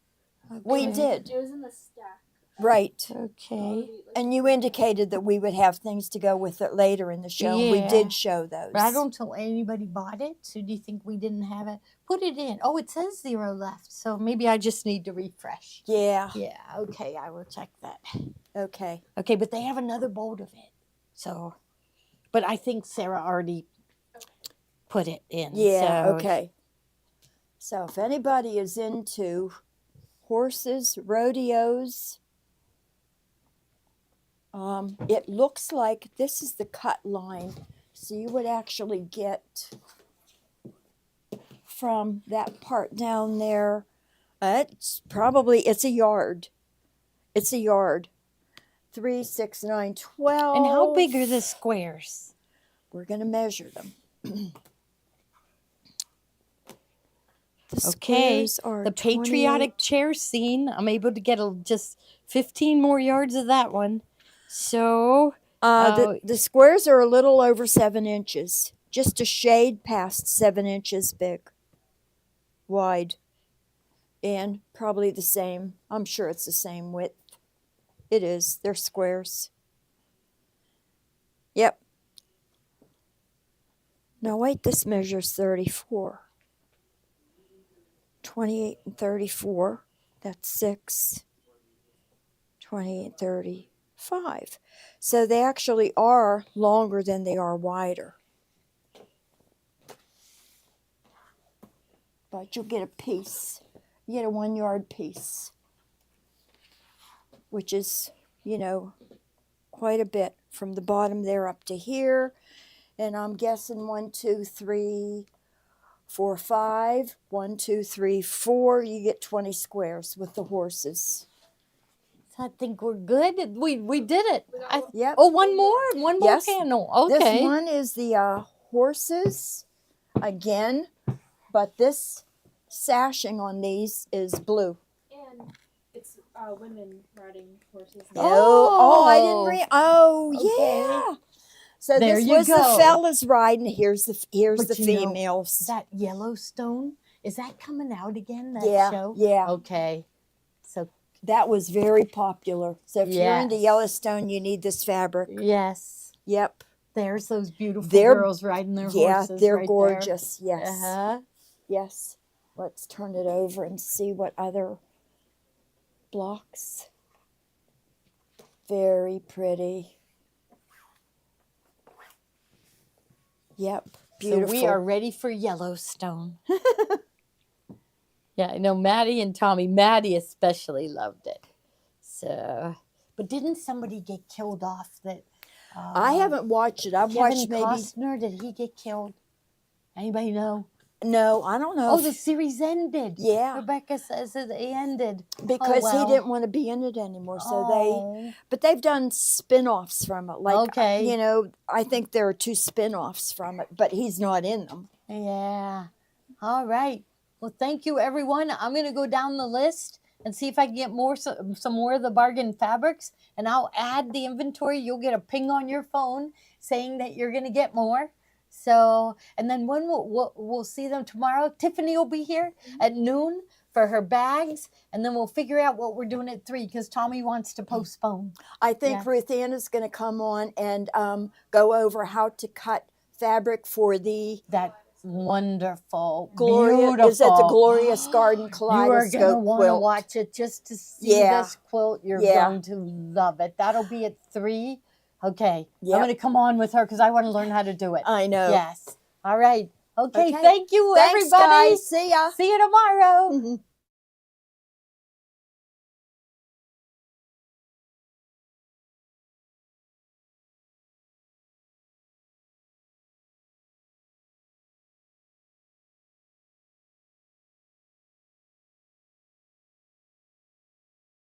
We
Okay.
did.
It was in the stack.
Right.
Okay.
And you indicated that we would have things to go with it later in the show. And we
Yeah.
did show those.
But I don't tell anybody bought it. So do you think we didn't have it? Put it in. Oh, it says 0 left. So maybe I just need to refresh.
Yeah.
Yeah. Okay. I will check that.
Okay.
Okay. But they have another boat of it. So, but I think Sarah already put it in.
Yeah.
So,
Okay. So if anybody is into horses, rodeos, it looks like this is the cut line. So you would actually get from that part down there. It's a yard. It's a yard. 3, 6, 9, 12.
And how big are the squares?
We're going to measure them. The
Okay,
squares are
the patriotic chair scene. I'm able to get just 15 more yards of that one. So,
the squares are a little over 7 inches, just a shade past 7 inches big, wide, and probably the same. I'm sure it's the same width. It is. They're squares. Yep. Now wait, this measures 34. 28 and 34. That's 6. 28 and 35. So they actually are longer than they are wider. But you'll get a piece. You get a 1 yard piece, which is, quite a bit from the bottom there up to here. And I'm guessing 1, 2, 3, 4, 5. 1, 2, 3, 4. You get 20 squares with the horses.
I think we're good. We did it.
We got one.
Yep.
Oh, one more
Yes.
panel. Okay.
This one is the horses again, but this sashing on these is blue.
And it's women riding horses.
No. Oh, I didn't
Oh.
read. Oh,
Okay.
yeah. So
There
this
you
was
go.
the fellas riding. Here's the
But you know,
females.
that Yellowstone, is that coming out again? That
Yeah,
show?
yeah.
Okay. So
That was very popular. So if you're into
Yes.
Yellowstone, you need this fabric.
yes,
Yep.
there's those beautiful
They're-
girls riding their
Yeah,
horses.
they're
right
gorgeous.
There.
Yes.
Uh-huh.
Yes. Let's turn it over and see what other blocks. Very pretty. Yep. Beautiful.
So we are ready for Yellowstone. Yeah, I know Maddie and Tommy. Maddie especially loved it. So, but didn't somebody get killed off? That
I haven't watched it. I've
Kevin
watched maybe.
Costner. Did he get killed? Anybody know?
No, I don't know.
Oh,
if-
the series ended.
Yeah.
Rebecca says it ended.
because
well.
he didn't want to be in it anymore. So
Oh.
but they've done spin-offs from it. Like,
Okay.
I think there are 2 spin-offs from it, but he's not in them.
Yeah. All right. Well, thank you, everyone. I'm going to go down the list and see if I can get some more of the bargain fabrics, and I'll add the inventory. You'll get a ping on your phone saying that you're going to get more. So, and then when we'll see them tomorrow. Tiffany will be here at noon for her bags, and then we'll figure out what we're doing at 3 because Tommy wants to postpone.
I think
Yeah.
Ruth Ann is going to come on and go over how to cut fabric for the
That's wonderful.
glorious.
Beautiful.
Is it the Glorious Garden
You are going to
Kaleidoscope
want to
quilt?
watch it just to see
Yeah.
this quilt. You're
Yeah.
going to love it. That'll be at 3. Okay.
Yep.
I'm going to come on with her because I want to learn how to do it.
I know.
Yes. All right. Okay.
Okay.
Thank you,
Thanks,
everybody.
guys. See ya.
See you tomorrow.
Mhm.